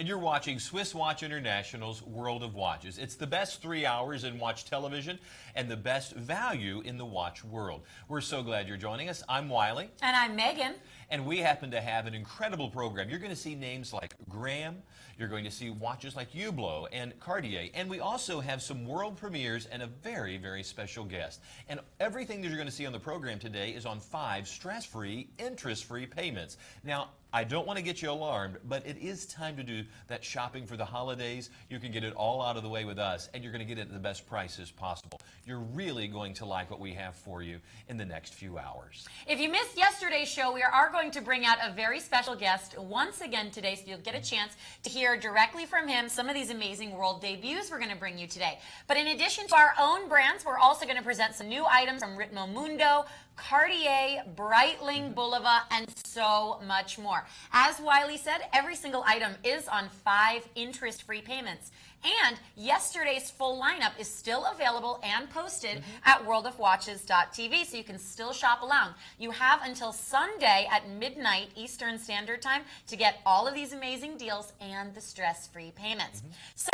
and you're watching Swiss Watch International's World of Watches. It's the best 3 hours in watch television and the best value in the watch world. We're so glad you're joining us. I'm Wiley. And I'm Megan. And we happen to have an incredible program. You're going to see names like Graham. You're going to see watches like Hublot and Cartier. And we also have some world premieres and a very, very special guest. And everything that you're going to see on the program today is on 5 stress-free, interest-free payments. Now, I don't want to get you alarmed, but it is time to do that shopping for the holidays. You can get it all out of the way with us, and you're going to get it at the best prices possible. You're really going to like what we have for you in the next few hours. If you missed yesterday's show, we are going to bring out a very special guest once again today, so you'll get a chance to hear directly from him some of these amazing world debuts we're going to bring you today. But in addition to our own brands, we're also going to present some new items from Ritmo Mundo, Cartier, Breitling, Bulova, and so much more. As Wiley said, every single item is on 5 interest-free payments. And yesterday's full lineup is still available and posted at WorldofWatches.tv, so you can still shop around. You have until Sunday at midnight Eastern Standard Time to get all of these amazing deals and the stress-free payments. So,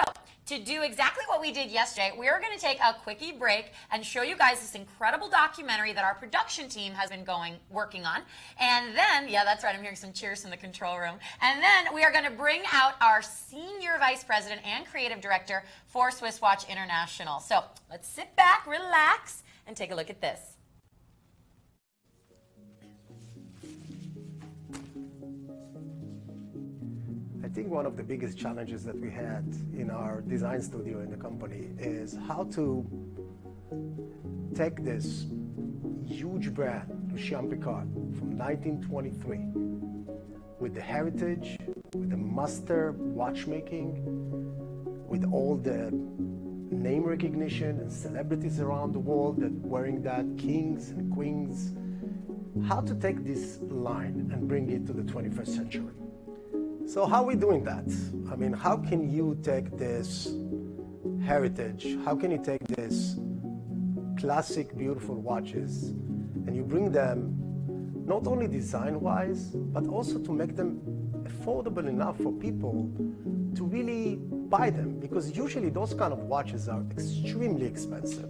to do exactly what we did yesterday, we are going to take a quickie break and show you guys this incredible documentary that our production team has been working on. And then, yeah, that's right, I'm hearing some cheers from the control room. And then we are going to bring out our Senior Vice President and Creative Director for Swiss Watch International. So let's sit back, relax, and take a look at this. I think one of the biggest challenges that we had in our design studio in the company is how to take this huge brand, Lucien Piccard, from 1923, with the heritage, with the master watchmaking, with all the name recognition and celebrities around the world that wearing that, kings and queens, how to take this line and bring it to the 21st century. So how are we doing that? I mean, how can you take this heritage, how can you take this classic, beautiful watches, and you bring them not only design-wise, but also to make them affordable enough for people to really buy them, because usually those kind of watches are extremely expensive.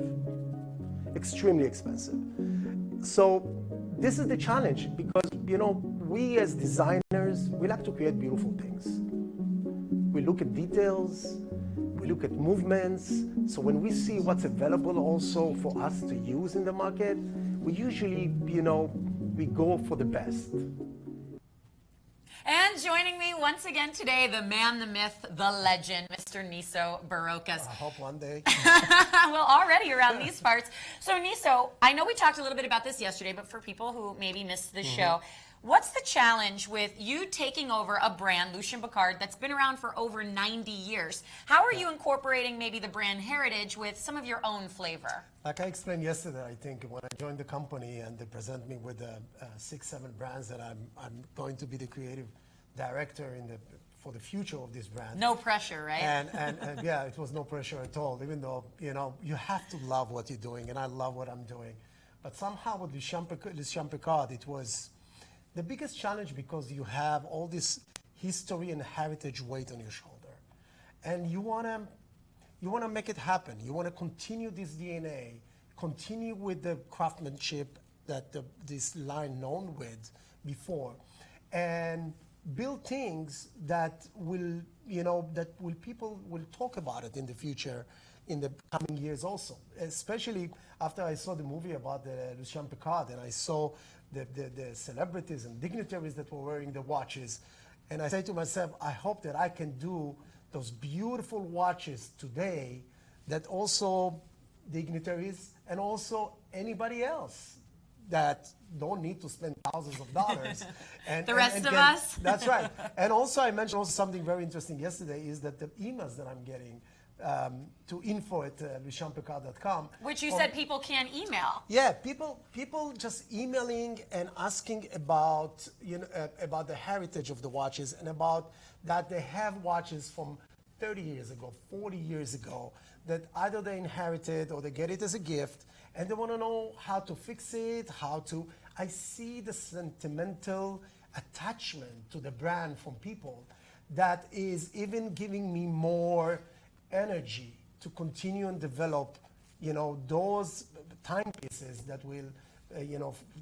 Extremely expensive. So this is the challenge, because, you know, we as designers, we like to create beautiful things. We look at details, we look at movements. So when we see what's available also for us to use in the market, we usually, you know, we go for the best. And joining me once again today, the man, the myth, the legend, Mr. Niso Barocas. I hope one day. Well, already around these parts. So Niso, I know we talked a little bit about this yesterday, but for people who maybe missed the show, what's the challenge with you taking over a brand, Lucien Piccard, that's been around for over 90 years? How are you incorporating maybe the brand heritage with some of your own flavor? Like I explained yesterday, I think, when I joined the company and they present me with 6-7 brands that I'm going to be the creative director for the future of this brand. No pressure, right? And yeah, it was no pressure at all, even though, you know, you have to love what you're doing, and I love what I'm doing. But somehow with Lucien Piccard, it was the biggest challenge, because you have all this history and heritage weight on your shoulder. And you wanna make it happen. You wanna continue this DNA, continue with the craftsmanship that this line known with before, and build things that will, you know, people will talk about it in the future, in the coming years also. Especially after I saw the movie about the Lucien Piccard, and I saw the celebrities and dignitaries that were wearing the watches. And I say to myself, I hope that I can do those beautiful watches today that also dignitaries and also anybody else that don't need to spend thousands of dollars. And the rest of us? That's right. And also I mentioned also something very interesting yesterday is that the emails that I'm getting to info@lucienpiccard.com. Which you said people can email. Yeah, people just emailing and asking about, you know, about the heritage of the watches, and about that they have watches from 30 years ago, 40 years ago, that either they inherited or they get it as a gift, and they want to know how to fix it, I see the sentimental attachment to the brand from people that is even giving me more energy to continue and develop, those timepieces that will,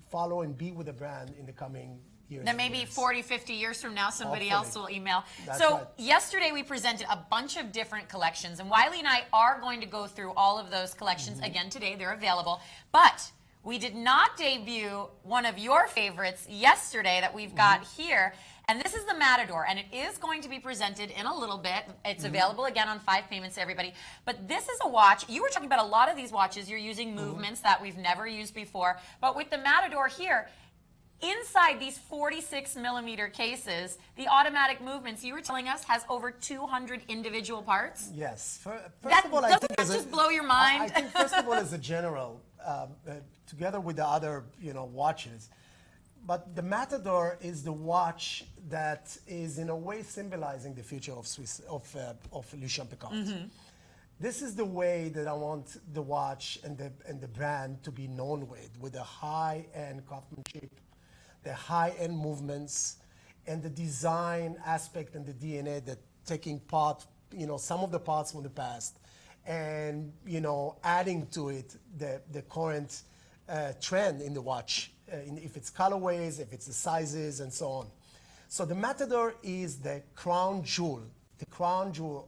follow and be with the brand in the coming years. Then maybe 40, 50 years from now, somebody else will email. That's so right. yesterday we presented a bunch of different collections, and Wiley and I are going to go through all of those collections again today. They're available. But we did not debut one of your favorites yesterday that we've got here. And this is the Matador, and it is going to be presented in a little bit. It's available again on 5 payments to everybody. But this is a watch. You were talking about a lot of these watches. You're using movements that we've never used before. But with the Matador here, inside these 46 millimeter cases, the automatic movements, you were telling us, has over 200 individual parts. Yes. First That, of all, I doesn't think that just blow your mind? I think first of all, as a general, together with the other, watches, but the Matador is the watch that is in a way symbolizing the future of Lucien Piccard. This is the way that I want the watch and the brand to be known with the high-end craftsmanship, the high-end movements, and the design aspect and the DNA that taking part, some of the parts from the past, and adding to it the current trend in the watch, if it's colorways, if it's the sizes, and so on. So the Matador is the crown jewel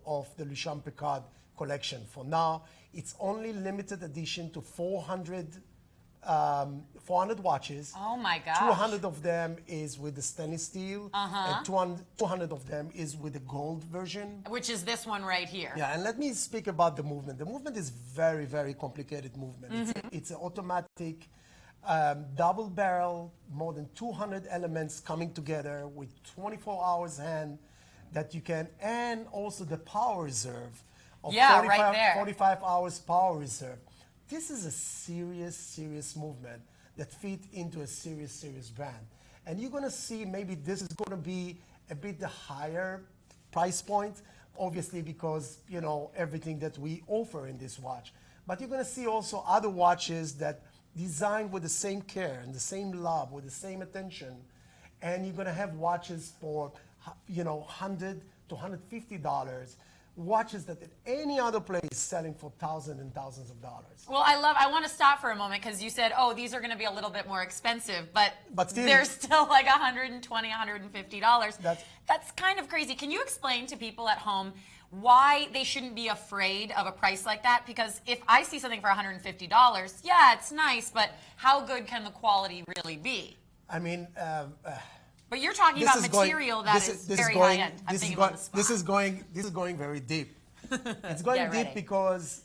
of the Lucien Piccard collection. For now, it's only limited edition to 400 watches. Oh my gosh. 200 of them is with the stainless steel, and 200 of them is with the gold version. Which is this one right here. Yeah, and let me speak about the movement. The movement is very, very complicated movement. It's an automatic double barrel, more than 200 elements coming together with 24 hours hand that you can, and also the power reserve of right there. 45 hours power reserve. This is a serious movement that fit into a serious brand. And you're gonna see maybe this is gonna be a bit the higher price point, obviously because, everything that we offer in this watch. But you're gonna see also other watches that designed with the same care and the same love, with the same attention. And you're gonna have watches for, $100 to $150. Watches that at any other place selling for thousands and thousands of dollars. Well, I want to stop for a moment because you said, these are going to be a little bit more expensive, but still, they're still like $120, $150. That's kind of crazy. Can you explain to people at home why they shouldn't be afraid of a price like that? Because if I see something for $150, yeah, it's nice, but how good can the quality really be? I mean, but you're talking about material that is very high end. I'm thinking on the spot. This is going very deep. It's going deep because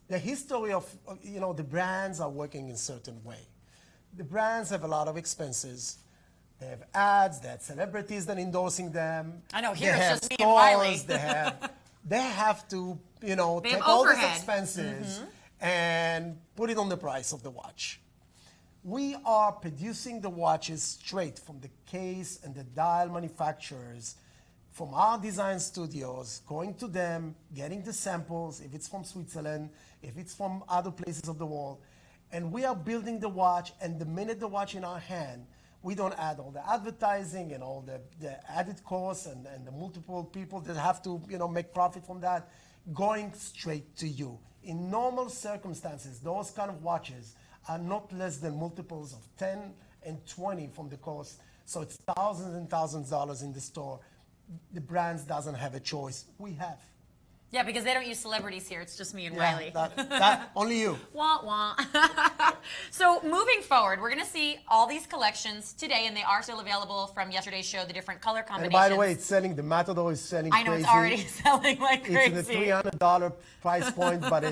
the history of the brands are working in a certain way. The brands have a lot of expenses. They have ads. They have celebrities that are endorsing them. I know here they it's just me stores, and Wiley. they have to take all overhead. these expenses and put it on the price of the watch. We are producing the watches straight from the case and the dial manufacturers, from our design studios, going to them, getting the samples, if it's from Switzerland, if it's from other places of the world. And we are building the watch, and the minute the watch in our hand, we don't add all the advertising and all the added costs and the multiple people that have to make profit from that, going straight to you. In normal circumstances, those kind of watches are not less than multiples of 10 and 20 from the cost. So it's thousands and thousands of dollars in the store. The brands doesn't have a choice. We have. Yeah, because they don't use celebrities here. It's just me and Yeah, Wiley. that only you. Wah, wah. So moving forward, we're going to see all these collections today, and they are still available from yesterday's show, the different color combinations. And by the way, it's selling, the Matador is selling crazy. I know, it's already selling like crazy. It's in the $300 price point, but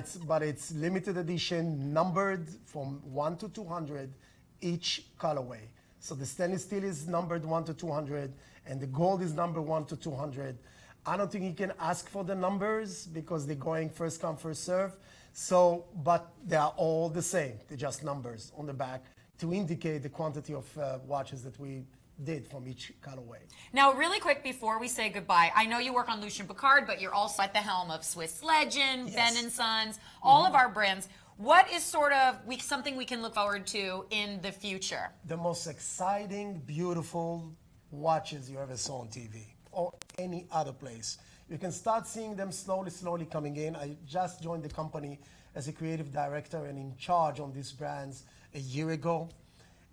it's limited edition, numbered from 1 to 200, each colorway. So the stainless steel is numbered 1 to 200, and the gold is numbered 1 to 200. I don't think you can ask for the numbers because they're going first come, first serve. So, but they are all the same. They're just numbers on the back to indicate the quantity of watches that we did from each colorway. Now, really quick before we say goodbye, I know you work on Lucien Piccard, but you're also at the helm of Swiss Legend, Yes. Ben & Sons, all of our brands. What is sort of something we can look forward to in the future? The most exciting, beautiful watches you ever saw on TV. or any other place. You can start seeing them slowly coming in. I just joined the company as a creative director and in charge on these brands a year ago.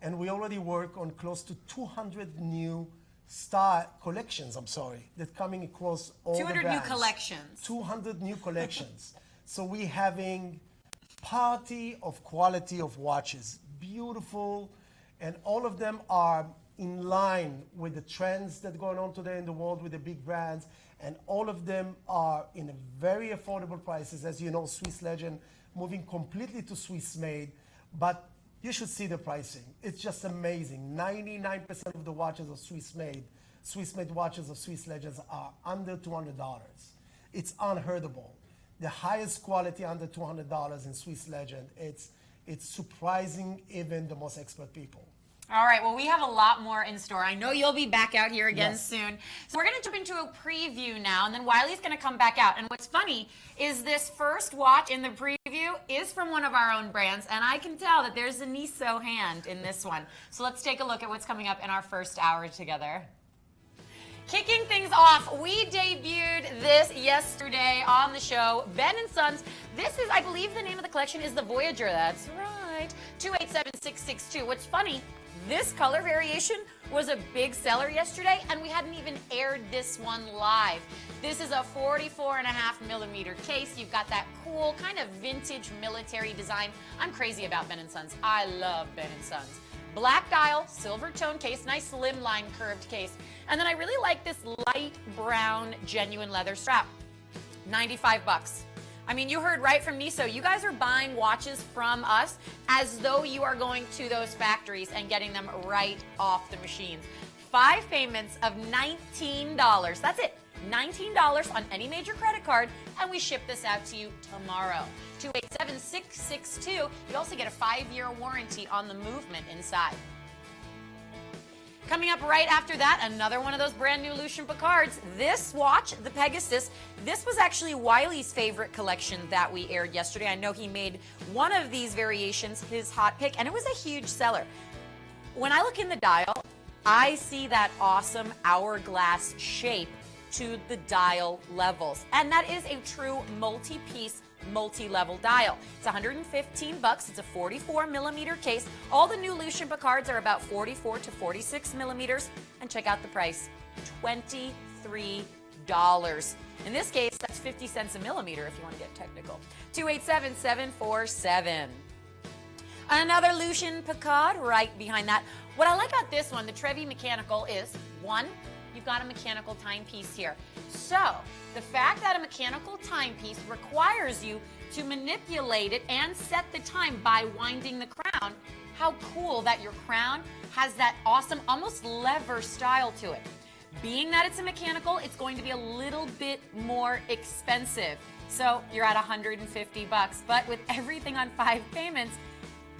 And we already work on close to 200 new collections, that coming across all the brands. 200 new collections. 200 new collections. So we're having party of quality of watches, beautiful, and all of them are in line with the trends that are going on today in the world with the big brands, and all of them are in a very affordable prices. As you know, Swiss Legend moving completely to Swiss made, but you should see the pricing. It's just amazing. 99% of the watches are Swiss made. Swiss made watches of Swiss Legends are under $200. It's unheardable. The highest quality under $200 in Swiss Legend. It's surprising even the most expert people. All right, well, we have a lot more in store. I know you'll be back out here again soon. So we're going to jump into a preview now, and then Wiley's going to come back out. And what's funny is this first watch in the preview is from one of our own brands, and I can tell that there's a Niso hand in this one. So let's take a look at what's coming up in our first hour together. Kicking things off, we debuted this yesterday on the show, Ben & Sons. This is, I believe the name of the collection is the Voyager. That's right. 287662. What's funny, this color variation was a big seller yesterday, and we hadn't even aired this one live. This is a 44.5mm case. You've got that cool kind of vintage military design. I'm crazy about Ben & Sons. I love Ben & Sons. Black dial, silver tone case, nice slim line curved case. And then I really like this light brown genuine leather strap. 95 bucks. I mean, you heard right from Niso. You guys are buying watches from us as though you are going to those factories and getting them right off the machines. 5 payments of $19. That's it. $19 on any major credit card, and we ship this out to you tomorrow. 287662. You also get a 5-year warranty on the movement inside. Coming up right after that, another one of those brand new Lucien Picards. This watch, the Pegasus, this was actually Wiley's favorite collection that we aired yesterday. I know he made one of these variations his hot pick, and it was a huge seller. When I look in the dial, I see that awesome hourglass shape to the dial levels. And that is a true multi-piece, multi-level dial. It's 115 bucks. It's a 44mm case. All the new Lucien Picards are about 44 to 46 millimeters. And check out the price, $23. In this case, that's 50 cents a millimeter if you want to get technical. 287747. Another Lucien Picard right behind that. What I like about this one, the Trevi Mechanical, is one, you've got a mechanical timepiece here. So the fact that a mechanical timepiece requires you to manipulate it and set the time by winding the crown, how cool that your crown has that awesome, almost lever style to it. Being that it's a mechanical, it's going to be a little bit more expensive. So you're at 150 bucks, but with everything on 5 payments,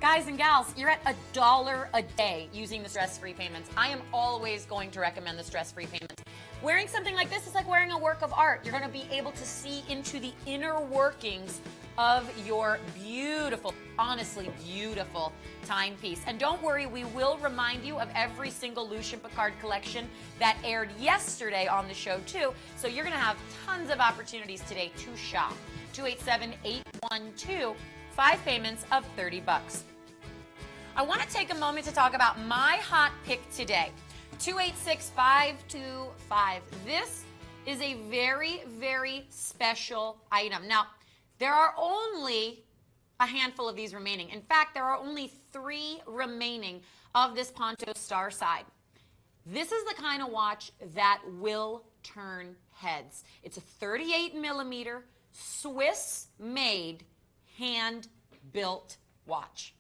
guys and gals, you're at $1 a day using the stress-free payments. I am always going to recommend the stress-free payments. Wearing something like this is like wearing a work of art. You're going to be able to see into the inner workings of your beautiful, honestly beautiful timepiece. And don't worry, we will remind you of every single Lucien Picard collection that aired yesterday on the show too. So you're going to have tons of opportunities today to shop. 287812. 5 payments of 30 bucks. I want to take a moment to talk about my hot pick today. 286525. This is a very, very special item. Now, there are only a handful of these remaining. In fact, there are only 3 remaining of this Ponto Star side. This is the kind of watch that will turn heads. It's a 38mm Swiss-made hand-built watch.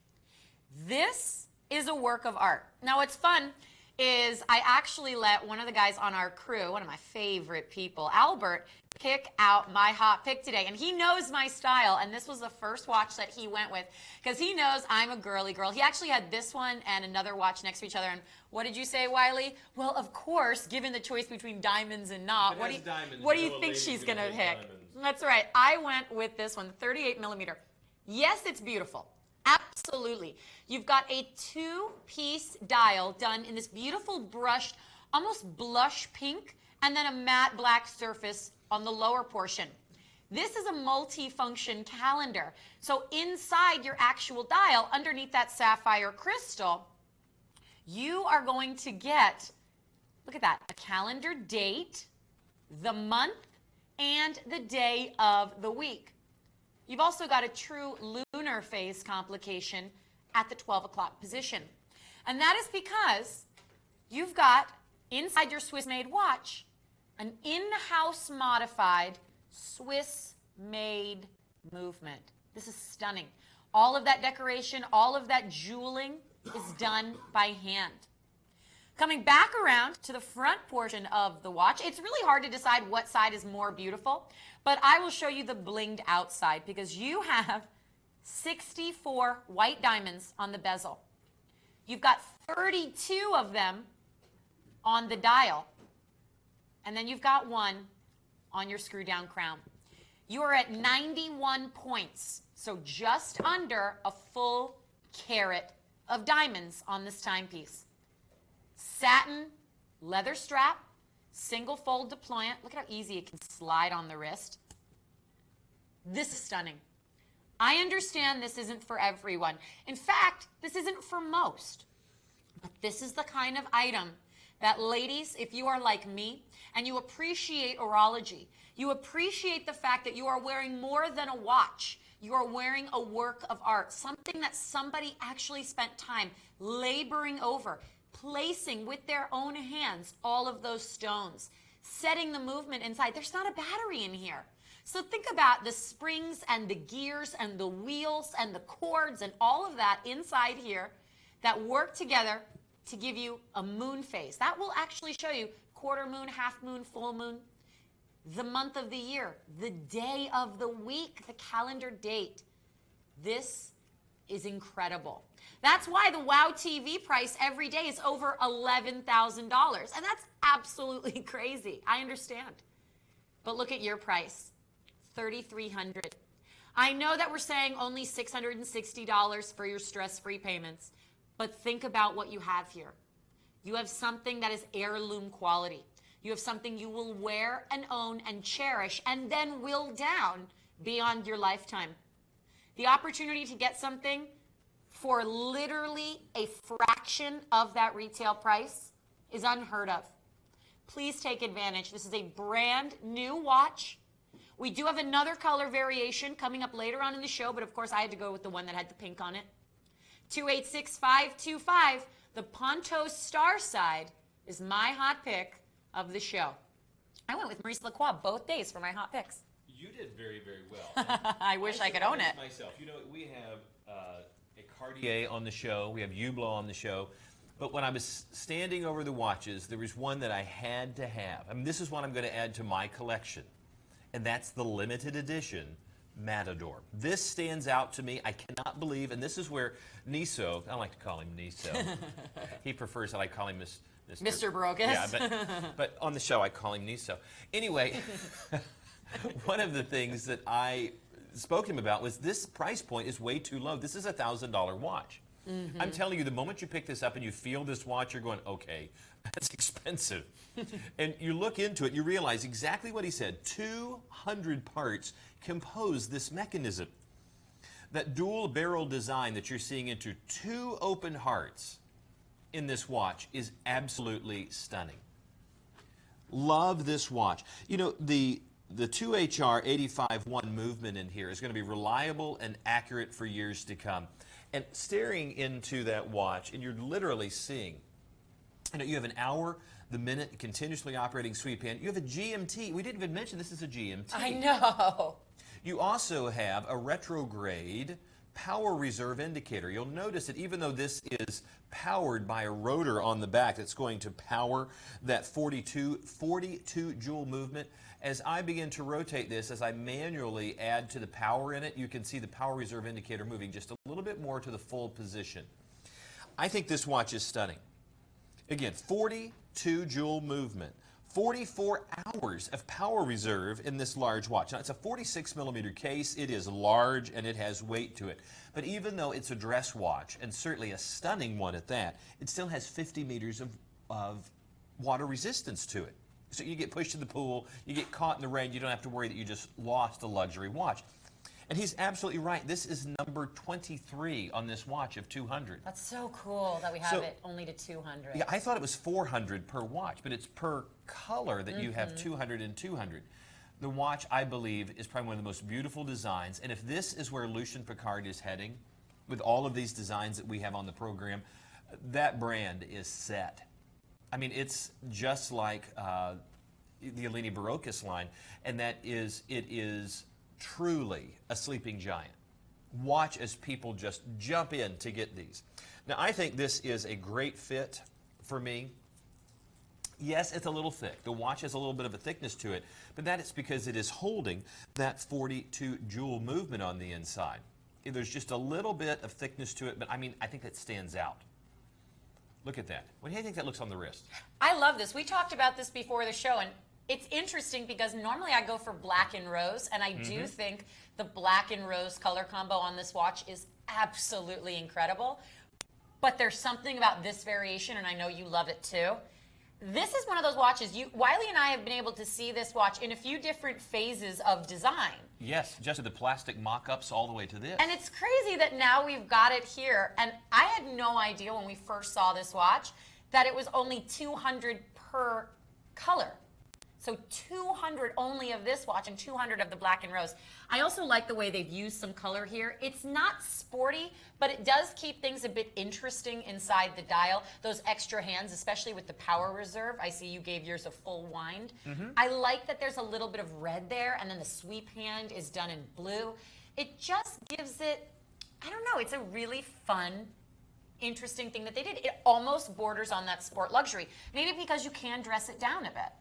This is a work of art. Now, what's fun is I actually let one of the guys on our crew, one of my favorite people, Albert, pick out my hot pick today. And he knows my style, and this was the first watch that he went with because he knows I'm a girly girl. He actually had this one and another watch next to each other. And what did you say, Wiley? Well, of course, given the choice between diamonds and not, what do you think she's going to pick? That's right. I went with this one, 38mm. Yes, it's beautiful. Absolutely. You've got a 2-piece dial done in this beautiful brushed, almost blush pink and then a matte black surface on the lower portion. This is a multi-function calendar. So inside your actual dial, underneath that sapphire crystal, you are going to get, look at that, a calendar date, the month, and the day of the week. You've also got a true lunar phase complication at the 12 o'clock position. And that is because you've got inside your Swiss-made watch an in-house modified Swiss-made movement. This is stunning. All of that decoration, all of that jeweling is done by hand. Coming back around to the front portion of the watch, it's really hard to decide what side is more beautiful, but I will show you the blinged outside because you have 64 white diamonds on the bezel. You've got 32 of them on the dial, and then you've got one on your screw down crown. You are at 91 points, so just under a full carat of diamonds on this timepiece. Satin, leather strap, single fold deployant. Look at how easy it can slide on the wrist. This is stunning. I understand this isn't for everyone. In fact, this isn't for most. But this is the kind of item that, ladies, if you are like me and you appreciate orology, you appreciate the fact that you are wearing more than a watch. You are wearing a work of art, something that somebody actually spent time laboring over, placing with their own hands all of those stones, setting the movement inside. There's not a battery in here. So think about the springs and the gears and the wheels and the cords and all of that inside here that work together to give you a moon phase. That will actually show you quarter moon, half moon, full moon, the month of the year, the day of the week, the calendar date. This is incredible. That's why the WOW TV price every day is over $11,000. And that's absolutely crazy. I understand. But look at your price, $3,300. I know that we're saying only $660 for your stress-free payments, but think about what you have here. You have something that is heirloom quality. You have something you will wear and own and cherish and then will down beyond your lifetime. The opportunity to get something for literally a fraction of that retail price is unheard of. Please take advantage. This is a brand new watch. We do have another color variation coming up later on in the show, but of course I had to go with the one that had the pink on it. 286525, the Ponto Star Side is my hot pick of the show. I went with Maurice Lacroix both days for my hot picks. You did very, very well. I wish I could own it. Myself, you know, we have a Cartier on the show. We have Hublot on the show. But when I was standing over the watches, there was one that I had to have. I mean, this is what I'm going to add to my collection, and that's the limited edition Matador. This stands out to me. I cannot believe, and this is where Niso, I like to call him Niso. He prefers that I call him Mr. Brokus. Yeah, but on the show I call him Niso. Anyway, one of the things that I spoke to him about was this price point is way too low. This is a $1,000 watch. Mm-hmm. I'm telling you, the moment you pick this up and you feel this watch, you're going, okay, that's expensive. And you look into it, you realize exactly what he said. 200 parts compose this mechanism. That dual barrel design that you're seeing into two open hearts in this watch is absolutely stunning. Love this watch. You know, the 2HR 85-1 movement in here is going to be reliable and accurate for years to come. And staring into that watch, and you're literally seeing, you know, you have an hour, the minute, continuously operating sweep hand. You have a GMT. We didn't even mention this is a GMT. I know. You also have a retrograde power reserve indicator. You'll notice that even though this is powered by a rotor on the back that's going to power that 42 jewel movement, as I begin to rotate this, as I manually add to the power in it, you can see the power reserve indicator moving just a little bit more to the full position. I think this watch is stunning. Again, 42 jewel movement. 44 hours of power reserve in this large watch. Now, it's a 46 millimeter case. It is large and it has weight to it. But even though it's a dress watch, and certainly a stunning one at that, it still has 50 meters of water resistance to it. So you get pushed to the pool, you get caught in the rain, you don't have to worry that you just lost a luxury watch. And he's absolutely right. This is number 23 on this watch of 200. That's so cool that we have it only to 200. Yeah, I thought it was 400 per watch, but it's per color that you have 200 and 200. The watch, I believe, is probably one of the most beautiful designs. And if this is where Lucien Piccard is heading, with all of these designs that we have on the program, that brand is set. I mean, it's just like the Eleni Barocas line, and it is truly a sleeping giant. Watch as people just jump in to get these. Now, I think this is a great fit for me. Yes, it's a little thick. The watch has a little bit of a thickness to it, but that is because it is holding that 42 jewel movement on the inside. There's just a little bit of thickness to it, but I mean, I think that stands out. Look at that. What do you think that looks on the wrist? I love this. We talked about this before the show, and it's interesting because normally I go for black and rose, and I do think the black and rose color combo on this watch is absolutely incredible. But there's something about this variation, and I know you love it too. This is one of those watches, Wiley and I have been able to see this watch in a few different phases of design. Yes, just the plastic mock-ups all the way to this. And it's crazy that now we've got it here. And I had no idea when we first saw this watch that it was only 200 per color. So 200 only of this watch and 200 of the black and rose. I also like the way they've used some color here. It's not sporty, but it does keep things a bit interesting inside the dial. Those extra hands, especially with the power reserve. I see you gave yours a full wind. I like that there's a little bit of red there, and then the sweep hand is done in blue. It just gives it, I don't know, it's a really fun, interesting thing that they did. It almost borders on that sport luxury. Maybe because you can dress it down a bit.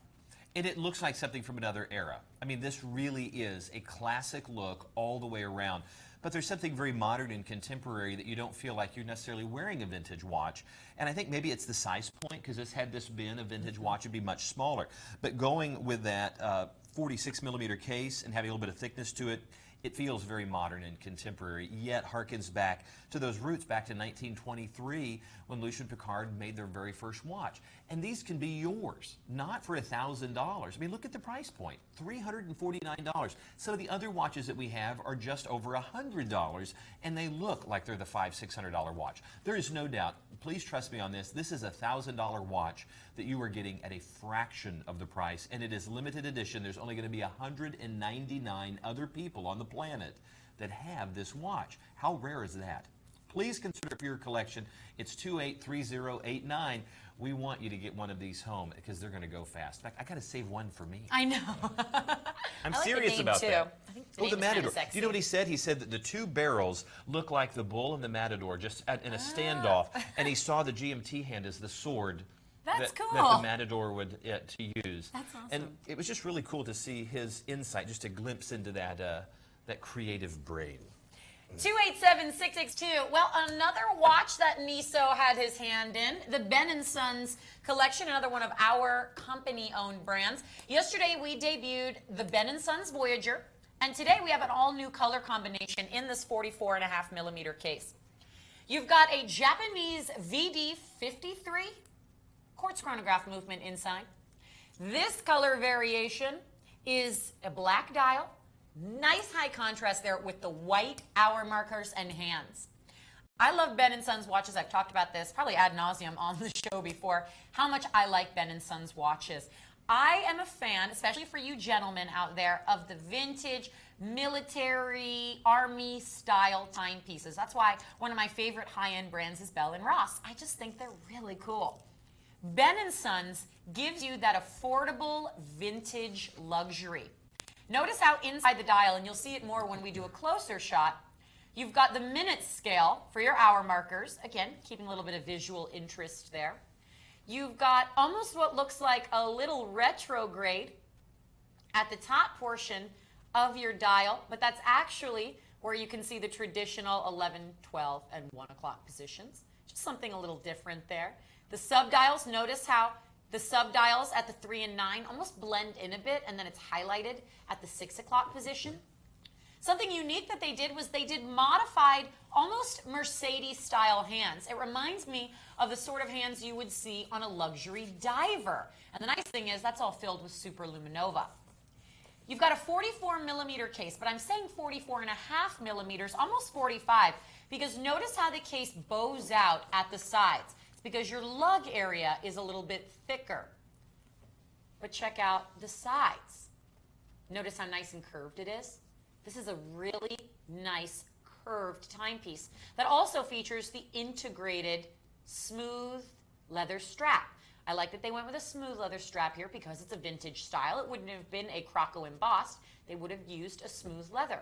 And it looks like something from another era. I mean, this really is a classic look all the way around. But there's something very modern and contemporary that you don't feel like you're necessarily wearing a vintage watch. And I think maybe it's the size point, because had this been a vintage watch, it'd be much smaller. But going with that 46 millimeter case and having a little bit of thickness to it, it feels very modern and contemporary, yet harkens back to those roots back to 1923 when Lucien Piccard made their very first watch. And these can be yours, not for $1,000. I mean, look at the price point, $349. Some of the other watches that we have are just over $100, and they look like they're the $500, $600 watch. There is no doubt, please trust me on this, this is a $1,000 watch that you are getting at a fraction of the price, and it is limited edition. There's only going to be 199 other people on the planet that have this watch. How rare is that? Please consider it for your collection. It's 283089. We want you to get one of these home because they're going to go fast. In fact, I got to save one for me. I know. I'm I like serious the name about too. that. I think Oh, the name is kinda Matador. sexy. Do you know what he said? He said that the two barrels look like the bull and the Matador just in a standoff, and he saw the GMT hand as the sword. That's that cool. the Matador would to use. That's awesome. And it was just really cool to see his insight, just a glimpse into that creative brain. 287-662. Well, another watch that Niso had his hand in, the Ben & Sons collection, another one of our company-owned brands. Yesterday, we debuted the Ben & Sons Voyager, and today we have an all-new color combination in this 44.5 millimeter case. You've got a Japanese VD53 quartz chronograph movement inside. This color variation is a black dial. Nice high contrast there with the white hour markers and hands. I love Ben & Sons watches. I've talked about this probably ad nauseum on the show before, how much I like Ben & Sons watches. I am a fan, especially for you gentlemen out there, of the vintage military army style timepieces. That's why one of my favorite high-end brands is Bell & Ross. I just think they're really cool. Ben & Sons gives you that affordable vintage luxury. Notice how inside the dial, and you'll see it more when we do a closer shot, you've got the minute scale for your hour markers. Again, keeping a little bit of visual interest there. You've got almost what looks like a little retrograde at the top portion of your dial, but that's actually where you can see the traditional 11, 12, and 1 o'clock positions. Just something a little different there. The subdials, notice how the subdials at the 3 and 9 almost blend in a bit, and then it's highlighted at the 6 o'clock position. Something unique that they did was they did modified, almost Mercedes-style hands. It reminds me of the sort of hands you would see on a luxury diver. And the nice thing is that's all filled with superluminova. You've got a 44 millimeter case, but I'm saying 44 and a half millimeters, almost 45, because notice how the case bows out at the sides. It's because your lug area is a little bit thicker. But check out the sides. Notice how nice and curved it is? This is a really nice curved timepiece that also features the integrated smooth leather strap. I like that they went with a smooth leather strap here because it's a vintage style. It wouldn't have been a croco embossed. They would have used a smooth leather.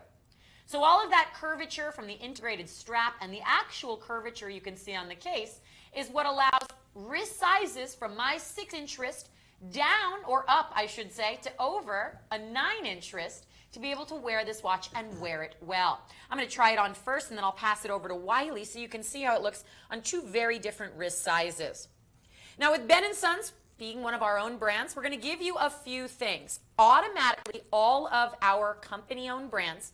So all of that curvature from the integrated strap and the actual curvature you can see on the case is what allows wrist sizes from my 6-inch wrist down, or up I should say, to over a 9-inch wrist to be able to wear this watch and wear it well. I'm going to try it on first and then I'll pass it over to Wiley so you can see how it looks on two very different wrist sizes. Now with Ben & Sons being one of our own brands, we're going to give you a few things. Automatically, all of our company-owned brands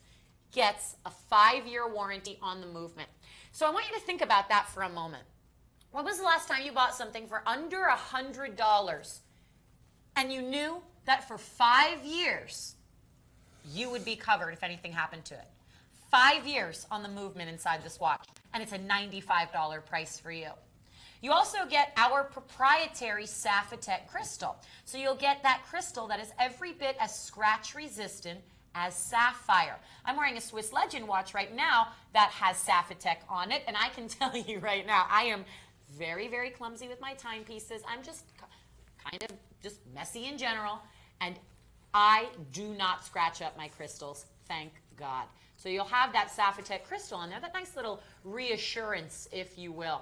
gets a 5-year warranty on the movement. So I want you to think about that for a moment. When was the last time you bought something for under $100 and you knew that for 5 years you would be covered if anything happened to it? 5 years on the movement inside this watch, and it's a $95 price for you. You also get our proprietary Sapphitech crystal. So you'll get that crystal that is every bit as scratch resistant as sapphire. I'm wearing a Swiss Legend watch right now that has Sapphitech on it, and I can tell you right now, I am very, very clumsy with my timepieces. I'm just kind of just messy in general, and I do not scratch up my crystals, thank God. So you'll have that Sapphitech crystal on there, that nice little reassurance, if you will.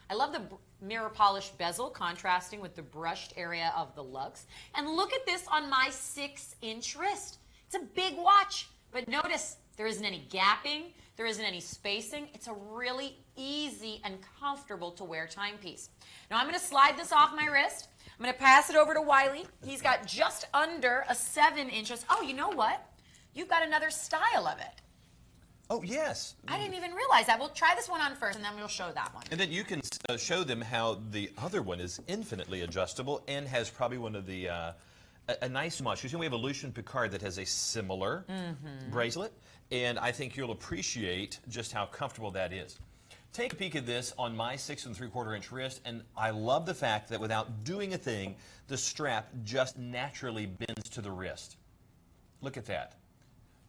I love the mirror polish bezel contrasting with the brushed area of the lugs. And look at this on my 6-inch wrist. It's a big watch, but notice there isn't any gapping, there isn't any spacing. It's a really easy and comfortable to wear timepiece. Now I'm going to slide this off my wrist. I'm going to pass it over to Wiley. He's got just under a 7 inches. Oh, you know what? You've got another style of it. Oh, yes. I didn't even realize that. We'll try this one on first, and then we'll show that one. And then you can show them how the other one is infinitely adjustable and has probably one of the a nice watch. You see, we have a Lucien Piccard that has a similar bracelet, and I think you'll appreciate just how comfortable that is. Take a peek at this on my 6 3/4-inch wrist, and I love the fact that without doing a thing, the strap just naturally bends to the wrist. Look at that.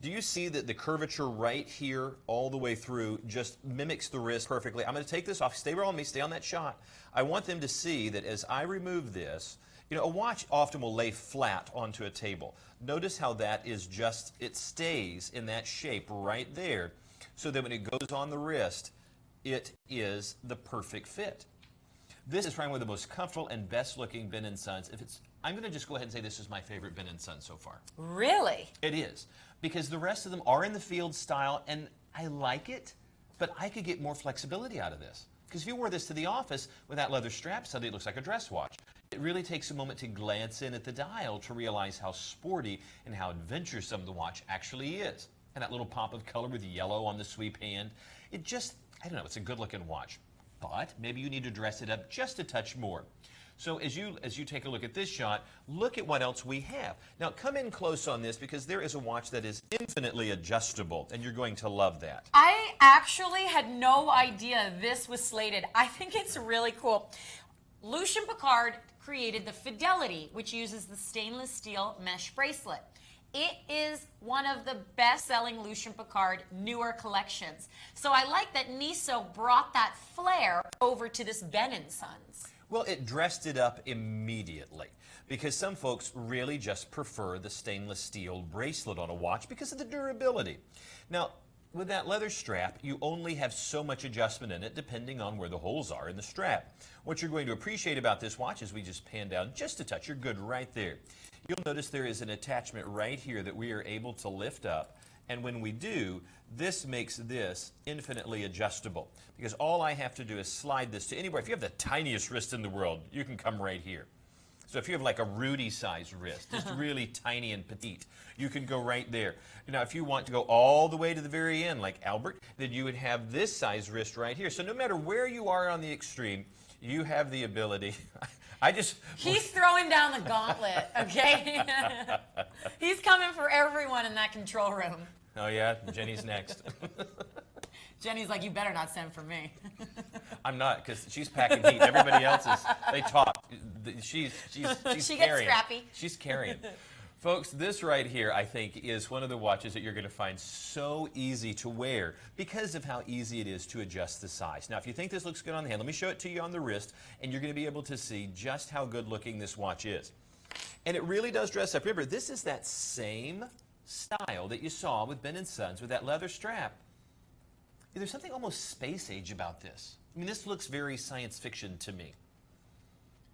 Do you see that the curvature right here all the way through just mimics the wrist perfectly? I'm going to take this off. Stay on me. Stay on that shot. I want them to see that as I remove this, you know, a watch often will lay flat onto a table. Notice how that is just, it stays in that shape right there so that when it goes on the wrist, it is the perfect fit. This is probably one of the most comfortable and best looking Ben & Sons. I'm going to just go ahead and say this is my favorite Ben & Sons so far. Really? It is. Because the rest of them are in the field style, and I like it, but I could get more flexibility out of this. Because if you wore this to the office with that leather strap, suddenly it looks like a dress watch. It really takes a moment to glance in at the dial to realize how sporty and how adventuresome the watch actually is. And that little pop of color with yellow on the sweep hand, it just, I don't know, it's a good looking watch. But maybe you need to dress it up just a touch more. So as you take a look at this shot, look at what else we have. Now come in close on this because there is a watch that is infinitely adjustable, and you're going to love that. I actually had no idea this was slated. I think it's really cool. Lucien Piccard created the Fidelity, which uses the stainless steel mesh bracelet. It is one of the best-selling Lucien Piccard newer collections. So I like that Niso brought that flair over to this Ben & Sons. Well, it dressed it up immediately because some folks really just prefer the stainless steel bracelet on a watch because of the durability. Now, with that leather strap, you only have so much adjustment in it depending on where the holes are in the strap. What you're going to appreciate about this watch is we just pan down just a touch. You're good right there. You'll notice there is an attachment right here that we are able to lift up. And when we do, this makes this infinitely adjustable because all I have to do is slide this to anywhere. If you have the tiniest wrist in the world, you can come right here. So if you have like a Rudy-sized wrist, just really tiny and petite, you can go right there. Now, if you want to go all the way to the very end, like Albert, then you would have this size wrist right here. So no matter where you are on the extreme, you have the ability. He's throwing down the gauntlet, okay? He's coming for everyone in that control room. Oh yeah, Jenny's next. Jenny's like, you better not send for me. I'm not, because she's packing heat. Everybody else is, they talk. She's She carrying. gets scrappy. She's carrying. Folks, this right here, I think, is one of the watches that you're going to find so easy to wear because of how easy it is to adjust the size. Now, if you think this looks good on the hand, let me show it to you on the wrist, and you're going to be able to see just how good looking this watch is. And it really does dress up. Remember, this is that same style that you saw with Ben & Sons with that leather strap. There's something almost space age about this. I mean, this looks very science fiction to me.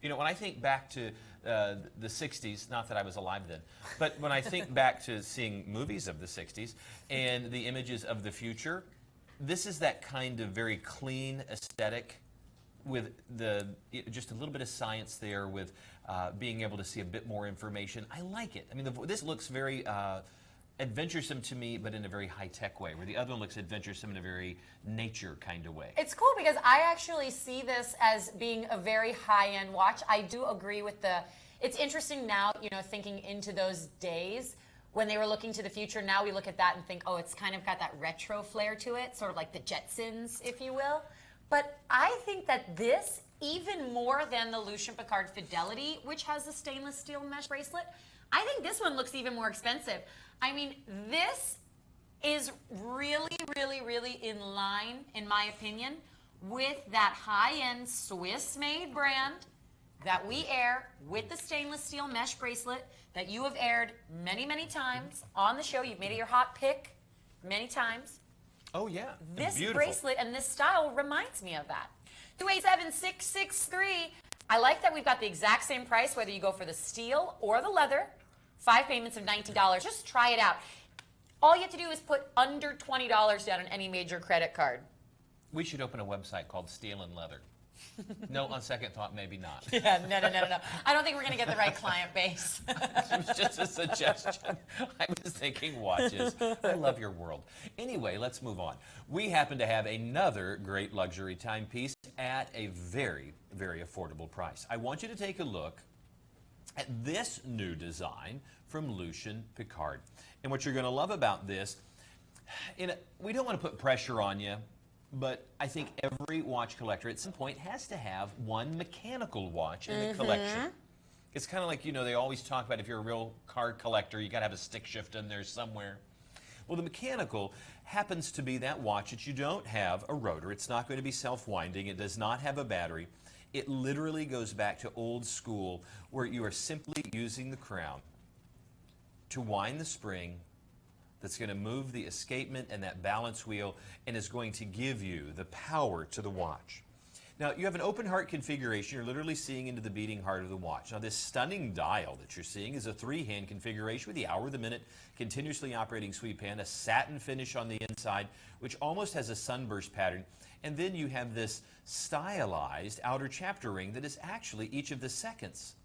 You know, when I think back to the 60s, not that I was alive then, but when I think back to seeing movies of the 60s and the images of the future, this is that kind of very clean aesthetic with just a little bit of science there with being able to see a bit more information. I like it. I mean, this looks very adventuresome to me, but in a very high-tech way, where the other one looks adventuresome in a very nature kind of way. It's cool because I actually see this as being a very high-end watch. I do agree with it's interesting now, you know, thinking into those days when they were looking to the future. Now we look at that and think, oh, it's kind of got that retro flair to it, sort of like the Jetsons, if you will. But I think that this, even more than the Lucien Piccard Fidelity, which has the stainless steel mesh bracelet, I think this one looks even more expensive. I mean, this is really, really, really in line, in my opinion, with that high-end Swiss-made brand that we air with the stainless steel mesh bracelet that you have aired many, many times on the show. You've made it your hot pick many times. Oh, yeah. This beautiful bracelet and this style reminds me of that. 287-663. I like that we've got the exact same price, whether you go for the steel or the leather. 5 payments of $19. Just try it out. All you have to do is put under $20 down on any major credit card. We should open a website called Steel and Leather. No, on second thought, maybe not. Yeah, no. I don't think we're going to get the right client base. It was just a suggestion. I was thinking watches. I love your world. Anyway, let's move on. We happen to have another great luxury timepiece at a very, very affordable price. I want you to take a look at this new design from Lucien Piccard. And what you're going to love about this, we don't want to put pressure on you, but I think every watch collector at some point has to have one mechanical watch in the collection. It's kind of like, you know, they always talk about if you're a real car collector, you got to have a stick shift in there somewhere. Well, the mechanical happens to be that watch that you don't have a rotor. It's not going to be self-winding. It does not have a battery. It literally goes back to old school where you are simply using the crown to wind the spring that's going to move the escapement and that balance wheel and is going to give you the power to the watch. Now, you have an open heart configuration. You're literally seeing into the beating heart of the watch. Now, this stunning dial that you're seeing is a 3-hand configuration with the hour, the minute, continuously operating sweep hand, a satin finish on the inside, which almost has a sunburst pattern. And then you have this stylized outer chapter ring that is actually each of the seconds.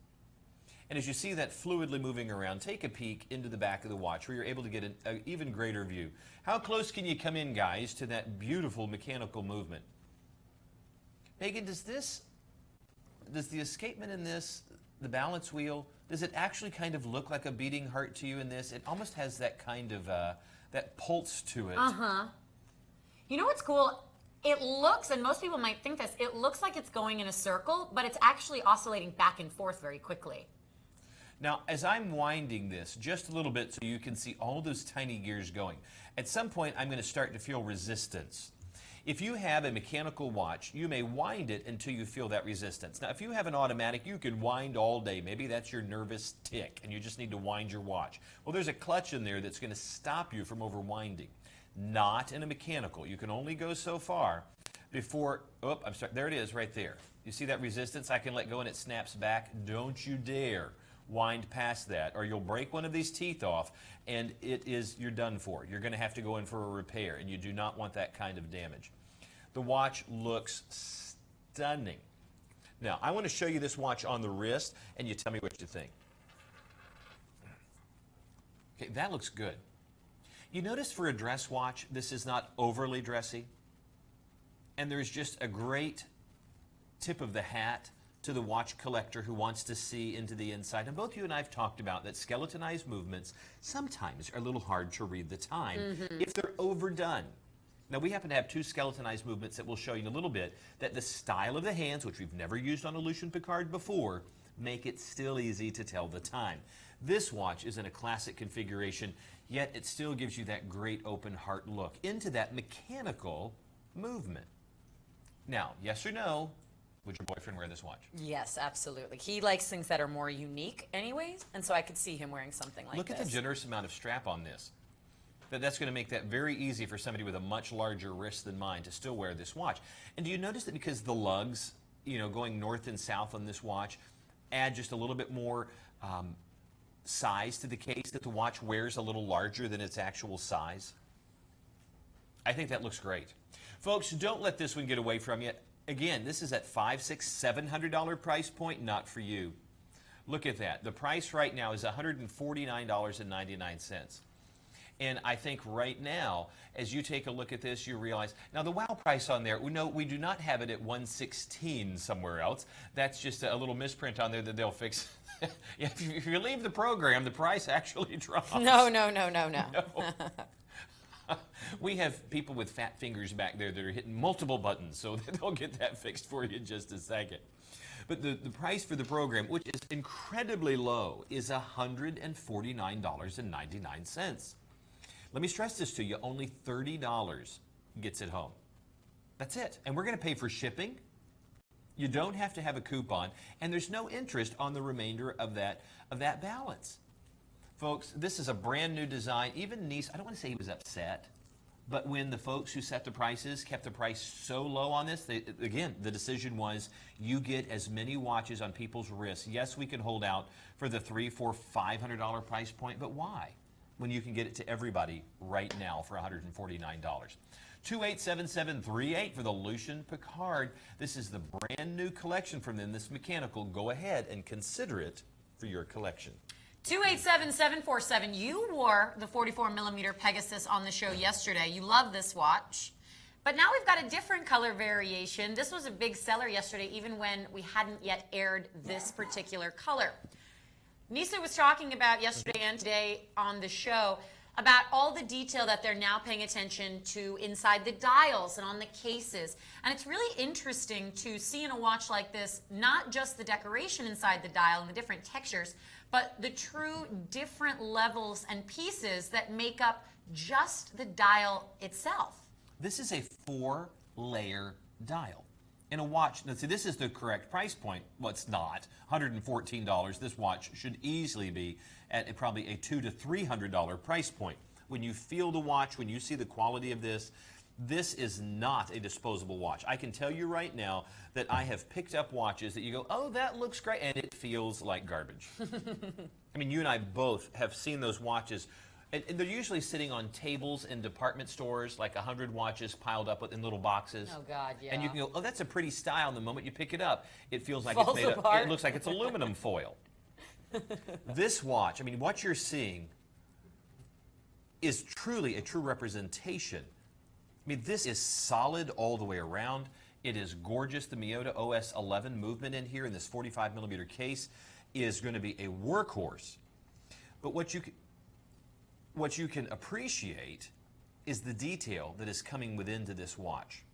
And as you see that fluidly moving around, take a peek into the back of the watch where you're able to get an even greater view. How close can you come in, guys, to that beautiful mechanical movement? Megan, does the escapement in this, the balance wheel, does it actually kind of look like a beating heart to you in this? It almost has that kind of, that pulse to it. Uh-huh. You know what's cool? It looks, and most people might think this, it looks like it's going in a circle, but it's actually oscillating back and forth very quickly. Now, as I'm winding this just a little bit so you can see all those tiny gears going, at some point I'm going to start to feel resistance. If you have a mechanical watch, you may wind it until you feel that resistance. Now, if you have an automatic, you can wind all day. Maybe that's your nervous tick, and you just need to wind your watch. Well, there's a clutch in there that's going to stop you from overwinding. Not in a mechanical. You can only go so far before, oh, I'm sorry, there it is right there. You see that resistance? I can let go and it snaps back. Don't you dare wind past that, or you'll break one of these teeth off, and you're done for. You're going to have to go in for a repair, and you do not want that kind of damage. The watch looks stunning. Now, I want to show you this watch on the wrist, and you tell me what you think. Okay, that looks good. You notice for a dress watch, this is not overly dressy. And there's just a great tip of the hat to the watch collector who wants to see into the inside. And both you and I have talked about that skeletonized movements sometimes are a little hard to read the time if they're overdone. Now, we happen to have two skeletonized movements that we'll show you in a little bit, that the style of the hands, which we've never used on a Lucien Piccard before, make it still easy to tell the time. This watch is in a classic configuration, yet it still gives you that great open heart look into that mechanical movement. Now, yes or no, would your boyfriend wear this watch? Yes, absolutely. He likes things that are more unique anyways, and so I could see him wearing something like Look this. at the generous amount of strap on this. That's going to make that very easy for somebody with a much larger wrist than mine to still wear this watch. And do you notice that because the lugs, going north and south on this watch, add just a little bit more size to the case, that the watch wears a little larger than its actual size? I think that looks great. Folks, don't let this one get away from you. Again, this is at $500, $600, $700 price point, not for you. Look at that. The price right now is $149.99. And I think right now, as you take a look at this, you realize, now the wow price on there, no, we do not have it at $116 somewhere else. That's just a little misprint on there that they'll fix. If you leave the program, the price actually drops. No. We have people with fat fingers back there that are hitting multiple buttons, so they'll get that fixed for you in just a second. But the price for the program, which is incredibly low, is $149.99. Let me stress this to you, only $30 gets it home. That's it. And we're going to pay for shipping. You don't have to have a coupon, and there's no interest on the remainder of that balance. Folks, this is a brand new design. Even Nice, I don't want to say he was upset, but when the folks who set the prices kept the price so low on this, again, the decision was you get as many watches on people's wrists. Yes, we can hold out for the $300, $400, $500 price point, but why? When you can get it to everybody right now for $149. 287738 for the Lucien Piccard. This is the brand new collection from them, this mechanical. Go ahead and consider it for your collection. 287747. You wore the 44mm Pegasus on the show yesterday. You love this watch. But now we've got a different color variation. This was a big seller yesterday, even when we hadn't yet aired this particular color. Nisa was talking about yesterday and today on the show about all the detail that they're now paying attention to inside the dials and on the cases. And it's really interesting to see in a watch like this, not just the decoration inside the dial and the different textures, but the true different levels and pieces that make up just the dial itself. This is a 4-layer dial. In a watch, now see, this is the correct price point. Well, it's not. $114. This watch should easily be at probably a $200 to $300 price point. When you feel the watch, when you see the quality of this, this is not a disposable watch. I can tell you right now that I have picked up watches that you go, oh, that looks great, and it feels like garbage. I mean, you and I both have seen those watches. And they're usually sitting on tables in department stores, like 100 watches piled up in little boxes. Oh, God, yeah. And you can go, oh, that's a pretty style. And the moment you pick it up, it feels like Falls it's made apart. up. It looks like it's aluminum foil. This watch, I mean, what you're seeing is truly a true representation. I mean, this is solid all the way around. It is gorgeous. The Miyota OS 11 movement in here in this 45mm case is going to be a workhorse. But what you can appreciate is the detail that is coming within to this watch,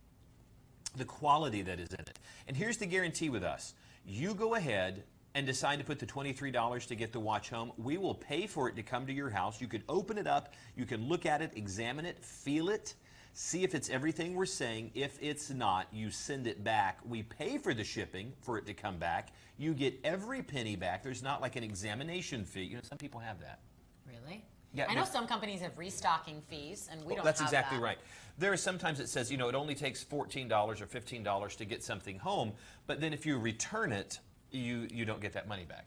the quality that is in it. And here's the guarantee with us. You go ahead and decide to put the $23 to get the watch home. We will pay for it to come to your house. You can open it up. You can look at it, examine it, feel it, see if it's everything we're saying. If it's not, you send it back. We pay for the shipping for it to come back. You get every penny back. There's not like an examination fee. You know, some people have that. Really? Yeah, I know some companies have restocking fees, and we don't That's have exactly that. right. There are sometimes it says, you know, it only takes $14 or $15 to get something home, but then if you return it, you don't get that money back.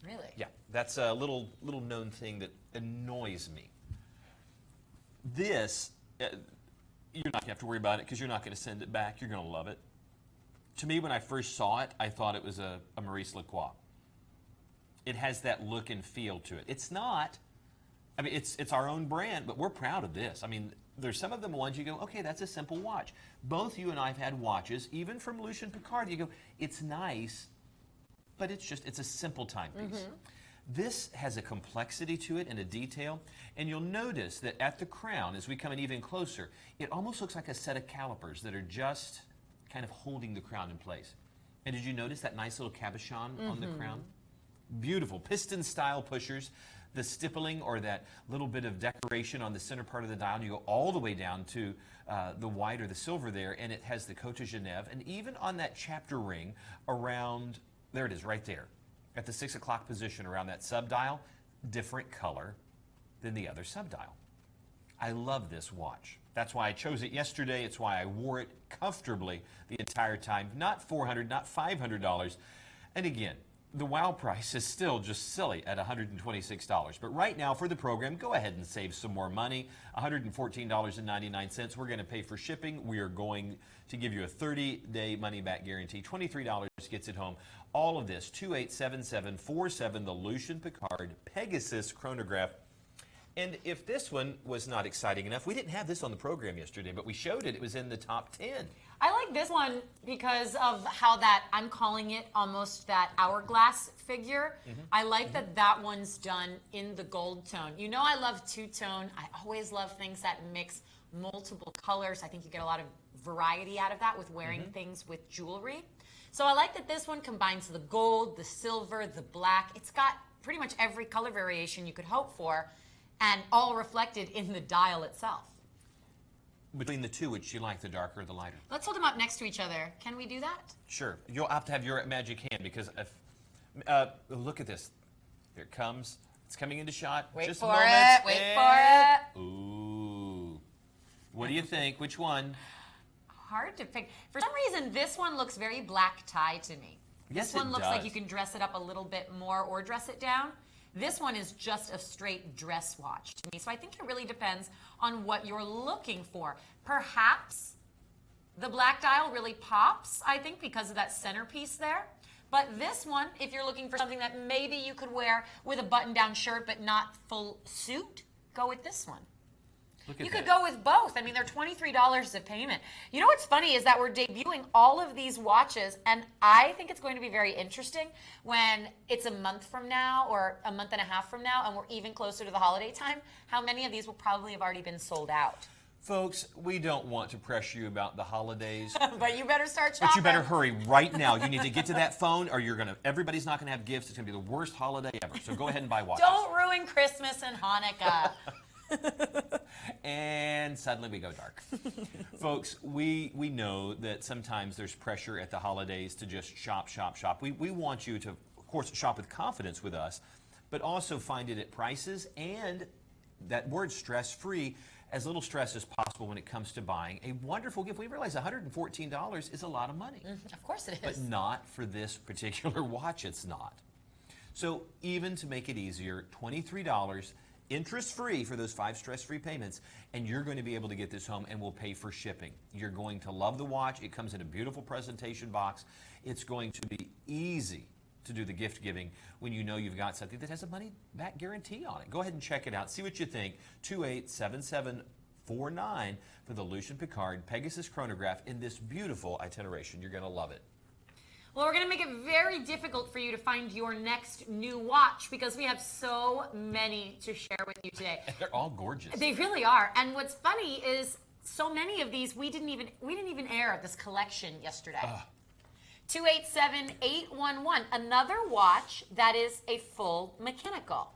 Really? Yeah, that's a little known thing that annoys me. This, you're not going to have to worry about it because you're not going to send it back. You're going to love it. To me, when I first saw it, I thought it was a Maurice Lacroix. It has that look and feel to it. It's not, I mean, it's our own brand, but we're proud of this. I mean, there's some of them ones you go, okay, that's a simple watch. Both you and I have had watches, even from Lucien Piccard, you go, it's nice, but it's a simple timepiece. This has a complexity to it and a detail, and you'll notice that at the crown, as we come in even closer, it almost looks like a set of calipers that are just kind of holding the crown in place. And did you notice that nice little cabochon on the crown? Beautiful piston style pushers, the stippling or that little bit of decoration on the center part of the dial, and you go all the way down to the white or the silver there, and it has the Côte de Genève, and even on that chapter ring around, there it is right there, at the 6 o'clock position around that subdial, different color than the other subdial. I love this watch. That's why I chose it yesterday. It's why I wore it comfortably the entire time. Not $400, not $500. And again, the wow price is still just silly at $126. But right now for the program, go ahead and save some more money. $114.99. We're going to pay for shipping. We are going to give you a 30-day money-back guarantee. $23 gets it home. All of this, 287747, the Lucien Piccard Pegasus chronograph. And if this one was not exciting enough, we didn't have this on the program yesterday, but we showed it. It was in the top 10. I like this one because of how that, I'm calling it almost that hourglass figure. I like that that one's done in the gold tone. You know I love two-tone. I always love things that mix multiple colors. I think you get a lot of variety out of that with wearing things with jewelry. So I like that this one combines the gold, the silver, the black. It's got pretty much every color variation you could hope for, and all reflected in the dial itself. Between the two, which you like, the darker or the lighter? Let's hold them up next to each other. Can we do that? Sure. You'll have to have your magic hand because if, look at this. Here it comes. It's coming into shot. Wait Just for moments, it. Wait for it. Ooh. What do you think? Which one? Hard to pick. For some reason, this one looks very black tie to me. Yes, This one it looks does. like you can dress it up a little bit more or dress it down. This one is just a straight dress watch to me. So I think it really depends on what you're looking for. Perhaps the black dial really pops, I think, because of that centerpiece there. But this one, if you're looking for something that maybe you could wear with a button-down shirt but not full suit, go with this one. Look at You that. could go with both. I mean, they're $23 a payment. You know what's funny is that we're debuting all of these watches, and I think it's going to be very interesting when it's a month from now or a month and a half from now, and we're even closer to the holiday time, how many of these will probably have already been sold out. Folks, we don't want to pressure you about the holidays. But you better start shopping. But you better hurry right now. You need to get to that phone or everybody's not gonna have gifts. It's gonna be the worst holiday ever. So go ahead and buy watches. Don't ruin Christmas and Hanukkah. And suddenly we go dark. Folks, we know that sometimes there's pressure at the holidays to just shop. We want you to, of course, shop with confidence with us, but also find it at prices and that word stress-free, as little stress as possible when it comes to buying a wonderful gift. We realize $114 is a lot of money. Of course it is. But not for this particular watch, it's not. So even to make it easier, $23, interest-free for those 5 stress-free payments, and you're going to be able to get this home and we'll pay for shipping. You're going to love the watch. It comes in a beautiful presentation box. It's going to be easy to do the gift giving when you know you've got something that has a money-back guarantee on it. Go ahead and check it out. See what you think. 287749 for the Lucien Piccard Pegasus chronograph in this beautiful itineration. You're going to love it. Well, we're going to make it very difficult for you to find your next new watch because we have so many to share with you today. And they're all gorgeous. They really are. And what's funny is so many of these we didn't even air this collection yesterday. 287811, another watch that is a full mechanical.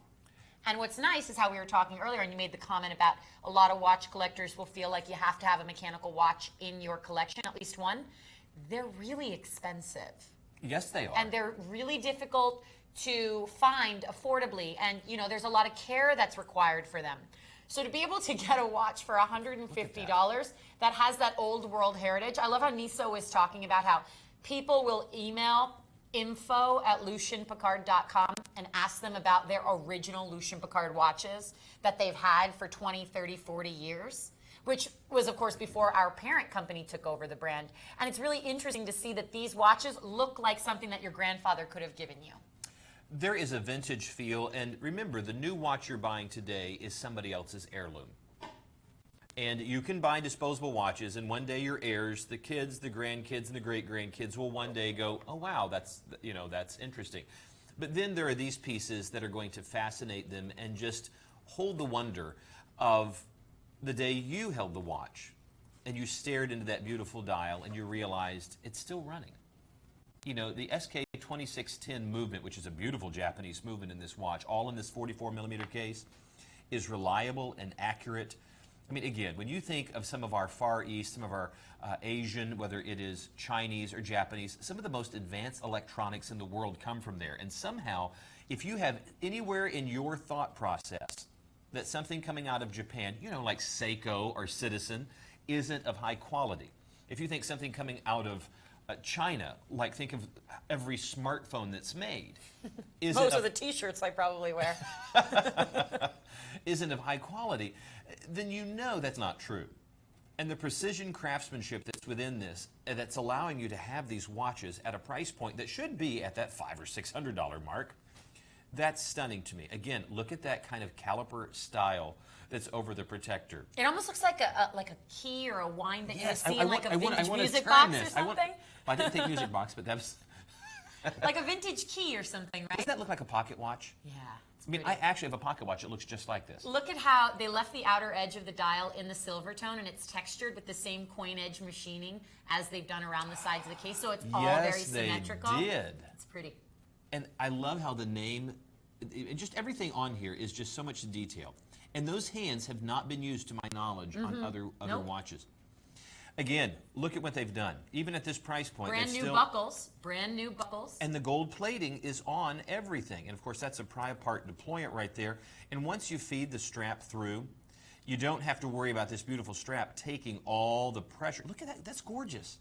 And what's nice is how we were talking earlier, and you made the comment about a lot of watch collectors will feel like you have to have a mechanical watch in your collection, at least one. They're really expensive. Yes, they are. And they're really difficult to find affordably. And, you know, there's a lot of care that's required for them. So to be able to get a watch for $150 that has that old world heritage, I love how Niso was talking about how people will email info@LucienPiccard.com and ask them about their original Lucien Piccard watches that they've had for 20, 30, 40 years. which was, of course, before our parent company took over the brand. And it's really interesting to see that these watches look like something that your grandfather could have given you. There is a vintage feel, and remember, the new watch you're buying today is somebody else's heirloom. And you can buy disposable watches, and one day your heirs, the kids, the grandkids, and the great-grandkids will one day go, oh, wow, that's interesting. But then there are these pieces that are going to fascinate them and just hold the wonder of the day you held the watch and you stared into that beautiful dial and you realized it's still running. You know, the SK 2610 movement, which is a beautiful Japanese movement in this watch, all in this 44mm case, is reliable and accurate. I mean, again, when you think of some of our Far East, some of our Asian, whether it is Chinese or Japanese, some of the most advanced electronics in the world come from there. And somehow, if you have anywhere in your thought process that something coming out of Japan, you know, like Seiko or Citizen, isn't of high quality. If you think something coming out of China, like think of every smartphone that's made. Most of the t-shirts I probably wear. Isn't of high quality, then you know that's not true. And the precision craftsmanship that's within this, that's allowing you to have these watches at a price point that should be at that $500 or $600 mark, that's stunning to me. Again, look at that kind of caliper style that's over the protector. It almost looks like a key or a wine that you see in like a vintage I music box or this. something. I didn't think music box, but that was... Like a vintage key or something, right? Doesn't that look like a pocket watch? Yeah. I mean, I actually have a pocket watch that looks just like this. Look at how they left the outer edge of the dial in the silver tone, and it's textured with the same coin edge machining as they've done around the sides of the case, so it's all very symmetrical. Yes, they did. It's pretty. And I love how the name, just everything on here is just so much detail. And those hands have not been used, to my knowledge, on other watches. Again, look at what they've done. Even at this price point, Brand new buckles. And the gold plating is on everything. And of course, that's a pry apart deployment right there. And once you feed the strap through, you don't have to worry about this beautiful strap taking all the pressure. Look at that, that's gorgeous.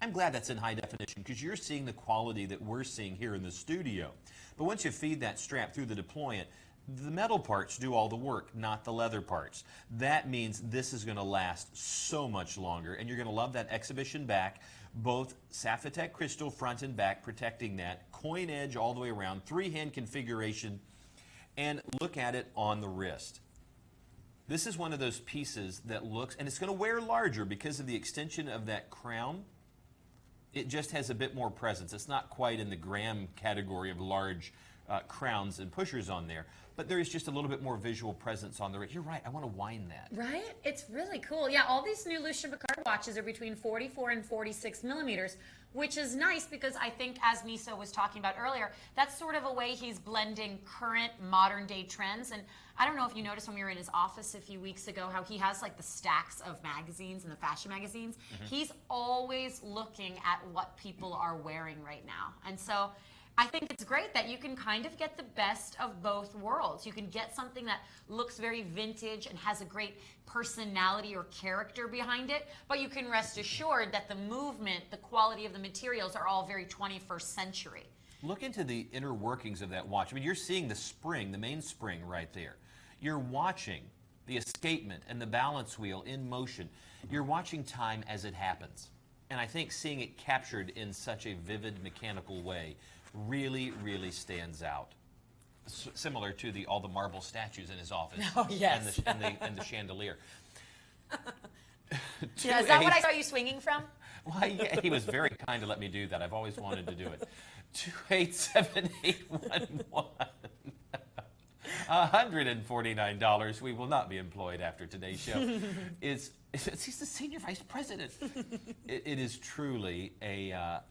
I'm glad that's in high definition because you're seeing the quality that we're seeing here in the studio. But once you feed that strap through the deployment, the metal parts do all the work, not the leather parts. That means this is going to last so much longer, and you're going to love that exhibition back, both Safetec crystal front and back protecting that, coin edge all the way around, 3-hand configuration, and look at it on the wrist. This is one of those pieces that looks, and it's going to wear larger because of the extension of that crown. It just has a bit more presence. It's not quite in the gram category of large crowns and pushers on there, but there is just a little bit more visual presence on the wrist. You're right, I want to wind that. Right? It's really cool. Yeah, all these new Lucien Piccard watches are between 44 and 46 millimeters, which is nice because I think, as Miso was talking about earlier, that's sort of a way he's blending current modern day trends. And I don't know if you noticed when we were in his office a few weeks ago how he has like the stacks of magazines and the fashion magazines. He's always looking at what people are wearing right now. And so I think it's great that you can kind of get the best of both worlds. You can get something that looks very vintage and has a great personality or character behind it, but you can rest assured that the movement, the quality of the materials are all very 21st century. Look into the inner workings of that watch. I mean, you're seeing the spring, the main spring right there. You're watching the escapement and the balance wheel in motion. You're watching time as it happens. And I think seeing it captured in such a vivid mechanical way really, really stands out. Similar to all the marble statues in his office. Oh, yes. and the chandelier. Yeah, is that what I saw you swinging from? Well, yeah, he was very kind to let me do that. I've always wanted to do it. 287-811. $149. We will not be employed after today's show. He's the senior vice president. It is truly a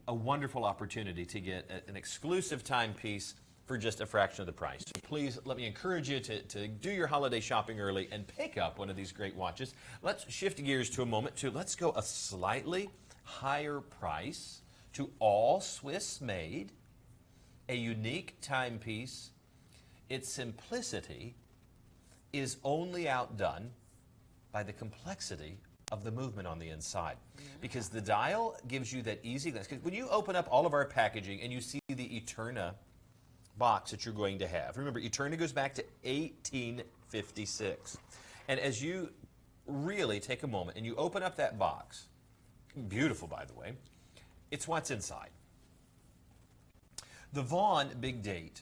wonderful opportunity to get an exclusive timepiece for just a fraction of the price. So please let me encourage you to do your holiday shopping early and pick up one of these great watches. Let's shift gears to a moment to let's go a slightly higher price to all Swiss made, a unique timepiece. Its simplicity is only outdone by the complexity of the movement on the inside. Because the dial gives you that easy glance. Because when you open up all of our packaging and you see the Eterna box that you're going to have, remember, Eterna goes back to 1856. And as you really take a moment and you open up that box, beautiful by the way, it's what's inside. The Vaughn Big Date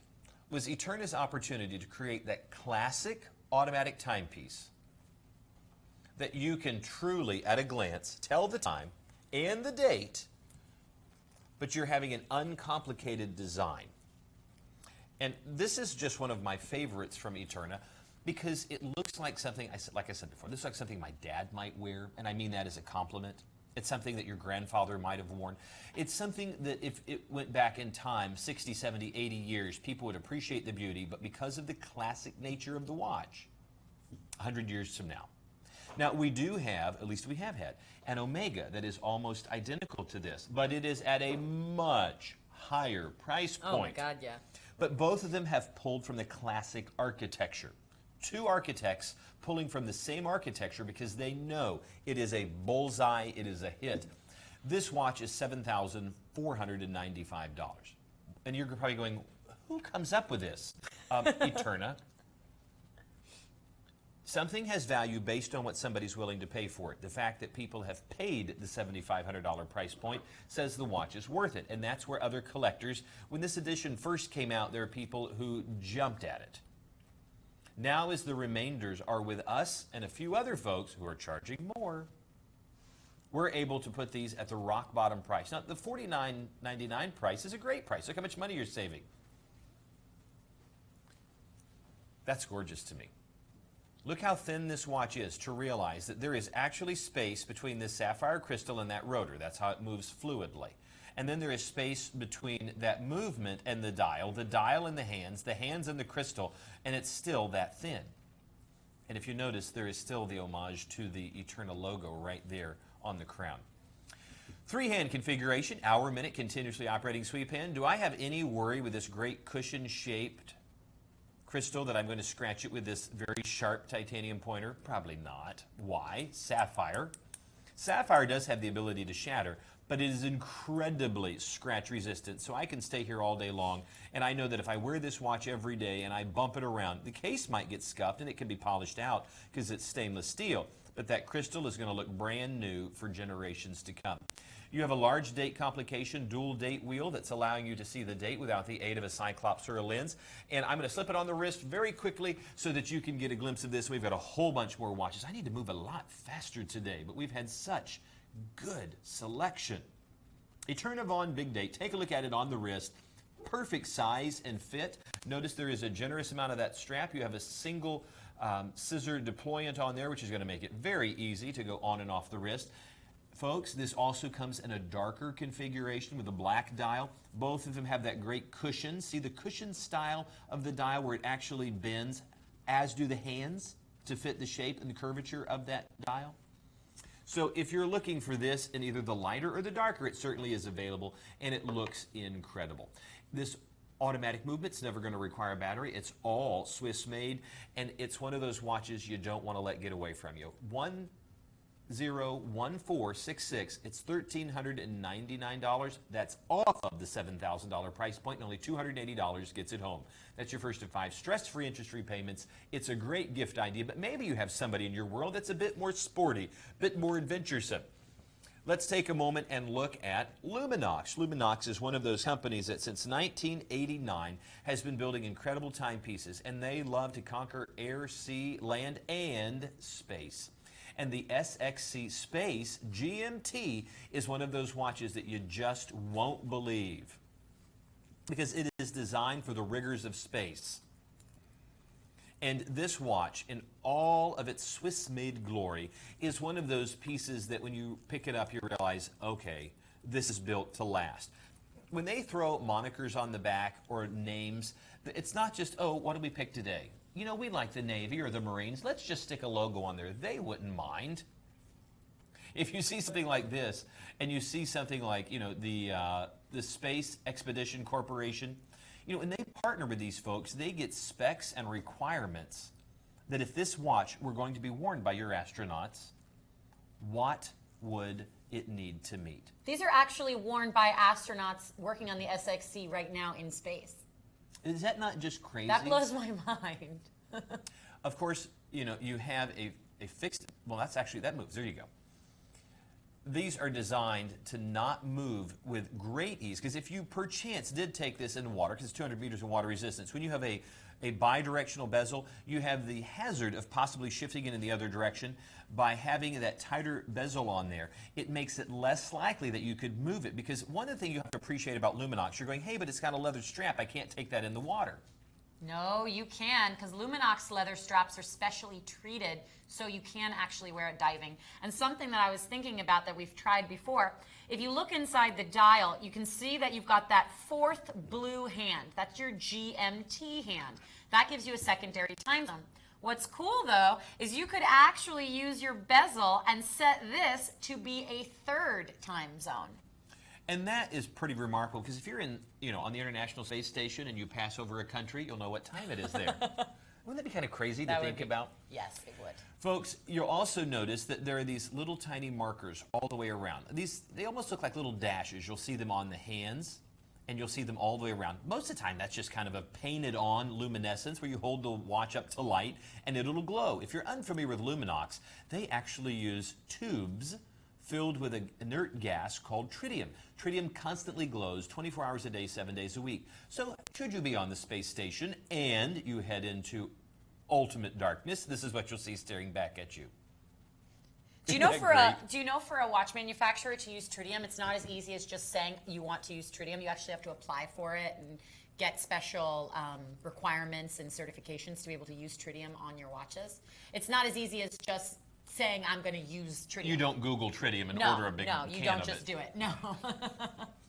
was Eterna's opportunity to create that classic automatic timepiece that you can truly, at a glance, tell the time and the date, but you're having an uncomplicated design. And this is just one of my favorites from Eterna because it looks like something, like I said before, this looks like something my dad might wear, and I mean that as a compliment. It's something that your grandfather might have worn. It's something that if it went back in time, 60, 70, 80 years, people would appreciate the beauty, but because of the classic nature of the watch, 100 years from now. Now, we do have, at least we have had, an Omega that is almost identical to this, but it is at a much higher price point. Oh my God, yeah. But both of them have pulled from the classic architecture. Two architects pulling from the same architecture because they know it is a bullseye, it is a hit. This watch is $7,495. And you're probably going, who comes up with this? Eterna. Something has value based on what somebody's willing to pay for it. The fact that people have paid the $7,500 price point says the watch is worth it. And that's where other collectors, when this edition first came out, there are people who jumped at it. Now, as the remainders are with us and a few other folks who are charging more, we're able to put these at the rock bottom price. Now, the $49.99 price is a great price. Look how much money you're saving. That's gorgeous to me. Look how thin this watch is to realize that there is actually space between this sapphire crystal and that rotor. That's how it moves fluidly. And then there is space between that movement and the dial and the hands and the crystal, and it's still that thin. And if you notice, there is still the homage to the Eterna logo right there on the crown. 3-hand configuration, hour, minute, continuously operating sweep hand. Do I have any worry with this great cushion-shaped crystal that I'm going to scratch it with this very sharp titanium pointer? Probably not. Why? Sapphire. Sapphire does have the ability to shatter, but it is incredibly scratch resistant, so I can stay here all day long, and I know that if I wear this watch every day and I bump it around, the case might get scuffed and it can be polished out because it's stainless steel, but that crystal is going to look brand new for generations to come. You have a large date complication dual date wheel that's allowing you to see the date without the aid of a cyclops or a lens. And I'm going to slip it on the wrist very quickly so that you can get a glimpse of this. We've got a whole bunch more watches. I need to move a lot faster today, but we've had such good selection. Eterna Vaughn Big Date. Take a look at it on the wrist. Perfect size and fit. Notice there is a generous amount of that strap. You have a single scissor deployant on there, which is going to make it very easy to go on and off the wrist. Folks, this also comes in a darker configuration with a black dial. Both of them have that great cushion. See the cushion style of the dial where it actually bends, as do the hands, to fit the shape and the curvature of that dial. So if you're looking for this in either the lighter or the darker, it certainly is available, and it looks incredible. This automatic movement's never going to require a battery. It's all Swiss made, and it's one of those watches you don't want to let get away from you. 101466. It's $1,399. That's off of the $7,000 price point, and only $280 gets it home. That's your first of 5 stress-free interest-free payments. It's a great gift idea, but maybe you have somebody in your world that's a bit more sporty, a bit more adventuresome. Let's take a moment and look at Luminox. Luminox is one of those companies that since 1989 has been building incredible timepieces, and they love to conquer air, sea, land, and space. And the SXC Space GMT is one of those watches that you just won't believe because it is designed for the rigors of space. And this watch, in all of its Swiss-made glory, is one of those pieces that when you pick it up, you realize, okay, this is built to last. When they throw monikers on the back or names, it's not just, oh, what did we pick today? You know, we like the Navy or the Marines. Let's just stick a logo on there. They wouldn't mind. If you see something like this, and you see something like, you know, the Space Expedition Corporation, you know, when they partner with these folks, they get specs and requirements that if this watch were going to be worn by your astronauts, what would it need to meet? These are actually worn by astronauts working on the SXC right now in space. Is that not just crazy? That blows my mind. Of course, you know, you have a a fixed, well, that's actually, that moves. There you go. These are designed to not move with great ease, because if you perchance did take this in water, because it's 200 meters of water resistance, when you have a bidirectional bezel, you have the hazard of possibly shifting it in the other direction. By having that tighter bezel on there, it makes it less likely that you could move it, because one of the things you have to appreciate about Luminox, you're going, hey, but it's got a leather strap, I can't take that in the water. No, you can, because Luminox leather straps are specially treated so you can actually wear it diving. And something that I was thinking about that we've tried before, if you look inside the dial, you can see that you've got that fourth blue hand. That's your GMT hand. That gives you a secondary time zone. What's cool, though, is you could actually use your bezel and set this to be a third time zone. And that is pretty remarkable, because if you're in, on the International Space Station and you pass over a country, you'll know what time it is there. Wouldn't that be kind of crazy to think about? Yes, it would. Folks, you'll also notice that there are these little tiny markers all the way around. They almost look like little dashes. You'll see them on the hands, and you'll see them all the way around. Most of the time, that's just kind of a painted-on luminescence where you hold the watch up to light, and it'll glow. If you're unfamiliar with Luminox, they actually use tubes filled with an inert gas called tritium. Tritium constantly glows 24 hours a day, 7 days a week. So should you be on the space station and you head into ultimate darkness, this is what you'll see staring back at you. Do you know for a watch manufacturer to use tritium, it's not as easy as just saying you want to use tritium. You actually have to apply for it and get special requirements and certifications to be able to use tritium on your watches. It's not as easy as just saying I'm going to use tritium. You don't Google tritium and order a big can of it. No, you don't just do it. No.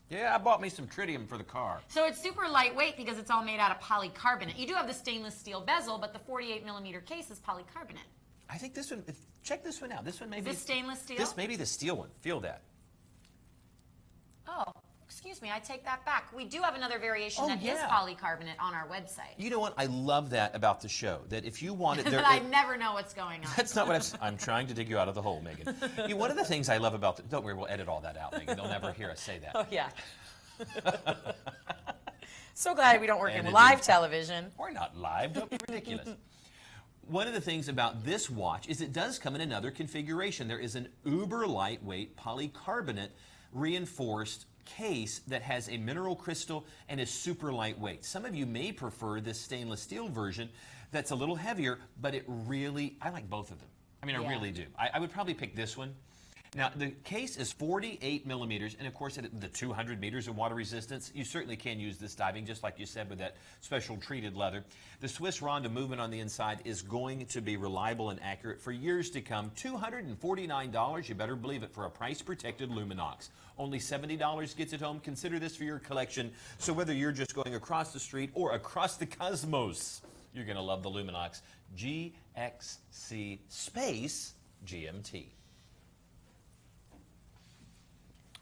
Yeah, I bought me some tritium for the car. So it's super lightweight because it's all made out of polycarbonate. You do have the stainless steel bezel, but the 48 millimeter case is polycarbonate. I think this one, check this one out. This one may be. Is this stainless steel? This may be the steel one. Feel that. Oh, excuse me, I take that back. We do have another variation that is polycarbonate on our website. You know what? I love that about the show. That if you want it, but I never know what's going on. That's not what I'm trying to dig you out of the hole, Megan. One of the things I love about don't worry, we'll edit all that out, Megan. They'll never hear us say that. Oh yeah. So glad we don't work in live television. We're not live. Don't be ridiculous. One of the things about this watch is it does come in another configuration. There is an uber lightweight polycarbonate reinforced case that has a mineral crystal and is super lightweight. Some of you may prefer this stainless steel version that's a little heavier, but I like both of them. I mean, I really do. I would probably pick this one. Now, the case is 48 millimeters, and of course, at the 200 meters of water resistance, you certainly can use this diving, just like you said, with that special treated leather. The Swiss Ronda movement on the inside is going to be reliable and accurate for years to come. $249, you better believe it, for a price-protected Luminox. Only $70 gets it home. Consider this for your collection. So whether you're just going across the street or across the cosmos, you're going to love the Luminox GXC Space GMT.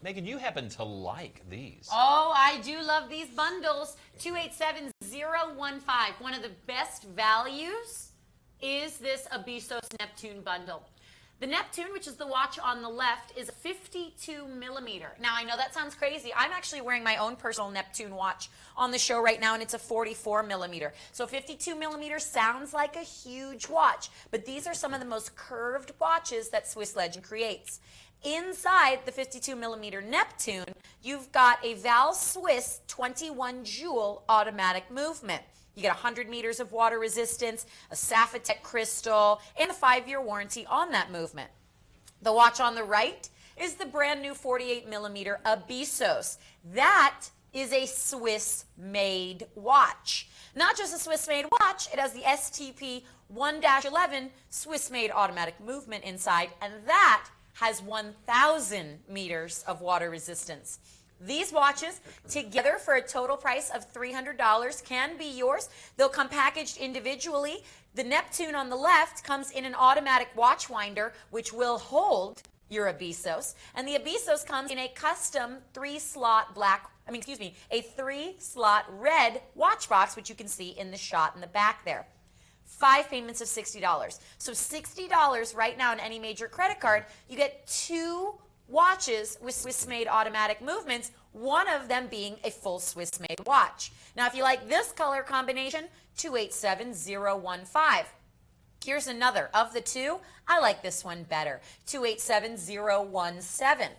Megan, you happen to like these. Oh, I do love these bundles. 287015. One of the best values is this Abysos Neptune bundle. The Neptune, which is the watch on the left, is 52 millimeter. Now, I know that sounds crazy. I'm actually wearing my own personal Neptune watch on the show right now, and it's a 44 millimeter. So 52 millimeter sounds like a huge watch, but these are some of the most curved watches that Swiss Legend creates. Inside the 52 millimeter Neptune, you've got a Val Swiss 21 joule automatic movement. You get 100 meters of water resistance, a Sapphitech crystal, and a 5-year warranty on that movement. The watch on the right is the brand new 48 millimeter Abysos. That is a Swiss-made watch. Not just a Swiss-made watch, it has the STP 1-11 Swiss-made automatic movement inside, and that has 1,000 meters of water resistance. These watches, together for a total price of $300, can be yours. They'll come packaged individually. The Neptune on the left comes in an automatic watch winder, which will hold your Abysos. And the Abysos comes in a custom 3-slot a 3-slot red watch box, which you can see in the shot in the back there. 5 payments of $60. So $60 right now on any major credit card, you get 2 watches with Swiss-made automatic movements, one of them being a full Swiss-made watch. Now, if you like this color combination, 287015. Here's another. Of the two, I like this one better. 287017.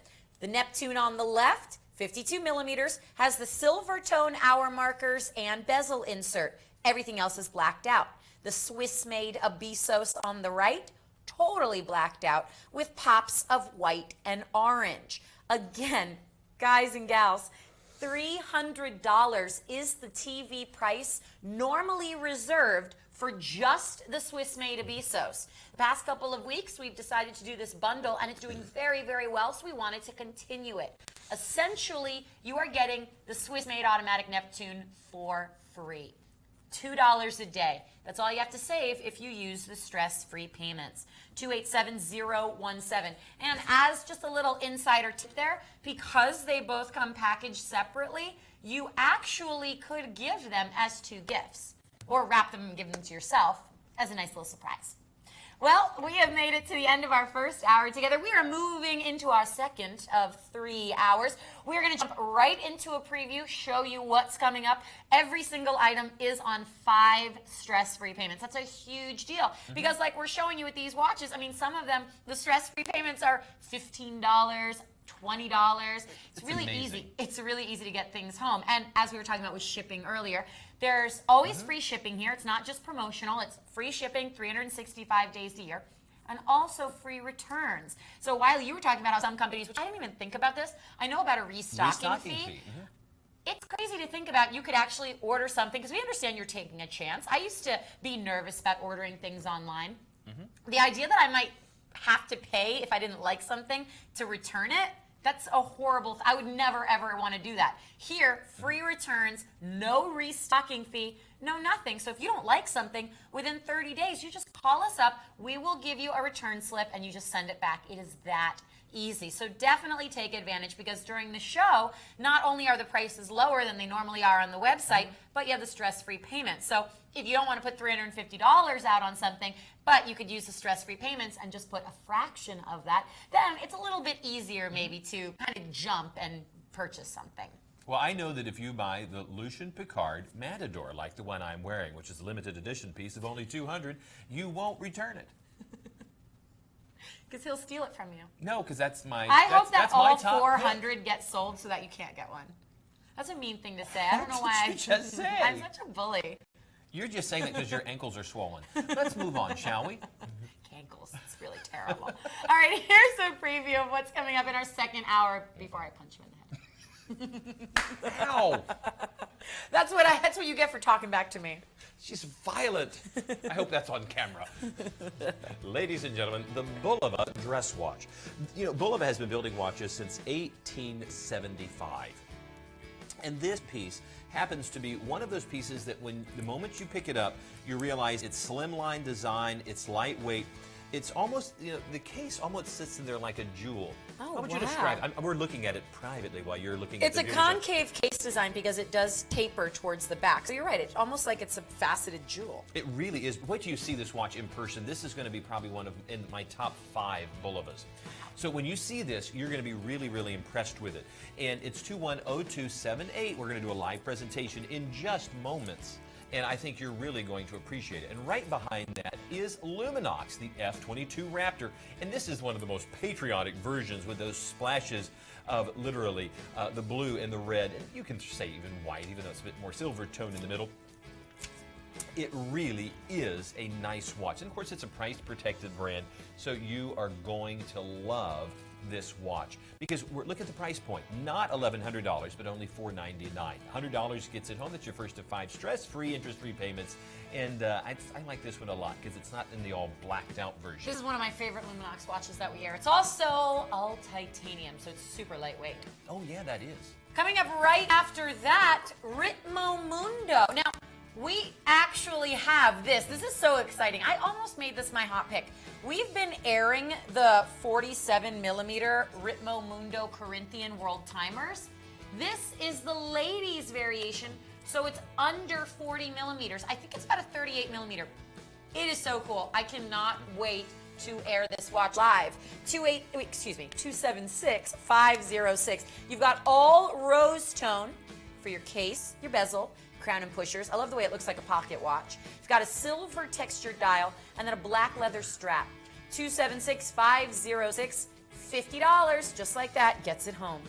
The Neptune on the left, 52 millimeters, has the silver tone hour markers and bezel insert. Everything else is blacked out. The Swiss-made Abyssos on the right, totally blacked out with pops of white and orange. Again, guys and gals, $300 is the TV price normally reserved for just the Swiss-made Abyssos. The past couple of weeks, we've decided to do this bundle, and it's doing very, very well, so we wanted to continue it. Essentially, you are getting the Swiss-made automatic Neptune for free. $2 a day. That's all you have to save if you use the stress-free payments. 287017. And as just a little insider tip there, because they both come packaged separately, you actually could give them as 2 gifts, or wrap them and give them to yourself as a nice little surprise. Well, we have made it to the end of our first hour together. We are moving into our second of 3 hours. We're going to jump right into a preview, show you what's coming up. Every single item is on 5 stress-free payments. That's a huge deal because like we're showing you with these watches, I mean, some of them, the stress-free payments are $15, $20. It's really amazing. easy. It's really easy to get things home. And as we were talking about with shipping earlier, there's always free shipping here. It's not just promotional. It's free shipping 365 days a year. And also free returns. So while you were talking about how some companies, which I didn't even think about this, I know about a restocking fee. It's crazy to think about. You could actually order something, because we understand you're taking a chance. I used to be nervous about ordering things online. The idea that I might have to pay if I didn't like something to return it, that's a horrible, I would never ever want to do that. Here, free returns, no restocking fee, no nothing. So if you don't like something, within 30 days, you just call us up, we will give you a return slip and you just send it back. It is that easy. So definitely take advantage, because during the show, not only are the prices lower than they normally are on the website, but you have the stress-free payment. So if you don't want to put $350 out on something, but you could use the stress-free payments and just put a fraction of that, then it's a little bit easier maybe to kind of jump and purchase something. Well, I know that if you buy the Lucien Picard Matador, like the one I'm wearing, which is a limited edition piece of only 200, you won't return it. Because he'll steal it from you. No, because that's my. I hope that that's my all top 400 get sold so that you can't get one. That's a mean thing to say. I don't know why. What did you just say? I'm such a bully. You're just saying that because your ankles are swollen. Let's move on, shall we? Ankles. It's really terrible. All right, here's a preview of what's coming up in our second hour before I punch you in the head. Ow! That's what you get for talking back to me. She's violent. I hope that's on camera. Ladies and gentlemen, the Bulova dress watch. You know, Bulova has been building watches since 1875. And this piece happens to be one of those pieces that when the moment you pick it up, you realize it's slimline design, it's lightweight. It's almost, you know, the case almost sits in there like a jewel. Oh, How would you wow. describe it? We're looking at it privately while you're looking at It's the a viewership. concave case design because it does taper towards the back. So you're right. It's almost like it's a faceted jewel. It really is. Wait till you see this watch in person. This is going to be probably one of in my top 5 Bulovas. So when you see this, you're going to be really, really impressed with it. And it's 210278. We're going to do a live presentation in just moments. And I think you're really going to appreciate it. And right behind that is Luminox, the F-22 Raptor. And this is one of the most patriotic versions with those splashes of literally the blue and the red. And you can say even white, even though it's a bit more silver tone in the middle. It really is a nice watch. And of course, it's a price-protected brand, so you are going to love this watch. Because look at the price point, not $1,100, but only $499. $100 gets it home. That's your first of 5 stress-free, interest-free payments. And I like this one a lot because it's not in the all blacked-out version. This is one of my favorite Luminox watches that we wear. It's also all titanium, so it's super lightweight. Oh, yeah, that is. Coming up right after that, Ritmo Mundo. Now, we actually have this. This is so exciting. I almost made this my hot pick. We've been airing the 47 millimeter Ritmo Mundo Corinthian World Timers. This is the ladies variation, so it's under 40 millimeters. I think it's about a 38 millimeter. It is so cool. I cannot wait to air this watch live. 276-506. You've got all rose tone for your case, your bezel, crown and pushers. I love the way it looks like a pocket watch. It's got a silver textured dial and then a black leather strap. 276-506, $50, just like that, gets it home.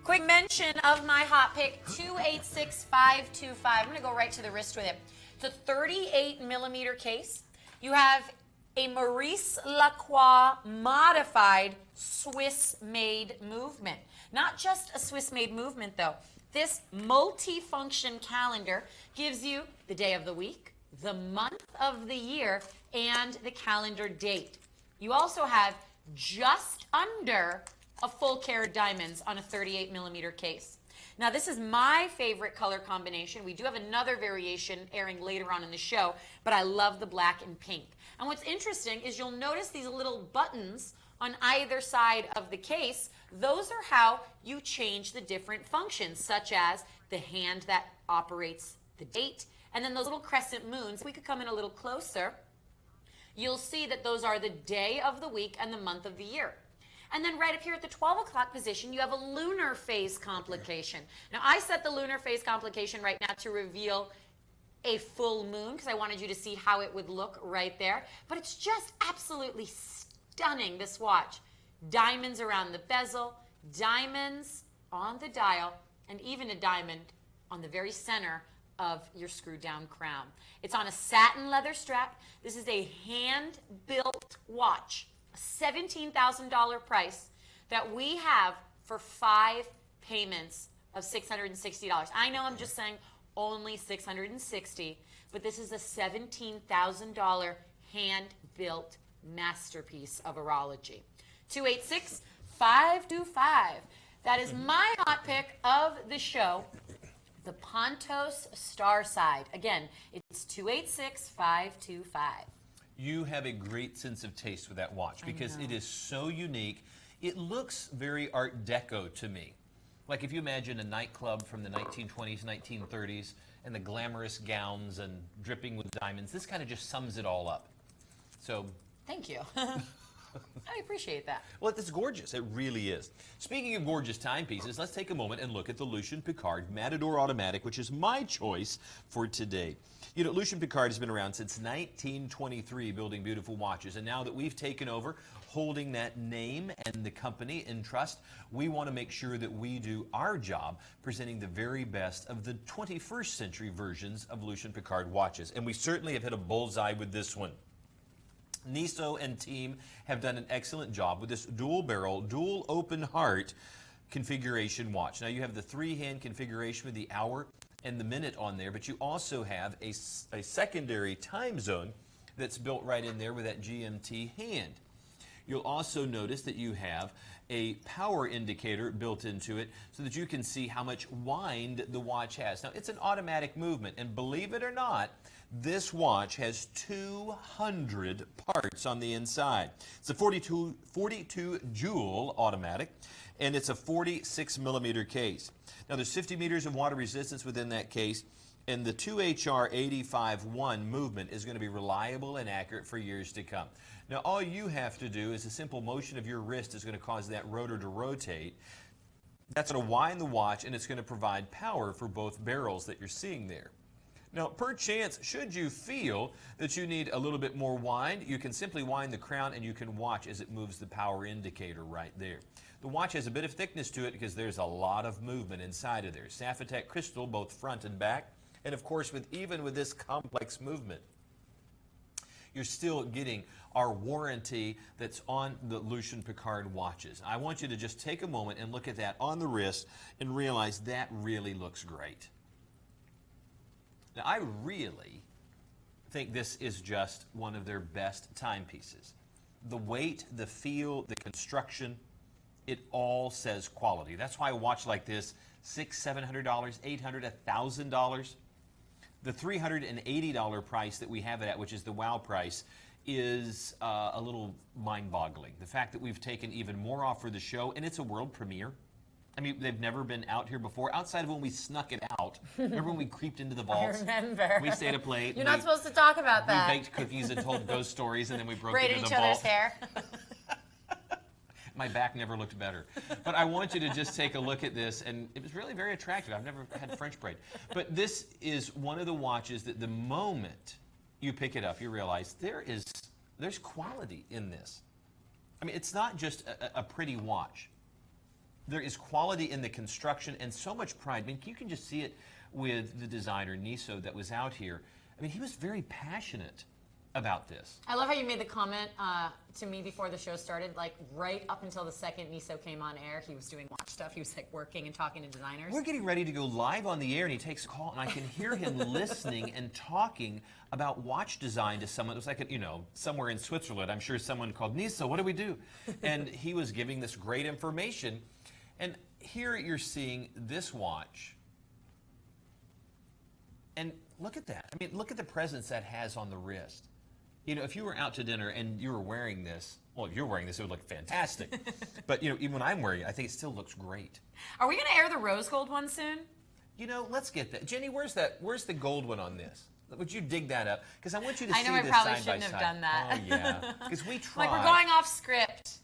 Quick mention of my hot pick, 286525. I'm going to go right to the wrist with it. It's a 38 millimeter case. You have a Maurice Lacroix modified Swiss-made movement. Not just a Swiss-made movement, though. This multi-function calendar gives you the day of the week, the month of the year, and the calendar date. You also have just under a full carat diamonds on a 38 millimeter case. Now, this is my favorite color combination. We do have another variation airing later on in the show, but I love the black and pink. And what's interesting is you'll notice these little buttons on either side of the case. Those are how you change the different functions, such as the hand that operates the date, and then those little crescent moons. If we could come in a little closer, you'll see that those are the day of the week and the month of the year. And then right up here at the 12 o'clock position, you have a lunar phase complication. Now, I set the lunar phase complication right now to reveal a full moon because I wanted you to see how it would look right there. But it's just absolutely stunning, this watch. Diamonds around the bezel, diamonds on the dial, and even a diamond on the very center of your screwed down crown. It's on a satin leather strap. This is a hand-built watch. A $17,000 price that we have for 5 payments of $660. I know I'm just saying only $660, but this is a $17,000 hand-built masterpiece of horology. 286-525. That is my hot pick of the show, the Pontos Starside. Again, it's 286-525. You have a great sense of taste with that watch because it is so unique. It looks very Art Deco to me. Like if you imagine a nightclub from the 1920s, 1930s, and the glamorous gowns and dripping with diamonds, this kind of just sums it all up. So, thank you. I appreciate that. Well, it's gorgeous. It really is. Speaking of gorgeous timepieces, let's take a moment and look at the Lucien Piccard Matador Automatic, which is my choice for today. You know, Lucien Piccard has been around since 1923 building beautiful watches, and now that we've taken over holding that name and the company in trust, we want to make sure that we do our job presenting the very best of the 21st century versions of Lucien Piccard watches, and we certainly have hit a bullseye with this one. Niso and team have done an excellent job with this dual barrel, dual open heart configuration watch. Now you have the 3-hand configuration with the hour and the minute on there, but you also have a secondary time zone that's built right in there with that GMT hand. You'll also notice that you have a power indicator built into it so that you can see how much wind the watch has. Now, it's an automatic movement, and believe it or not, this watch has 200 parts on the inside. It's a 42 jewel automatic, and it's a 46 millimeter case. Now, there's 50 meters of water resistance within that case, and the 2HR85-1 movement is going to be reliable and accurate for years to come. Now, all you have to do is a simple motion of your wrist is going to cause that rotor to rotate. That's going to wind the watch, and it's going to provide power for both barrels that you're seeing there. Now, perchance, should you feel that you need a little bit more wind, you can simply wind the crown and you can watch as it moves the power indicator right there. The watch has a bit of thickness to it because there's a lot of movement inside of there. Sapphire crystal, both front and back, and of course, even with this complex movement, you're still getting our warranty that's on the Lucien Piccard watches. I want you to just take a moment and look at that on the wrist and realize that really looks great. Now, I really think this is just one of their best timepieces. The weight, the feel, the construction, it all says quality. That's why a watch like this, $600, $700, $800, $1,000. The $380 price that we have it at, which is the wow price, is a little mind-boggling. The fact that we've taken even more off for the show, and it's a world premiere. I mean, they've never been out here before, outside of when we snuck it out. Remember when we creeped into the vaults? I remember. We stayed up late. You're not supposed to talk about that. We baked cookies and told ghost stories, and then we broke braided into each the vault. other's hair. My back never looked better. But I want you to just take a look at this, and it was really very attractive. I've never had French braid. But this is one of the watches that the moment you pick it up, you realize there's quality in this. I mean, it's not just a pretty watch. There is quality in the construction and so much pride. I mean, you can just see it with the designer, Niso, that was out here. I mean, he was very passionate about this. I love how you made the comment to me before the show started, like right up until the second Niso came on air, he was doing watch stuff. He was like working and talking to designers. We're getting ready to go live on the air, and he takes a call, and I can hear him listening and talking about watch design to someone. It was like, somewhere in Switzerland. I'm sure someone called, Niso, what do we do? And he was giving this great information. And here you're seeing this watch. And look at that. I mean, look at the presence that has on the wrist. If you were out to dinner and you were wearing this, well, if you're wearing this, it would look fantastic. But, even when I'm wearing it, I think it still looks great. Are we going to air the rose gold one soon? Let's get that. Jenny, where's the gold one on this? Would you dig that up? Because I want you to see this I know side I probably by shouldn't side. have done that. Oh, yeah. Because we tried. Like, we're going off script.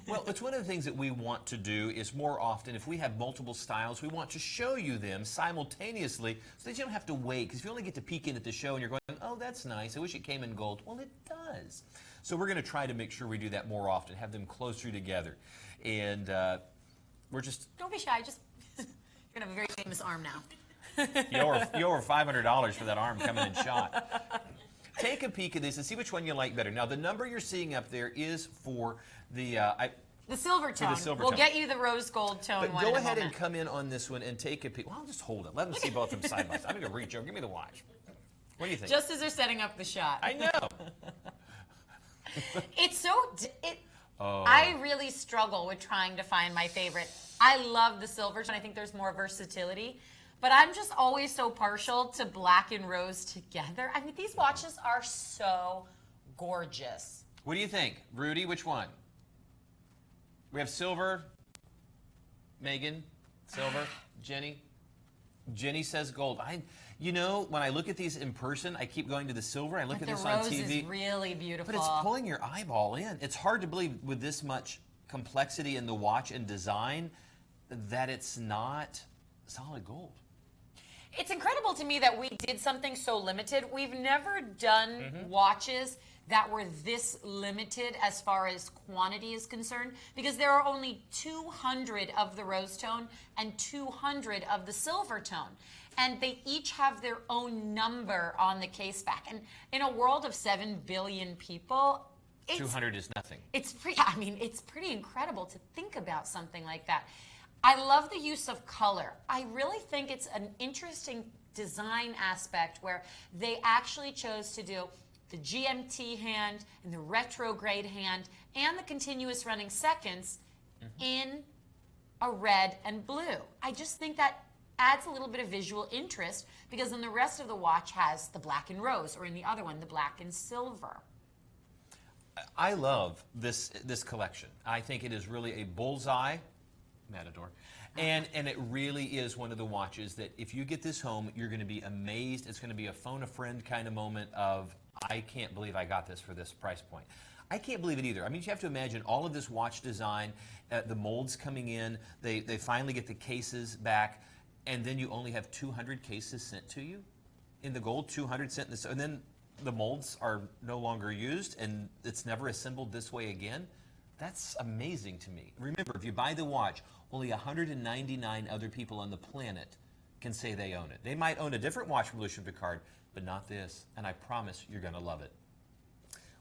Well, it's one of the things that we want to do is more often, if we have multiple styles, we want to show you them simultaneously so that you don't have to wait. Because if you only get to peek in at the show and you're going, oh, that's nice, I wish it came in gold. Well, it does. So we're going to try to make sure we do that more often, have them closer together. And we're just... Don't be shy. Just you're going to have a very famous arm now. you owe her $500 for that arm coming in shot. Take a peek at this and see which one you like better. Now, the number you're seeing up there is for the silver tone. We'll get you the rose gold tone but one. Go in a ahead moment. and come in on this one and take a peek. Well, I'll just hold it. Let them see both of them side by side. I'm going to reach over. Give me the watch. What do you think? Just as they're setting up the shot. I know. It's so... I really struggle with trying to find my favorite. I love the silver tone. I think there's more versatility. But I'm just always so partial to black and rose together. I mean, these watches are so gorgeous. What do you think? Rudy, which one? We have silver. Megan, silver. Jenny. Jenny says gold. When I look at these in person, I keep going to the silver. I look at this on TV. The rose is really beautiful. But it's pulling your eyeball in. It's hard to believe with this much complexity in the watch and design that it's not solid gold. It's incredible to me that we did something so limited. We've never done watches that were this limited as far as quantity is concerned, because there are only 200 of the rose tone and 200 of the silver tone. And they each have their own number on the case back. And in a world of 7 billion people, 200 is nothing. It's pretty incredible to think about something like that. I love the use of color. I really think it's an interesting design aspect where they actually chose to do the GMT hand and the retrograde hand and the continuous running seconds in a red and blue. I just think that adds a little bit of visual interest, because then the rest of the watch has the black and rose, or in the other one, the black and silver. I love this collection. I think it is really a bullseye Matador. And it really is one of the watches that if you get this home, you're going to be amazed. It's going to be a phone a friend kind of moment of, I can't believe I got this for this price point. I can't believe it either. I mean, you have to imagine all of this watch design, the molds coming in, they finally get the cases back, and then you only have 200 cases sent to you in the gold, 200 sent in this, and then the molds are no longer used, and it's never assembled this way again. That's amazing to me. Remember, if you buy the watch, only 199 other people on the planet can say they own it. They might own a different watch from Lucien Piccard, but not this, and I promise you're going to love it.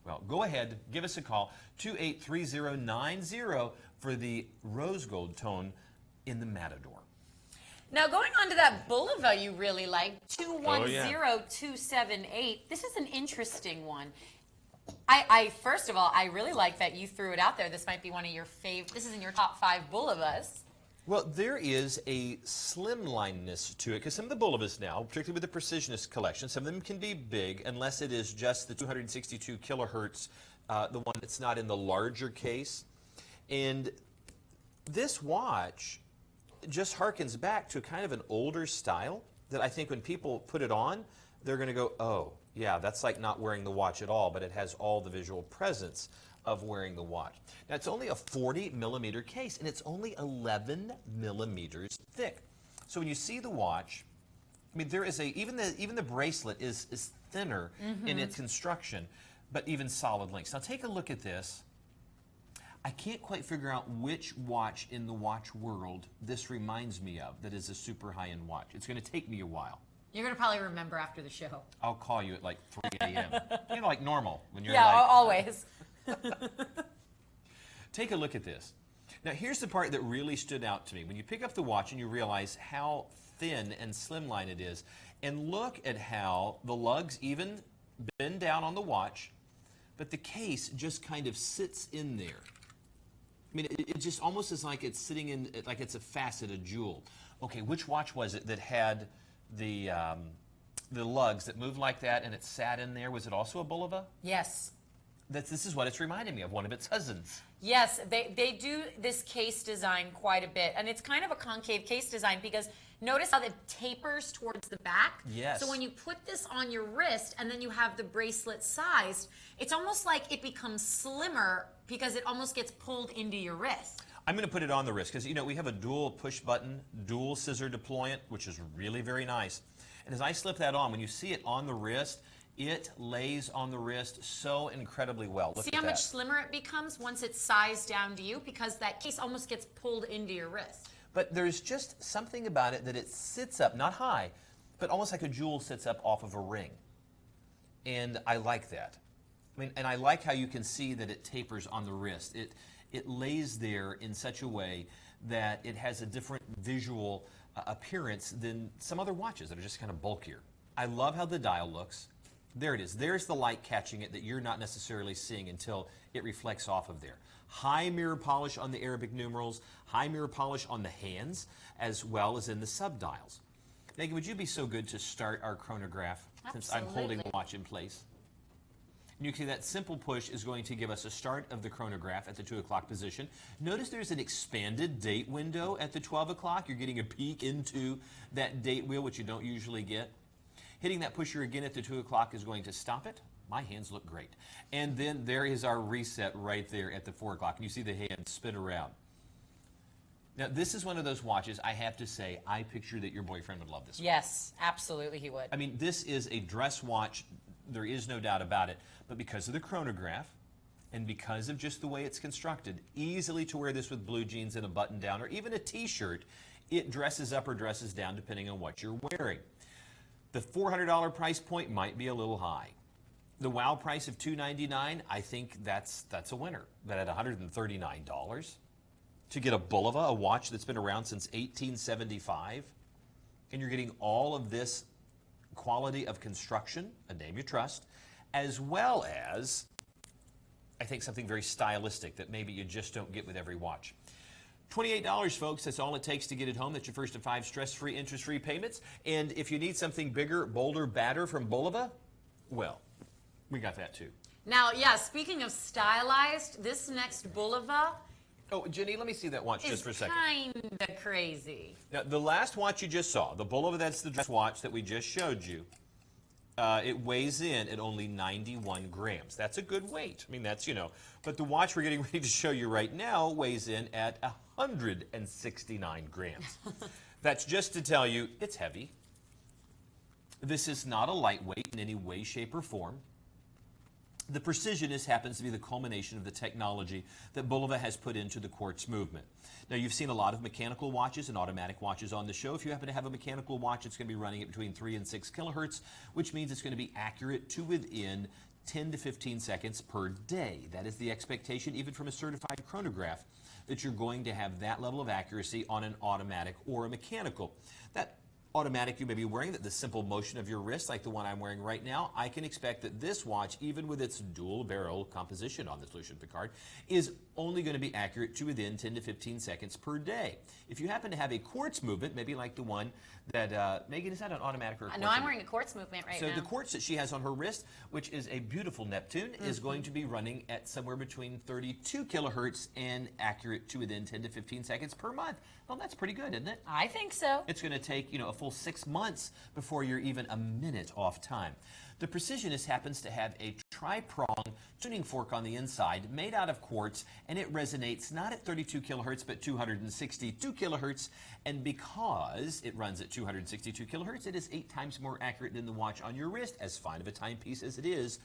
Well, go ahead, give us a call, 283090 for the rose gold tone in the Matador. Now, going on to that Bulova you really like, 210278, this is an interesting one. First of all, I really like that you threw it out there. This might be one of your favorite. This is in your top 5 Bulovas. Well, there is a slimlineness to it, because some of the Bulovas now, particularly with the Precisionist collection, some of them can be big unless it is just the 262 kilohertz, the one that's not in the larger case. And this watch just harkens back to kind of an older style that I think when people put it on, they're going to go, oh, yeah, that's like not wearing the watch at all, but it has all the visual presence of wearing the watch. Now, it's only a 40 millimeter case, and it's only 11 millimeters thick. So when you see the watch, I mean, there is even the bracelet is thinner in its construction, but even solid links. Now, take a look at this. I can't quite figure out which watch in the watch world this reminds me of that is a super high-end watch. It's going to take me a while. You're going to probably remember after the show. I'll call you at like 3 a.m. You know, like normal when you're Yeah, like... always. Take a look at this. Now, here's the part that really stood out to me. When you pick up the watch and you realize how thin and slimline it is, and look at how the lugs even bend down on the watch, but the case just kind of sits in there. I mean, it just almost is like it's sitting in, like it's a facet, a jewel. Okay, which watch was it that had the lugs that moved like that and it sat in there? Was it also a Bulova? Yes. This is what it's reminding me of, one of its cousins. Yes, they do this case design quite a bit, and it's kind of a concave case design because notice how it tapers towards the back? Yes. So when you put this on your wrist and then you have the bracelet sized, it's almost like it becomes slimmer because it almost gets pulled into your wrist. I'm going to put it on the wrist because, you know, we have a dual push button, dual scissor deployant, which is really very nice. And as I slip that on, when you see it on the wrist, it lays on the wrist so incredibly well. Look See at how that. much slimmer it becomes once it's sized down to you because that case almost gets pulled into your wrist. But there's just something about it that it sits up, not high, but almost like a jewel sits up off of a ring. And I like that. I mean, and I like how you can see that it tapers on the wrist. It lays there in such a way that it has a different visual appearance than some other watches that are just kind of bulkier. I love how the dial looks. There it is. There's the light catching it that you're not necessarily seeing until it reflects off of there. High mirror polish on the Arabic numerals, high mirror polish on the hands, as well as in the subdials. Megan, would you be so good to start our chronograph since I'm holding the watch in place? And you can see that simple push is going to give us a start of the chronograph at the 2 o'clock position. Notice there's an expanded date window at the 12 o'clock. You're getting a peek into that date wheel, which you don't usually get. Hitting that pusher again at the 2 o'clock is going to stop it. My hands look great. And then there is our reset right there at the 4 o'clock. And you see the hands spin around. Now, this is one of those watches, I have to say, I picture that your boyfriend would love this one. Yes, absolutely he would. I mean, this is a dress watch. There is no doubt about it. But because of the chronograph and because of just the way it's constructed, easily to wear this with blue jeans and a button down or even a t-shirt, it dresses up or dresses down depending on what you're wearing. The $400 price point might be a little high. The wow price of $299, I think that's a winner. But at $139, to get a Bulova, a watch that's been around since 1875, and you're getting all of this quality of construction, a name you trust, as well as, I think, something very stylistic that maybe you just don't get with every watch. $28, folks, that's all it takes to get it home. That's your first of 5 stress-free, interest-free payments. And if you need something bigger, bolder, badder from Bulova, well, we got that too. Now, yeah, speaking of stylized, this next Bulova Oh, Jenny, let me see that watch just for a second. kind of crazy. Now, the last watch you just saw, the Bulova, that's the dress watch that we just showed you, it weighs in at only 91 grams. That's a good weight. I mean, that's, you know, but the watch we're getting ready to show you right now weighs in at 169 grams. That's just to tell you it's heavy. This is not a lightweight in any way, shape, or form. The Precisionist happens to be the culmination of the technology that Bulova has put into the quartz movement. Now, you've seen a lot of mechanical watches and automatic watches on the show. If you happen to have a mechanical watch, it's going to be running at between 3 and 6 kilohertz, which means it's going to be accurate to within 10 to 15 seconds per day. That is the expectation, even from a certified chronograph, that you're going to have that level of accuracy on an automatic or a mechanical. That automatic you may be wearing, that the simple motion of your wrist, like the one I'm wearing right now, I can expect that this watch, even with its dual barrel composition on this Lucien Piccard, is only going to be accurate to within 10 to 15 seconds per day. If you happen to have a quartz movement, maybe like the one that, Megan, is that an automatic or a quartz? No, I'm wearing a quartz movement right now. So the quartz that she has on her wrist, which is a beautiful Neptune, is going to be running at somewhere between 32 kilohertz and accurate to within 10 to 15 seconds per month. Well, that's pretty good, isn't it? I think so. It's going to take, you know, a full 6 months before you're even a minute off time. The Precisionist happens to have a tri-prong tuning fork on the inside made out of quartz, and it resonates not at 32 kilohertz but 262 kilohertz. And because it runs at 262 kilohertz, it is 8 times more accurate than the watch on your wrist, as fine of a timepiece as it is.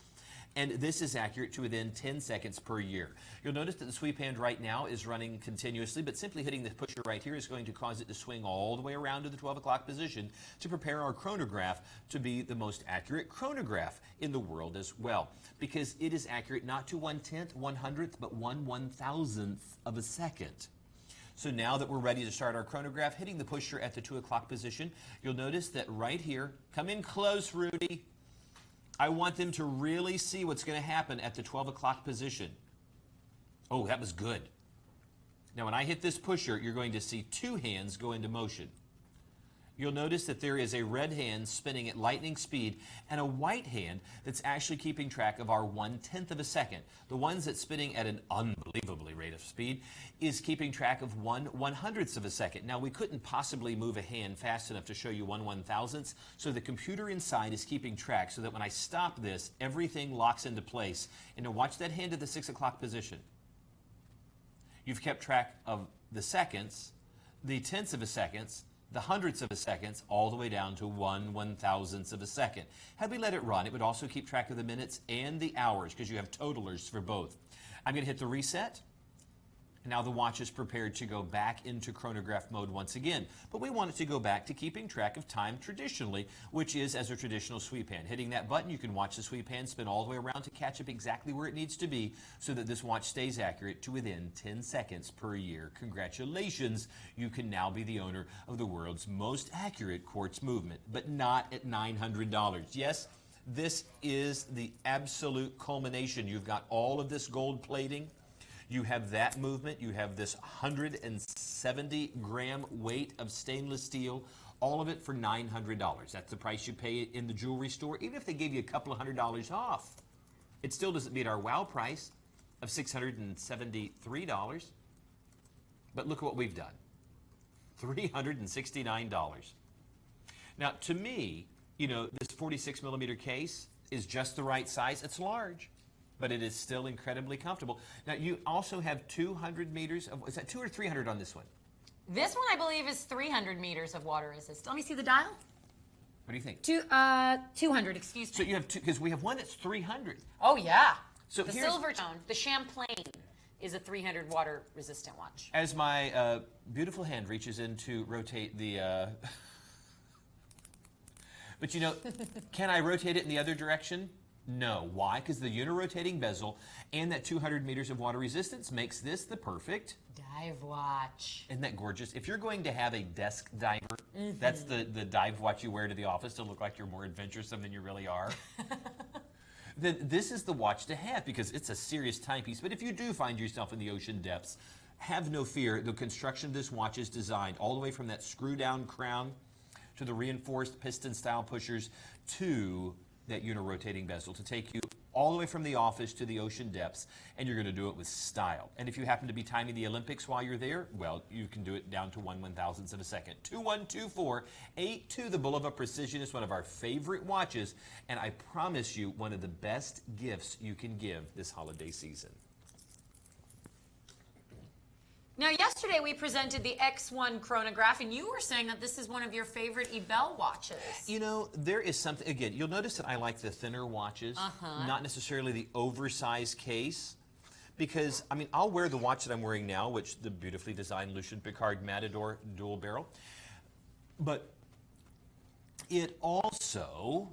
And this is accurate to within 10 seconds per year. You'll notice that the sweep hand right now is running continuously, but simply hitting the pusher right here is going to cause it to swing all the way around to the 12 o'clock position to prepare our chronograph to be the most accurate chronograph in the world as well, because it is accurate not to 1/10, 1/100th, but 1/1000th of a second. So now that we're ready to start our chronograph, hitting the pusher at the 2 o'clock position, you'll notice that right here, come in close, Rudy. I want them to really see what's going to happen at the 12 o'clock position. Oh, that was good. Now, when I hit this pusher, you're going to see 2 hands go into motion. You'll notice that there is a red hand spinning at lightning speed and a white hand that's actually keeping track of our 1/10 of a second. The ones that's spinning at an unbelievably rate of speed is keeping track of 1/100th of a second. Now, we couldn't possibly move a hand fast enough to show you 1/1000th, so the computer inside is keeping track so that when I stop this, everything locks into place. And now watch that hand at the 6 o'clock position. You've kept track of the seconds, the tenths of a second, the hundredths of a second, all the way down to 1/1000th of a second. Had we let it run, it would also keep track of the minutes and the hours, because you have totalers for both. I'm going to hit the reset. And now the watch is prepared to go back into chronograph mode once again. But we want it to go back to keeping track of time traditionally, which is as a traditional sweep hand. Hitting that button, you can watch the sweep hand spin all the way around to catch up exactly where it needs to be so that this watch stays accurate to within 10 seconds per year. Congratulations, you can now be the owner of the world's most accurate quartz movement, but not at $900. Yes, this is the absolute culmination. You've got all of this gold plating. You have that movement, you have this 170-gram weight of stainless steel, all of it for $900. That's the price you pay in the jewelry store. Even if they gave you a couple of $100 off, it still doesn't meet our wow price of $673. But look at what we've done, $369. Now, to me, you know, this 46 millimeter case is just the right size. It's large, but it is still incredibly comfortable. Now, you also have 200 meters of, is that 200 or 300 on this one? This one, I believe, is 300 meters of water resistance. Let me see the dial. What do you think? 200, excuse me. So you have two, because we have one that's 300. Oh, yeah. So the here's, silver tone, the Champlain, is a 300 water resistant watch. as my beautiful hand reaches in to rotate the, but you know, can I rotate it in the other direction? No. Why? Because the unirotating bezel and that 200 meters of water resistance makes this the perfect dive watch. Isn't that gorgeous? If you're going to have a desk diver, that's the dive watch you wear to the office to look like you're more adventuresome than you really are. Then this is the watch to have, because it's a serious timepiece. But if you do find yourself in the ocean depths, have no fear. The construction of this watch is designed all the way from that screw down crown to the reinforced piston style pushers to that unirotating bezel to take you all the way from the office to the ocean depths, and you're going to do it with style. And if you happen to be timing the Olympics while you're there, well, you can do it down to 1/1000th of a second. 212482, the Bulova Precision is one of our favorite watches, and I promise you, one of the best gifts you can give this holiday season. Now, yesterday we presented the X1 chronograph, and you were saying that this is one of your favorite Ebel watches. You know, there is something, again, you'll notice that I like the thinner watches, not necessarily the oversized case, because, I mean, I'll wear the watch that I'm wearing now, which the beautifully designed Lucien Piccard Matador dual barrel, but it also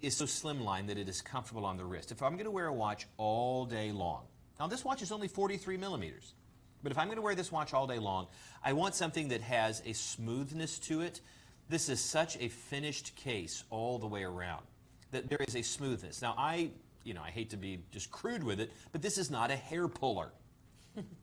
is so slimline that it is comfortable on the wrist. If I'm going to wear a watch all day long, now this watch is only 43 millimeters, but if I'm going to wear this watch all day long, I want something that has a smoothness to it. This is such a finished case all the way around that there is a smoothness. Now, I hate to be just crude with it, but this is not a hair puller.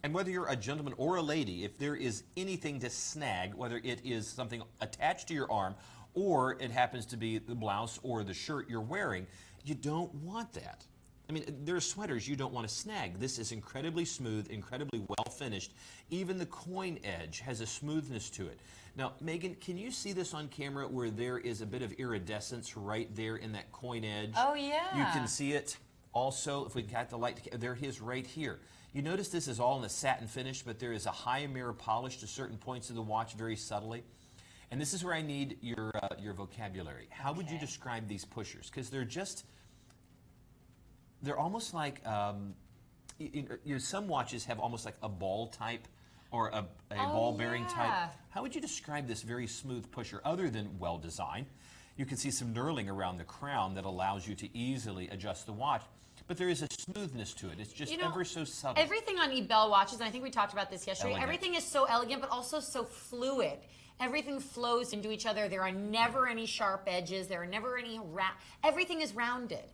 And whether you're a gentleman or a lady, if there is anything to snag, whether it is something attached to your arm or it happens to be the blouse or the shirt you're wearing, you don't want that. I mean, there are sweaters you don't want to snag. This is incredibly smooth, incredibly well finished. Even the coin edge has a smoothness to it. Now, Megan, can you see this on camera where there is a bit of iridescence right there in that coin edge? Oh, yeah. You can see it. Also, if we got the light, there it is right here. You notice this is all in a satin finish, but there is a high mirror polish to certain points of the watch very subtly. And this is where I need your vocabulary. How would you describe these pushers? Because they're almost like, some watches have almost like a ball type or a ball bearing type. How would you describe this very smooth pusher other than well designed? You can see some knurling around the crown that allows you to easily adjust the watch. But there is a smoothness to it. It's just ever so subtle. Everything on Ebel watches, and I think we talked about this yesterday, everything is so elegant but also so fluid. Everything flows into each other. There are never any sharp edges. There are never any everything is rounded.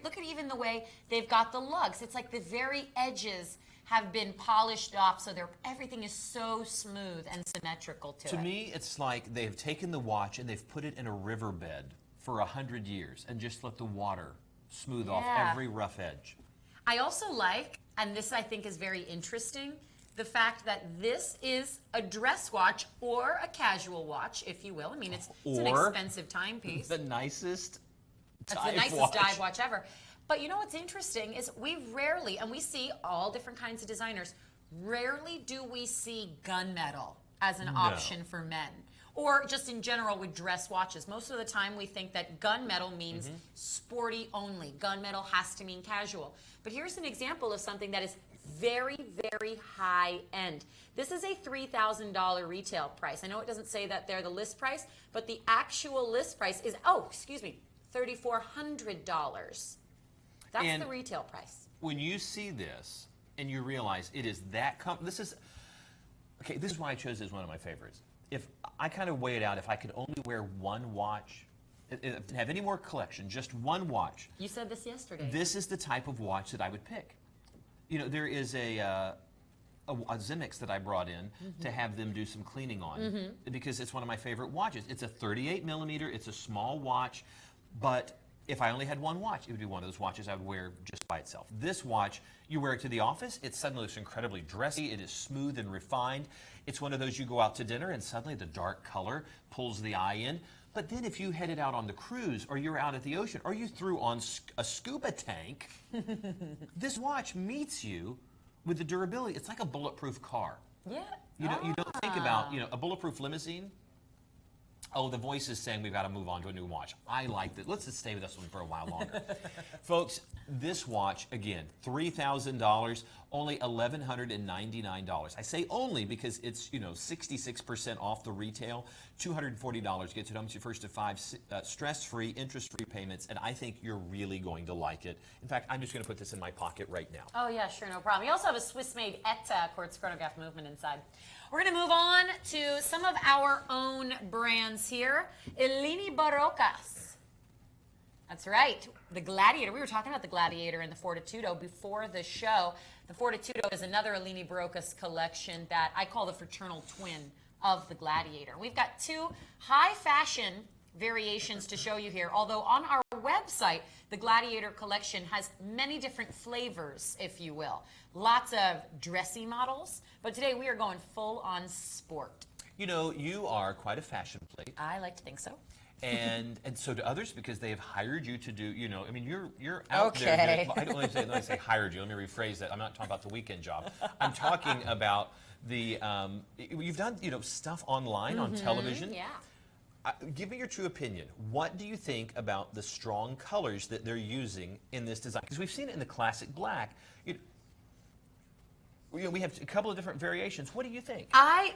Look at even the way they've got the lugs. It's like the very edges have been polished off, so everything is so smooth and symmetrical to it. To me, it's like they've taken the watch and they've put it in a riverbed for 100 years and just let the water smooth off every rough edge. I also like, and this I think is very interesting, the fact that this is a dress watch or a casual watch, if you will. I mean, it's an expensive timepiece. The nicest dive watch ever. But you know what's interesting is we rarely, and we see all different kinds of designers, rarely do we see gunmetal as an option for men. Or just in general with dress watches. Most of the time we think that gunmetal means sporty only. Gunmetal has to mean casual. But here's an example of something that is very, very high end. This is a $3,000 retail price. I know it doesn't say that they're the list price, but the actual list price is, $3,400. That's the retail price. When you see this and you realize it is that this is why I chose it as one of my favorites. If I kind of weigh it out, if I could only wear one watch, have any more collection, just one watch. You said this yesterday. This is the type of watch that I would pick. You know, there is a Zenix that I brought in to have them do some cleaning on because it's one of my favorite watches. It's a 38 millimeter, it's a small watch, but if I only had one watch, it would be one of those watches I would wear just by itself. This watch, you wear it to the office, it suddenly looks incredibly dressy, it is smooth and refined. It's one of those you go out to dinner and suddenly the dark color pulls the eye in. But then if you headed out on the cruise or you're out at the ocean or you threw on a scuba tank, this watch meets you with the durability. It's like a bulletproof car. Yeah. You know, you don't think about, a bulletproof limousine. Oh, the voice is saying we've got to move on to a new watch. I like that. Let's just stay with this one for a while longer. Folks, this watch, again, $3,000, only $1,199. I say only because it's, 66% off the retail. $240 gets it home to your first of 5 stress-free, interest-free payments, and I think you're really going to like it. In fact, I'm just going to put this in my pocket right now. Oh, yeah, sure, no problem. You also have a Swiss-made ETA quartz chronograph movement inside. We're going to move on to some of our own brands here. Eleni Barocas. That's right. The Gladiator. We were talking about the Gladiator and the Fortitudo before the show. The Fortitudo is another Eleni Barocas collection that I call the fraternal twin of the Gladiator. We've got 2 high fashion variations to show you here, although on our website, the Gladiator collection has many different flavors, if you will. Lots of dressy models, but today we are going full on sport. You know, you are quite a fashion plate. I like to think so. And so do others because they have hired you to do, you're out there. I don't let me say hired you. Let me rephrase that. I'm not talking about the weekend job. I'm talking about the, you've done, stuff online on television. Yeah. Give me your true opinion. What do you think about the strong colors that they're using in this design? Because we've seen it in the classic black. We have a couple of different variations. What do you think?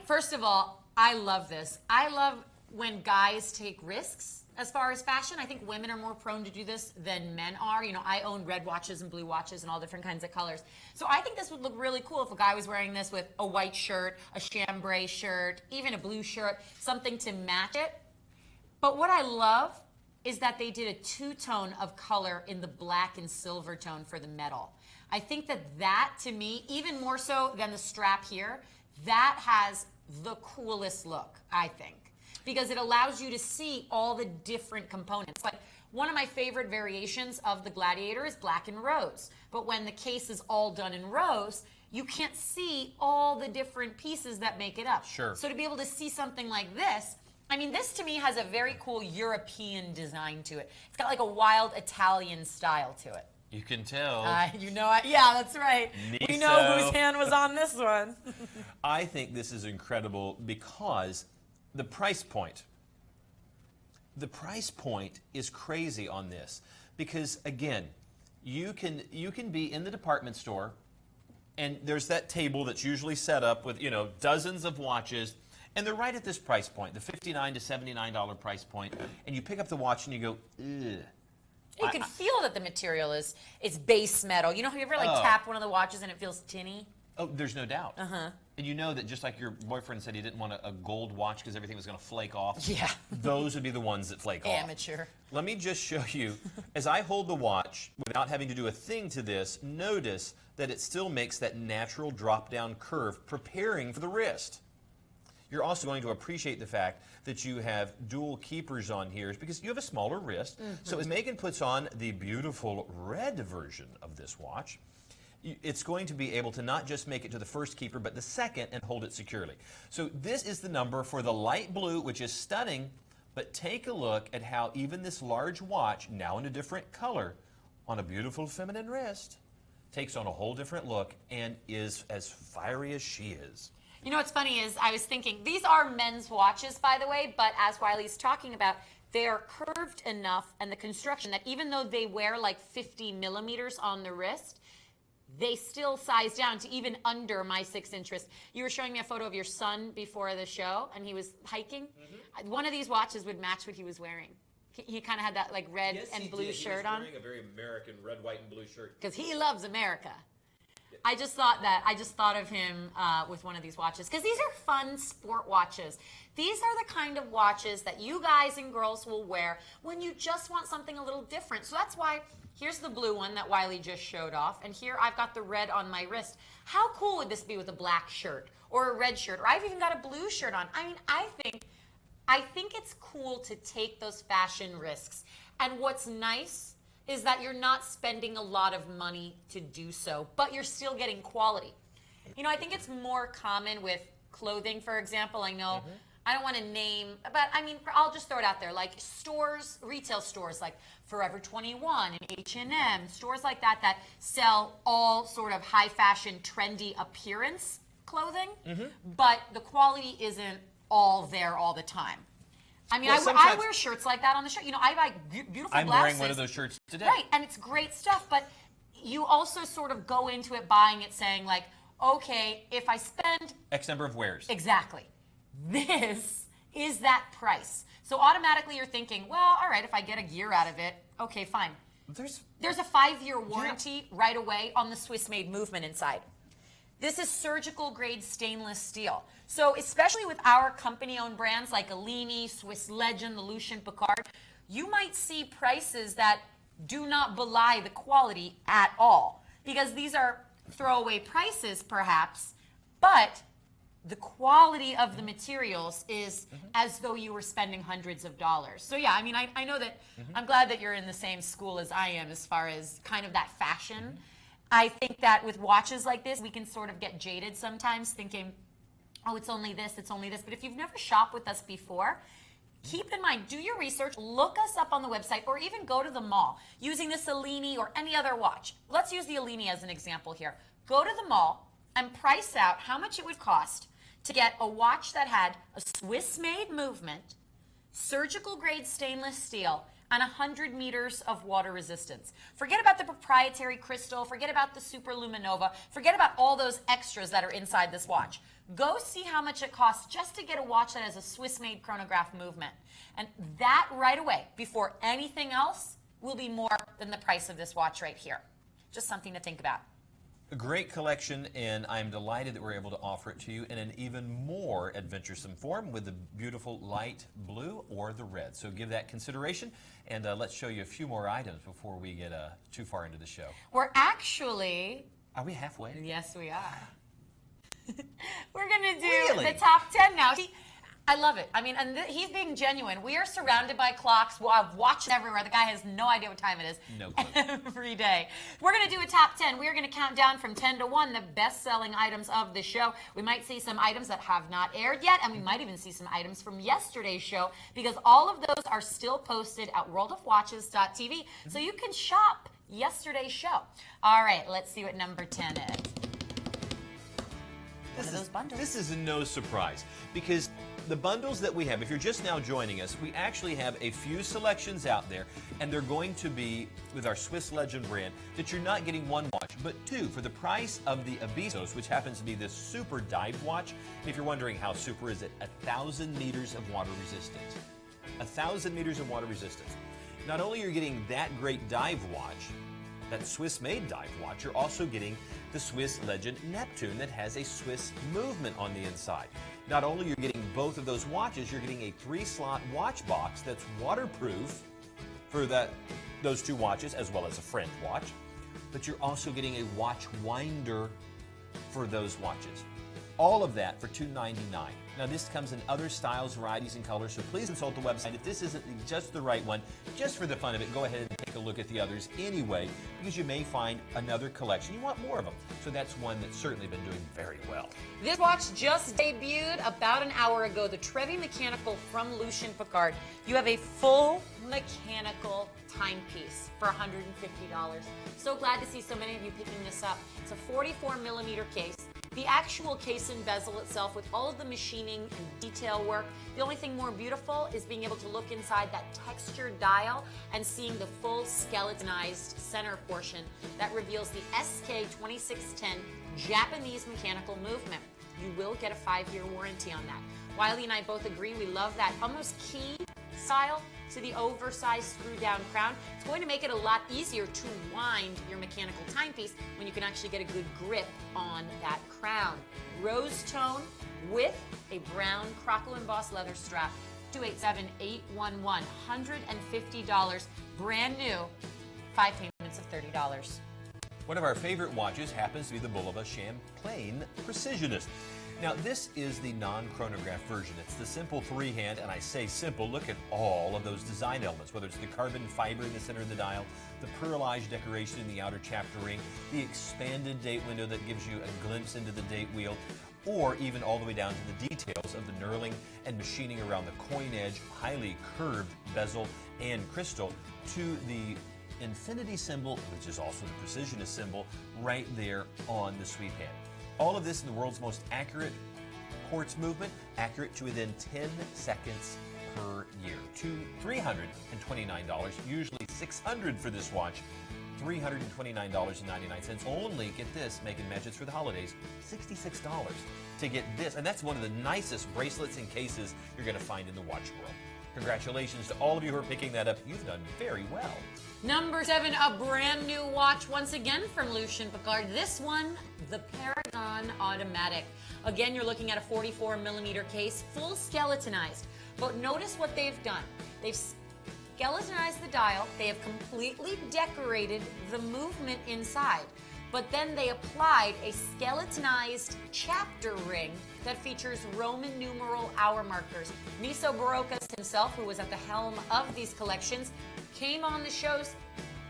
First of all, I love this. I love when guys take risks as far as fashion. I think women are more prone to do this than men are. I own red watches and blue watches and all different kinds of colors. So I think this would look really cool if a guy was wearing this with a white shirt, a chambray shirt, even a blue shirt, something to match it. But what I love is that they did a 2-tone of color in the black and silver tone for the metal. I think that to me, even more so than the strap here, that has the coolest look, I think. Because it allows you to see all the different components. Like One of my favorite variations of the Gladiator is black and rose. But when the case is all done in rose, you can't see all the different pieces that make it up. Sure. So to be able to see something like this, I mean, this to me has a very cool European design to it. It's got like a wild Italian style to it. You can tell. You know, yeah, that's right. We know whose hand was on this one. I think this is incredible because the price point. The price point is crazy on this because, again, you can be in the department store and there's that table that's usually set up with, you know, dozens of watches, and they're right at this price point, the $59 to $79 price point, and you pick up the watch and you go, ugh. You can feel that the material is base metal. You know, have you ever tapped one of the watches and it feels tinny? Oh, there's no doubt. Uh-huh. And you know that just like your boyfriend said he didn't want a gold watch because everything was going to flake off. Yeah. Those would be the ones that flake off. Amateur. Let me just show you, as I hold the watch, without having to do a thing to this, notice that it still makes that natural drop-down curve, preparing for the wrist. You're also going to appreciate the fact that you have dual keepers on here because you have a smaller wrist. Mm-hmm. So as Megan puts on the beautiful red version of this watch, it's going to be able to not just make it to the first keeper, but the second and hold it securely. So this is the number for the light blue, which is stunning, but take a look at how even this large watch, now in a different color, on a beautiful feminine wrist, takes on a whole different look and is as fiery as she is. You know what's funny is I was thinking, these are men's watches, by the way, but as Wiley's talking about, they are curved enough and the construction that even though they wear like 50 millimeters on the wrist, they still size down to even under my 6-inch wrist. You were showing me a photo of your son before the show, and he was hiking. Mm-hmm. One of these watches would match what he was wearing. He kind of had that like red and blue shirt on. He was wearing a very American red, white, and blue shirt. Because he loves America. I just thought of him with one of these watches because these are fun sport watches. These are the kind of watches that you guys and girls will wear when you just want something a little different. So that's why here's the blue one that Wiley just showed off, and here I've got the red on my wrist. How cool would this be with a black shirt or a red shirt, or I've even got a blue shirt on? I mean, I think it's cool to take those fashion risks. And what's nice is that you're not spending a lot of money to do so, but you're still getting quality. You know, I think it's more common with clothing, for example. I know, I don't want to name, but I mean, I'll just throw it out there, like stores, retail stores like Forever 21 and H&M, stores like that that sell all sort of high fashion, trendy appearance clothing, but the quality isn't all there all the time. I mean, well, I wear shirts like that on the shirt. You know, I buy beautiful blouses. I'm wearing one of those shirts today. Right, and it's great stuff, but you also sort of go into it buying it saying like, okay, if I spend X number of wears. Exactly. This is that price. So automatically you're thinking, well, all right, if I get a gear out of it, okay, fine. There's a 5-year warranty right away on the Swiss-made movement inside. This is surgical grade stainless steel. So especially with our company-owned brands like Alini, Swiss Legend, the Lucien Piccard, you might see prices that do not belie the quality at all. Because these are throwaway prices perhaps, but the quality of the materials is as though you were spending hundreds of dollars. So yeah, I mean, I know that, I'm glad that you're in the same school as I am as far as kind of that fashion. I think that with watches like this, we can sort of get jaded sometimes thinking, oh, it's only this, it's only this. But if you've never shopped with us before, keep in mind, do your research, look us up on the website, or even go to the mall using this Alini or any other watch. Let's use the Alini as an example here. Go to the mall and price out how much it would cost to get a watch that had a Swiss-made movement, surgical grade stainless steel, and 100 meters of water resistance. Forget about the proprietary crystal, forget about the super luminova, forget about all those extras that are inside this watch. Go see how much it costs just to get a watch that has a Swiss-made chronograph movement. And that right away, before anything else, will be more than the price of this watch right here. Just something to think about. A great collection, and I'm delighted that we're able to offer it to you in an even more adventuresome form with the beautiful light blue or the red. So give that consideration, and let's show you a few more items before we get too far into the show. We're actually... Are we halfway? Yes, we are. We're going to do Really? the top 10 now. See, I love it. I mean, and he's being genuine. We are surrounded by clocks. We'll have watches everywhere. The guy has no idea what time it is. No clue. Every day. We're going to do a top 10. We're going to count down from 10 to 1 the best-selling items of the show. We might see some items that have not aired yet, and we might even see some items from yesterday's show, because all of those are still posted at WorldofWatches.tv, so you can shop yesterday's show. All right, let's see what number 10 is. This is no surprise, because the bundles that we have, if you're just now joining us, we actually have a few selections out there, and they're going to be with our Swiss Legend brand, that you're not getting one watch, but two for the price of the Abisos, which happens to be this super dive watch. And if you're wondering how super is it, 1,000 meters of water resistance. 1,000 meters of water resistance. Not only are you getting that great dive watch, that Swiss-made dive watch, you're also getting the Swiss Legend Neptune that has a Swiss movement on the inside. Not only are you getting both of those watches, you're getting a 3-slot watch box that's waterproof for those two watches, as well as a friend watch, but you're also getting a watch winder for those watches. All of that for $299. Now, this comes in other styles, varieties, and colors, so please consult the website. If this isn't just the right one, just for the fun of it, go ahead and take a look at the others anyway, because you may find another collection. You want more of them. So that's one that's certainly been doing very well. This watch just debuted about an hour ago, the Trevi Mechanical from Lucien Piccard. You have a full mechanical timepiece for $150. So glad to see so many of you picking this up. It's a 44mm case. The actual case and bezel itself, with all of the machining and detail work, the only thing more beautiful is being able to look inside that textured dial and seeing the full skeletonized center portion that reveals the SK2610 Japanese mechanical movement. You will get a 5-year warranty on that. Wiley and I both agree we love that almost key style to the oversized screw-down crown. It's going to make it a lot easier to wind your mechanical timepiece when you can actually get a good grip on that crown. Rose tone with a brown croco embossed leather strap. 287-811, $150, brand new, 5 payments of $30. One of our favorite watches happens to be the Bulova Champlain Precisionist. Now, this is the non-chronograph version. It's the simple 3-hand, and I say simple. Look at all of those design elements, whether it's the carbon fiber in the center of the dial, the pearlized decoration in the outer chapter ring, the expanded date window that gives you a glimpse into the date wheel, or even all the way down to the details of the knurling and machining around the coin edge, highly curved bezel and crystal, to the infinity symbol, which is also the precisionist symbol, right there on the sweep hand. All of this in the world's most accurate quartz movement, accurate to within 10 seconds per year. $329, usually $600 for this watch. $329.99. Only, get this, Megan Matches for the holidays, $66 to get this. And that's one of the nicest bracelets and cases you're going to find in the watch world. Congratulations to all of you who are picking that up. You've done very well. Number 7, a brand new watch once again from Lucien Piccard. This one, the Paragon Automatic. Again, you're looking at a 44mm case, full skeletonized. But notice what they've done. They've skeletonized the dial. They have completely decorated the movement inside. But then they applied a skeletonized chapter ring that features Roman numeral hour markers. Miso Barocas himself, who was at the helm of these collections, came on the shows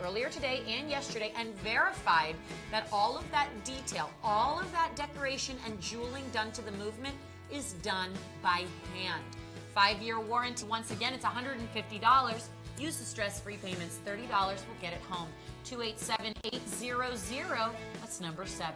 earlier today and yesterday and verified that all of that detail, all of that decoration and jeweling done to the movement is done by hand. 5-year warranty. Once again, it's $150. Use the stress-free payments. $30 will get it home. 287-800. That's number 7.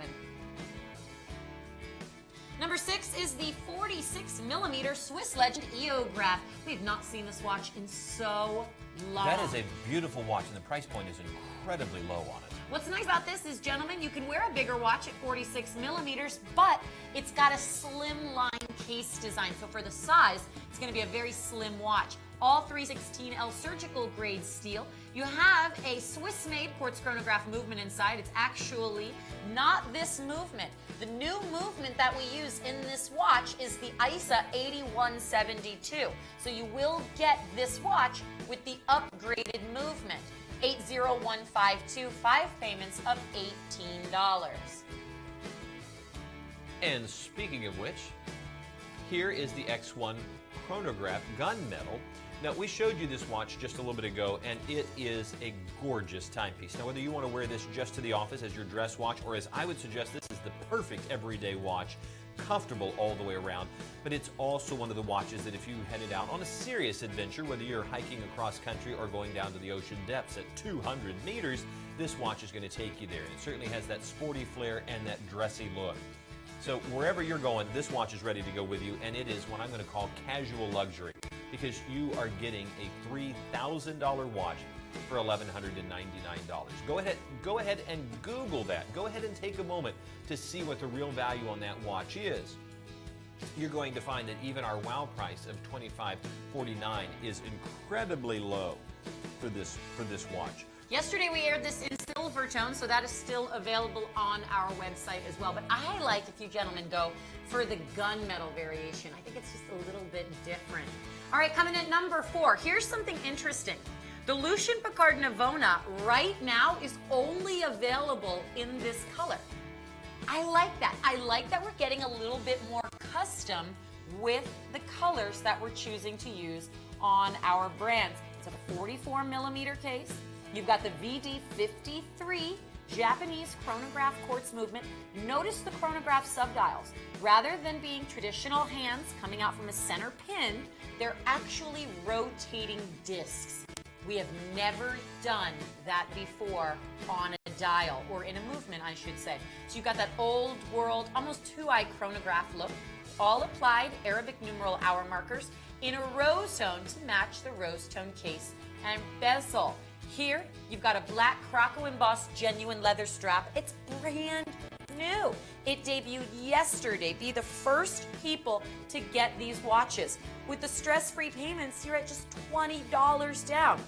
Number 6 is the 46mm Swiss Legend Eograph. We have not seen this watch in so long. That is a beautiful watch, and the price point is incredibly low on it. What's nice about this is, gentlemen, you can wear a bigger watch at 46mm, but it's got a slim line case design. So for the size, it's going to be a very slim watch. All 316L surgical grade steel. You have a Swiss-made quartz chronograph movement inside. It's actually not this movement. The new movement that we use in this watch is the ISA 8172. So you will get this watch with the upgraded movement. 80152, 5 payments of $18. And speaking of which, here is the X1 chronograph gunmetal. Now, we showed you this watch just a little bit ago, and it is a gorgeous timepiece. Now, whether you want to wear this just to the office as your dress watch, or as I would suggest, this is the perfect everyday watch, comfortable all the way around, but it's also one of the watches that if you headed out on a serious adventure, whether you're hiking across country or going down to the ocean depths at 200 meters, this watch is going to take you there. It certainly has that sporty flair and that dressy look. So wherever you're going, this watch is ready to go with you, and it is what I'm going to call casual luxury, because you are getting a $3,000 watch for $1,199. Go ahead and Google that. Go ahead and take a moment to see what the real value on that watch is. You're going to find that even our wow price of $25.49 is incredibly low for this watch. Yesterday we aired this in silver tone, so that is still available on our website as well. But I like, if you gentlemen go for the gunmetal variation. I think it's just a little bit different. All right, coming at number 4, here's something interesting. The Lucien Piccard Navona right now is only available in this color. I like that. I like that we're getting a little bit more custom with the colors that we're choosing to use on our brands. It's a 44 millimeter case. You've got the VD53 Japanese chronograph quartz movement. Notice the chronograph subdials. Rather than being traditional hands coming out from a center pin, they're actually rotating discs. We have never done that before on a dial, or in a movement, I should say. So you've got that old world, almost 2-eye chronograph look, all applied Arabic numeral hour markers in a rose tone to match the rose tone case and bezel. Here, you've got a black Croco embossed genuine leather strap. It's brand new. It debuted yesterday. Be the first people to get these watches. With the stress-free payments, you're at just $20 down.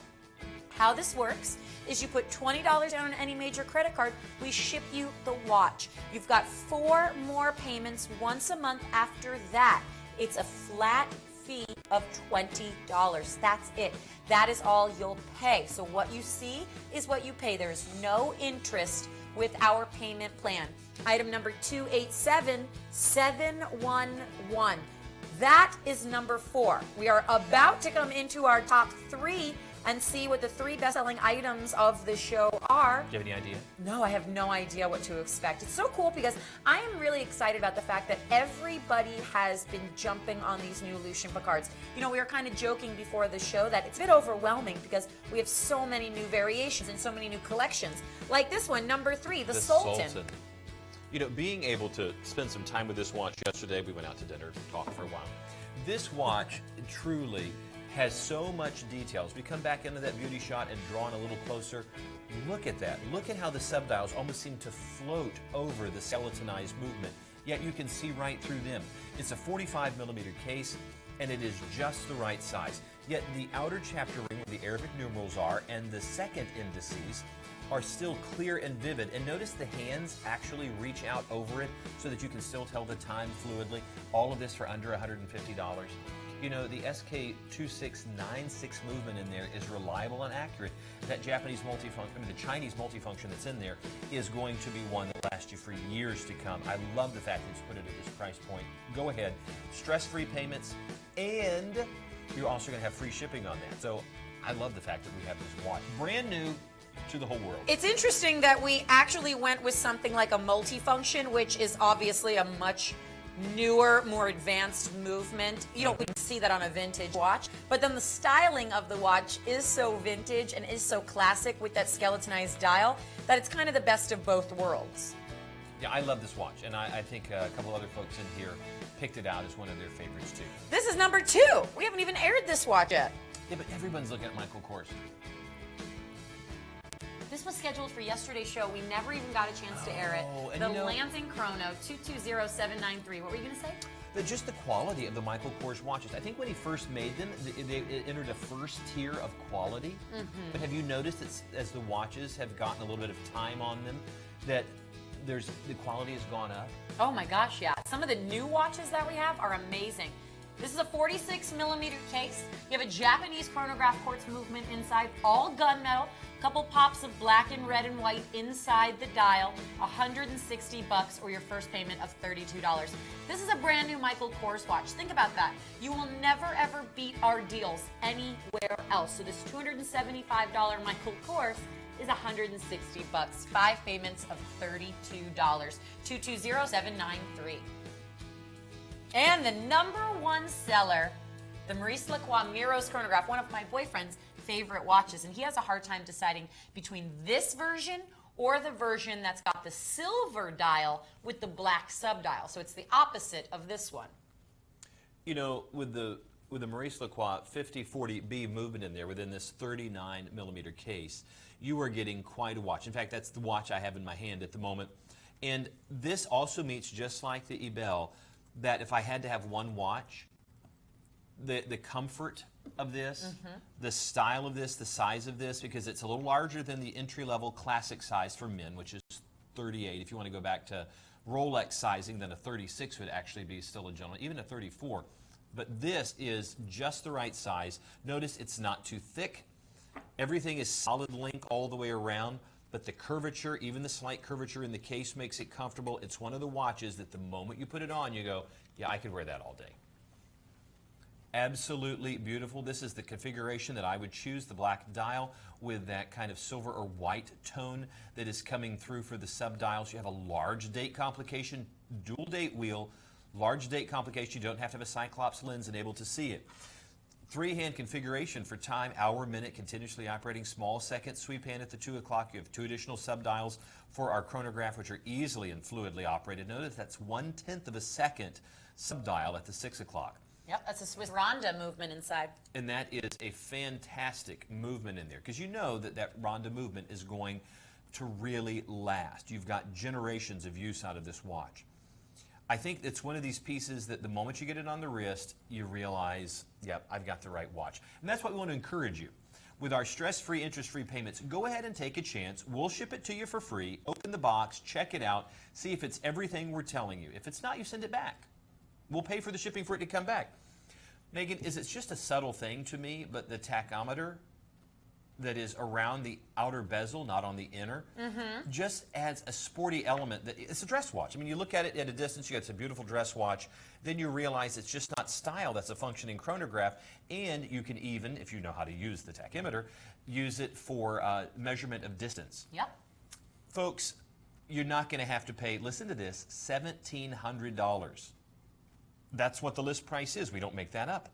How this works is you put $20 down on any major credit card, we ship you the watch. You've got 4 more payments once a month after that. It's a flat fee of $20. That's it. That is all you'll pay. So what you see is what you pay. There is no interest with our payment plan. Item number 287711. That is number 4. We are about to come into our top 3 and see what the 3 best-selling items of the show are. Do you have any idea? No, I have no idea what to expect. It's so cool because I am really excited about the fact that everybody has been jumping on these new Lucien Piccards. You know, we were kind of joking before the show that it's a bit overwhelming because we have so many new variations and so many new collections. Like this one, number 3, the Sultan. You know, being able to spend some time with this watch yesterday, we went out to dinner, talked for a while. This watch truly has so much details. We come back into that beauty shot and draw in a little closer. Look at that. Look at how the subdials almost seem to float over the skeletonized movement, yet you can see right through them. It's a 45 millimeter case, and it is just the right size. Yet the outer chapter ring where the Arabic numerals are and the second indices are still clear and vivid. And notice the hands actually reach out over it so that you can still tell the time fluidly. All of this for under $150. You know, the SK2696 movement in there is reliable and accurate. That Japanese multifunction, the Chinese multifunction that's in there is going to be one that lasts you for years to come. I love the fact that it's put it at this price point. Go ahead, stress-free payments, and you're also going to have free shipping on that. So I love the fact that we have this watch. Brand new to the whole world. It's interesting that we actually went with something like a multifunction, which is obviously a much newer, more advanced movement. You don't really see that on a vintage watch. But then the styling of the watch is so vintage and is so classic with that skeletonized dial that it's kind of the best of both worlds. Yeah, I love this watch, and I think a couple other folks in here picked it out as one of their favorites too. This is number 2. We haven't even aired this watch yet. Yeah, but everyone's looking at Michael Kors. This was scheduled for yesterday's show. We never even got a chance to air it. And The you know, Lansing Chrono 220793. What were you going to say? just the quality of the Michael Kors watches. I think when he first made them, they entered a first tier of quality. But have you noticed that as the watches have gotten a little bit of time on them, that the quality has gone up? Oh my gosh, yeah. Some of the new watches that we have are amazing. This is a 46mm case. You have a Japanese chronograph quartz movement inside, all gunmetal. Couple pops of black and red and white inside the dial. $160 or your first payment of $32. This is a brand new Michael Kors watch. Think about that. You will never ever beat our deals anywhere else. So this $275 Michael Kors is $160. 5 payments of $32. 220-793. And the #1 seller, the Maurice Lacroix Miros chronograph, one of my boyfriend's favorite watches, and he has a hard time deciding between this version or the version that's got the silver dial with the black subdial. So it's the opposite of this one. You know, with the Maurice Lacroix 5040B movement in there within this 39mm case, you are getting quite a watch. In fact, that's the watch I have in my hand at the moment. And this also meets, just like the Ebel, that if I had to have one watch, the comfort of this, the style of this, the size of this, because it's a little larger than the entry-level classic size for men, which is 38. If you want to go back to Rolex sizing, then a 36 would actually be still a gentleman, even a 34. But this is just the right size. Notice it's not too thick. Everything is solid link all the way around, but the curvature, even the slight curvature in the case, makes it comfortable. It's one of the watches that the moment you put it on, you go, yeah, I could wear that all day. Absolutely beautiful. This is the configuration that I would choose, the black dial with that kind of silver or white tone that is coming through for the subdials. You have a large date complication, dual date wheel, large date complication. You don't have to have a Cyclops lens and able to see it. 3-hand configuration for time, hour, minute, continuously operating, small second sweep hand at the 2 o'clock. You have 2 additional subdials for our chronograph, which are easily and fluidly operated. Notice that's 1/10 of a second subdial at the 6 o'clock. Yep, that's a Swiss Ronda movement inside. And that is a fantastic movement in there, because you know that that Ronda movement is going to really last. You've got generations of use out of this watch. I think it's one of these pieces that the moment you get it on the wrist, you realize, yep, I've got the right watch. And that's what we want to encourage you. With our stress-free, interest-free payments, go ahead and take a chance. We'll ship it to you for free. Open the box, check it out, see if it's everything we're telling you. If it's not, you send it back. We'll pay for the shipping for it to come back. Megan, it's just a subtle thing to me, but the tachometer that is around the outer bezel, not on the inner, just adds a sporty element. That it's a dress watch. I mean, you look at it at a distance, you got a beautiful dress watch, then you realize it's just not style, that's a functioning chronograph, and you can even, if you know how to use the tachometer, use it for measurement of distance. Yep. Folks, you're not going to have to pay, listen to this, $1,700. That's what the list price is. We don't make that up.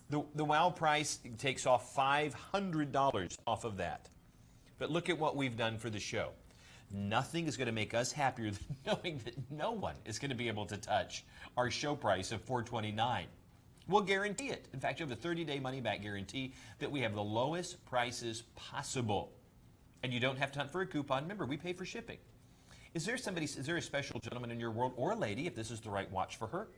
The WOW price takes off $500 off of that. But look at what we've done for the show. Nothing is going to make us happier than knowing that no one is going to be able to touch our show price of $429. We'll guarantee it. In fact, you have a 30-day money-back guarantee that we have the lowest prices possible. And you don't have to hunt for a coupon. Remember, we pay for shipping. Is there a special gentleman in your world, or a lady, if this is the right watch for her,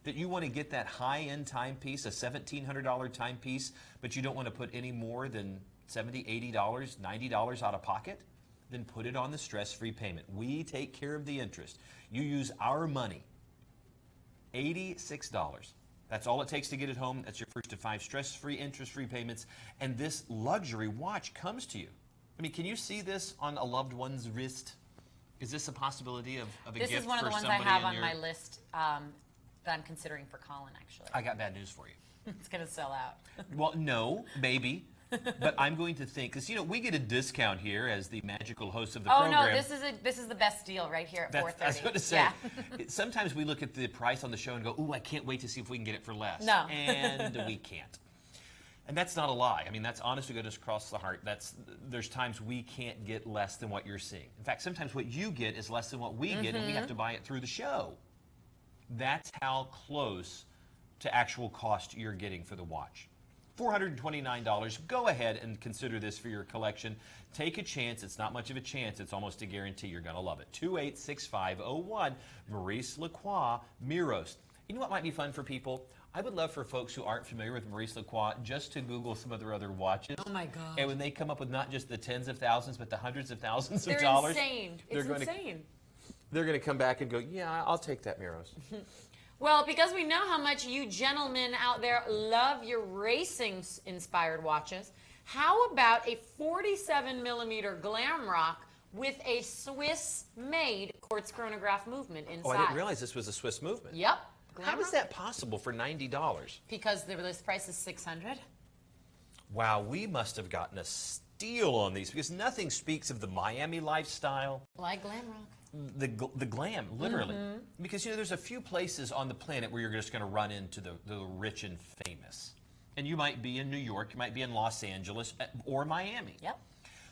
that you want to get that high-end timepiece, a $1,700 timepiece, but you don't want to put any more than $70, $80, $90 out of pocket? Then put it on the stress-free payment. We take care of the interest. You use our money. $86. That's all it takes to get it home. That's your first of 5 stress-free, interest-free payments. And this luxury watch comes to you. I mean, can you see this on a loved one's wrist? Is this a possibility of a gift for somebody? This is one of the ones I have on my list that I'm considering for Colin, actually. I got bad news for you. It's going to sell out. Well, no, maybe. But I'm going to think, because, you know, we get a discount here as the magical host of the program. Oh, no, this is the best deal right here at $430. I was going to say, yeah. Sometimes we look at the price on the show and go, ooh, I can't wait to see if we can get it for less. No. And we can't. And that's not a lie. I mean, that's honest to goodness across the heart. There's times we can't get less than what you're seeing. In fact, sometimes what you get is less than what we get, and we have to buy it through the show. That's how close to actual cost you're getting for the watch. $429. Go ahead and consider this for your collection. Take a chance. It's not much of a chance. It's almost a guarantee you're going to love it. 286501, Maurice Lacroix Miros. You know what might be fun for people? I would love for folks who aren't familiar with Maurice Lacroix just to Google some of their other watches. Oh my God. And when they come up with not just the tens of thousands, but the hundreds of thousands of dollars. They're insane. It's insane. They're going to come back and go, yeah, I'll take that Miros. Well, because we know how much you gentlemen out there love your racing-inspired watches, how about a 47mm Glam Rock with a Swiss-made quartz chronograph movement inside? Oh, I didn't realize this was a Swiss movement. Yep. How is that possible for $90? Because the list price is $600. Wow, we must have gotten a steal on these because nothing speaks of the Miami lifestyle. Like Glam Rock. The glam, literally. Because, you know, there's a few places on the planet where you're just going to run into the rich and famous. And you might be in New York, you might be in Los Angeles, or Miami. Yep.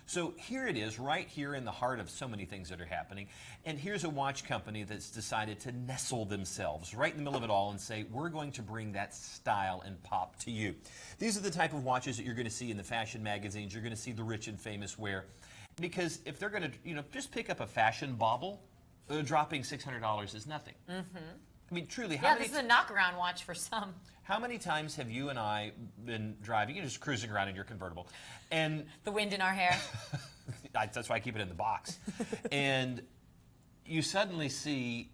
So here it is, right here in the heart of so many things that are happening. And here's a watch company that's decided to nestle themselves right in the middle of it all and say, we're going to bring that style and pop to you. These are the type of watches that you're going to see in the fashion magazines. You're going to see the rich and famous wear. Because if they're going to, you know, just pick up a fashion bauble, dropping $600 is nothing. I mean, truly, how many... this is a knock-around watch for some. How many times have you and I been driving, you're just cruising around in your convertible, and... The wind in our hair. That's why I keep it in the box. And you suddenly see...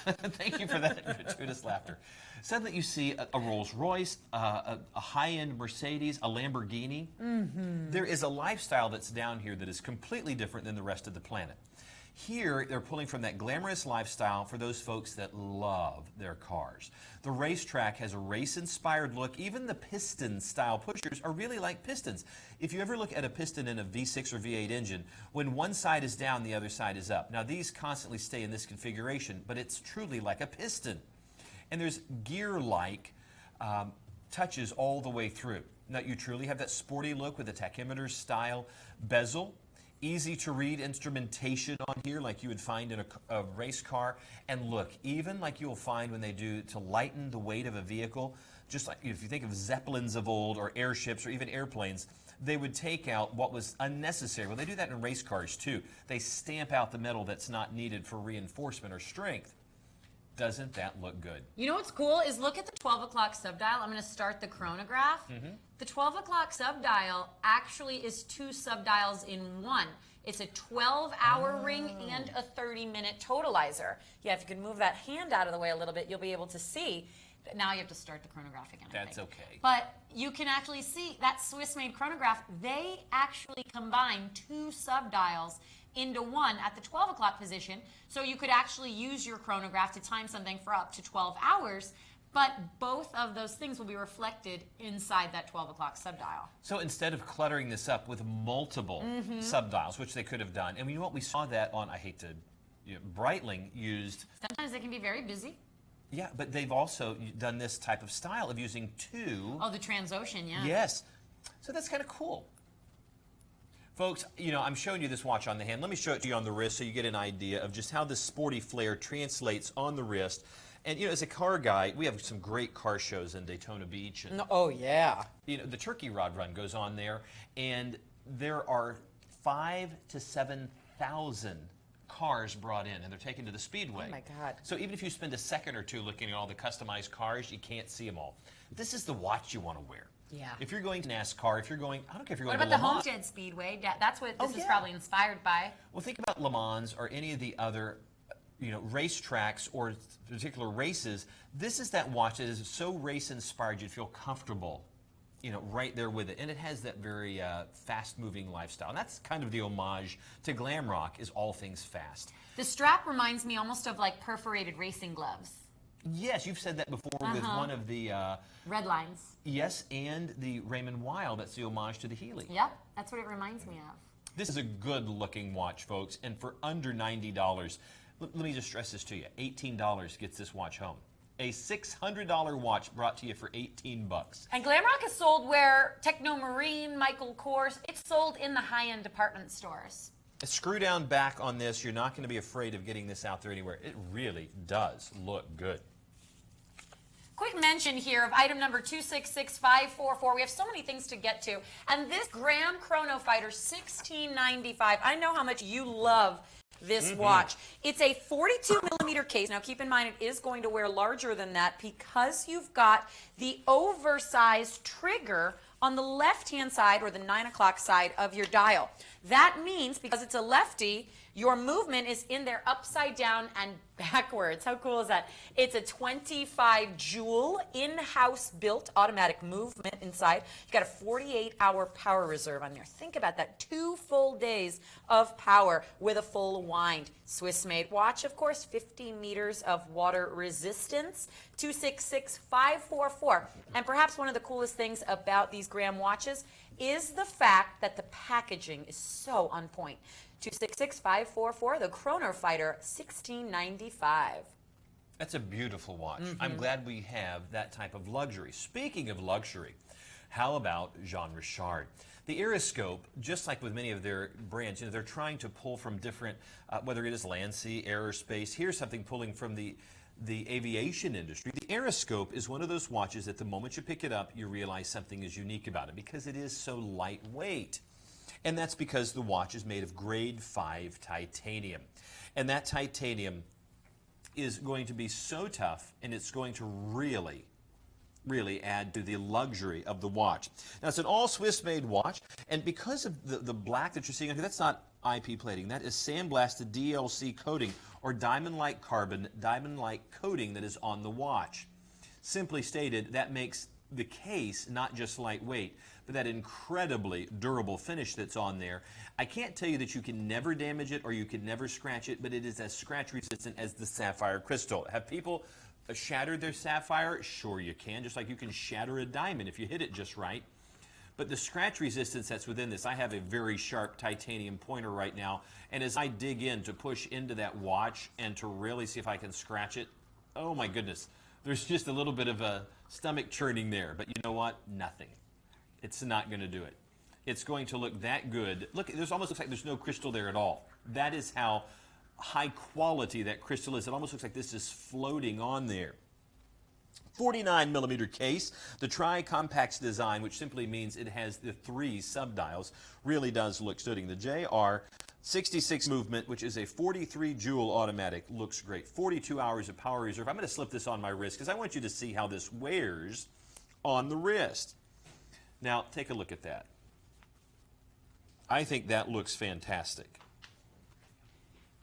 Thank you for that gratuitous laughter. Suddenly you see a Rolls Royce, a high-end Mercedes, a Lamborghini. There is a lifestyle that's down here that is completely different than the rest of the planet. Here, they're pulling from that glamorous lifestyle for those folks that love their cars. The racetrack has a race-inspired look. Even the piston-style pushers are really like pistons. If you ever look at a piston in a V6 or V8 engine, when one side is down, the other side is up. Now, these constantly stay in this configuration, but it's truly like a piston. And there's gear-like touches all the way through. Now, you truly have that sporty look with a tachymeter-style bezel. Easy to read instrumentation on here like you would find in a race car. And look, even like you'll find when they do to lighten the weight of a vehicle, just like if you think of Zeppelins of old or airships or even airplanes, they would take out what was unnecessary. Well, they do that in race cars too. They stamp out the metal that's not needed for reinforcement or strength. Doesn't that look good? You know what's cool is look at the 12 o'clock subdial. I'm going to start the chronograph. The 12 o'clock subdial actually is 2 subdials in one. It's a 12-hour ring and a 30-minute totalizer. Yeah, if you can move that hand out of the way a little bit, you'll be able to see. Now you have to start the chronograph again. That's okay. But you can actually see that Swiss-made chronograph, they actually combine 2 subdials into one at the 12 o'clock position, so you could actually use your chronograph to time something for up to 12 hours, but both of those things will be reflected inside that 12 o'clock subdial. So instead of cluttering this up with multiple subdials, which they could have done, and you know what, we saw that on, I hate to, Breitling used... Sometimes they can be very busy. Yeah, but they've also done this type of style of using 2... Oh, the Transocean, yeah. Yes. So that's kind of cool. Folks, you know, I'm showing you this watch on the hand. Let me show it to you on the wrist so you get an idea of just how this sporty flair translates on the wrist. And, you know, as a car guy, we have some great car shows in Daytona Beach. And, Oh, yeah. you know, the Turkey Rod Run goes on there, and there are 5,000 to 7,000 cars brought in, and they're taken to the Speedway. Oh, my God. So even if you spend a second or two looking at all the customized cars, you can't see them all. This is the watch you want to wear. Yeah. If you're going to NASCAR, if you're going, I don't care if you're What going about to the Le Mans. Homestead Speedway? That's what this is yeah. probably inspired by. Well, think about Le Mans or any of the other, you know, racetracks or particular races. This is that watch that is so race-inspired you'd feel comfortable, you know, right there with it. And it has that very fast-moving lifestyle. And that's kind of the homage to glam rock, is all things fast. The strap reminds me almost of like perforated racing gloves. Yes, you've said that before with one of the... Red lines. yes, and the Raymond Weil, that's the homage to the Healy. Yep, that's what it reminds me of. This is a good-looking watch, folks, and for under $90, let me just stress this to you, $18 gets this watch home. A $600 watch brought to you for 18 bucks. And Glam Rock is sold where Techno Marine, Michael Kors, it's sold in the high-end department stores. A screw down back on this, you're not going to be afraid of getting this out there anywhere. It really does look good. Quick mention here of item number 266544. We have so many things to get to. And this Graham Chrono Fighter 1695, I know how much you love this watch. It's a 42mm case. Now keep in mind it is going to wear larger than that because you've got the oversized trigger on the left-hand side or the 9 o'clock side of your dial. That means, because it's a lefty, your movement is in there upside down and backwards. How cool is that? It's a 25 joule in-house built automatic movement inside. You got a 48-hour power reserve on there. Think about that, 2 full days of power with a full wind. Swiss-made watch, of course, 50 meters of water resistance, 266-544. And perhaps one of the coolest things about these Graham watches is the fact that the packaging is so on point. 266-544, the Chrono Fighter, $1695. That's a beautiful watch. I'm glad we have that type of luxury. Speaking of luxury, how about Jean Richard? The Aeroscope, just like with many of their brands, they're trying to pull from different, whether it is land, sea, aerospace. Here's something pulling from the aviation industry. The Aeroscope is one of those watches that the moment you pick it up, you realize something is unique about it because it is so lightweight. And that's because the watch is made of grade 5 titanium. And that titanium is going to be so tough, and it's going to really add to the luxury of the watch. Now, it's an all Swiss-made watch, and because of the black that you're seeing here, that's not IP plating. That is sandblasted DLC coating, or diamond-like carbon, diamond-like coating that is on the watch. Simply stated, that makes the case not just lightweight, but that incredibly durable finish that's on there. I can't tell you that you can never damage it or you can never scratch it, but it is as scratch resistant as the sapphire crystal. Have people shattered their sapphire? Sure you can, just like you can shatter a diamond if you hit it just right. But the scratch resistance that's within this, I have a very sharp titanium pointer right now, and as I dig in to push into that watch and to really see if I can scratch it, oh my goodness, there's just a little bit of a stomach churning there, but you know what? Nothing. It's not going to do it. It's going to look that good. Look, there's almost looks like there's no crystal there at all. That is how high quality that crystal is. It almost looks like this is floating on there. 49 millimeter case. The tri-compact design, which simply means it has the 3 subdials, really does look stunning. The JR 66 movement, which is a 43 joule automatic, looks great. 42 hours of power reserve. I'm going to slip this on my wrist because I want you to see how this wears on the wrist. Now, take a look at that. I think that looks fantastic.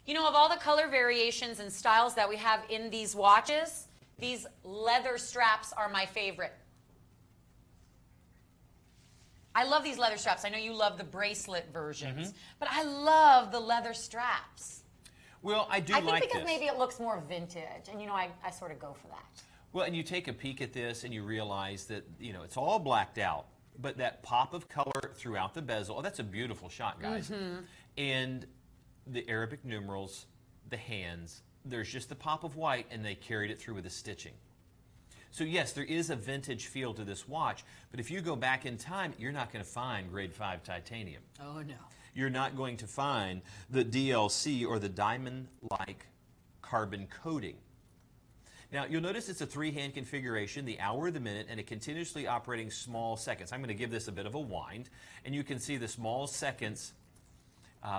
You know, of all the color variations and styles that we have in these watches, these leather straps are my favorite. I love these leather straps. I know you love the bracelet versions, but I love the leather straps. Well, I do like this. I think because this. maybe it looks more vintage, and you know, I sort of go for that. Well, and you take a peek at this and you realize that, you know, it's all blacked out, but that pop of color throughout the bezel, oh, that's a beautiful shot, guys. And the Arabic numerals, the hands, there's just the pop of white, and they carried it through with the stitching. So yes, there is a vintage feel to this watch, but if you go back in time, you're not going to find grade 5 titanium. Oh, no. You're not going to find the DLC or the diamond-like carbon coating. Now, you'll notice it's a 3-hand configuration, the hour, the minute, and a continuously operating small seconds. I'm going to give this a bit of a wind, and you can see the small seconds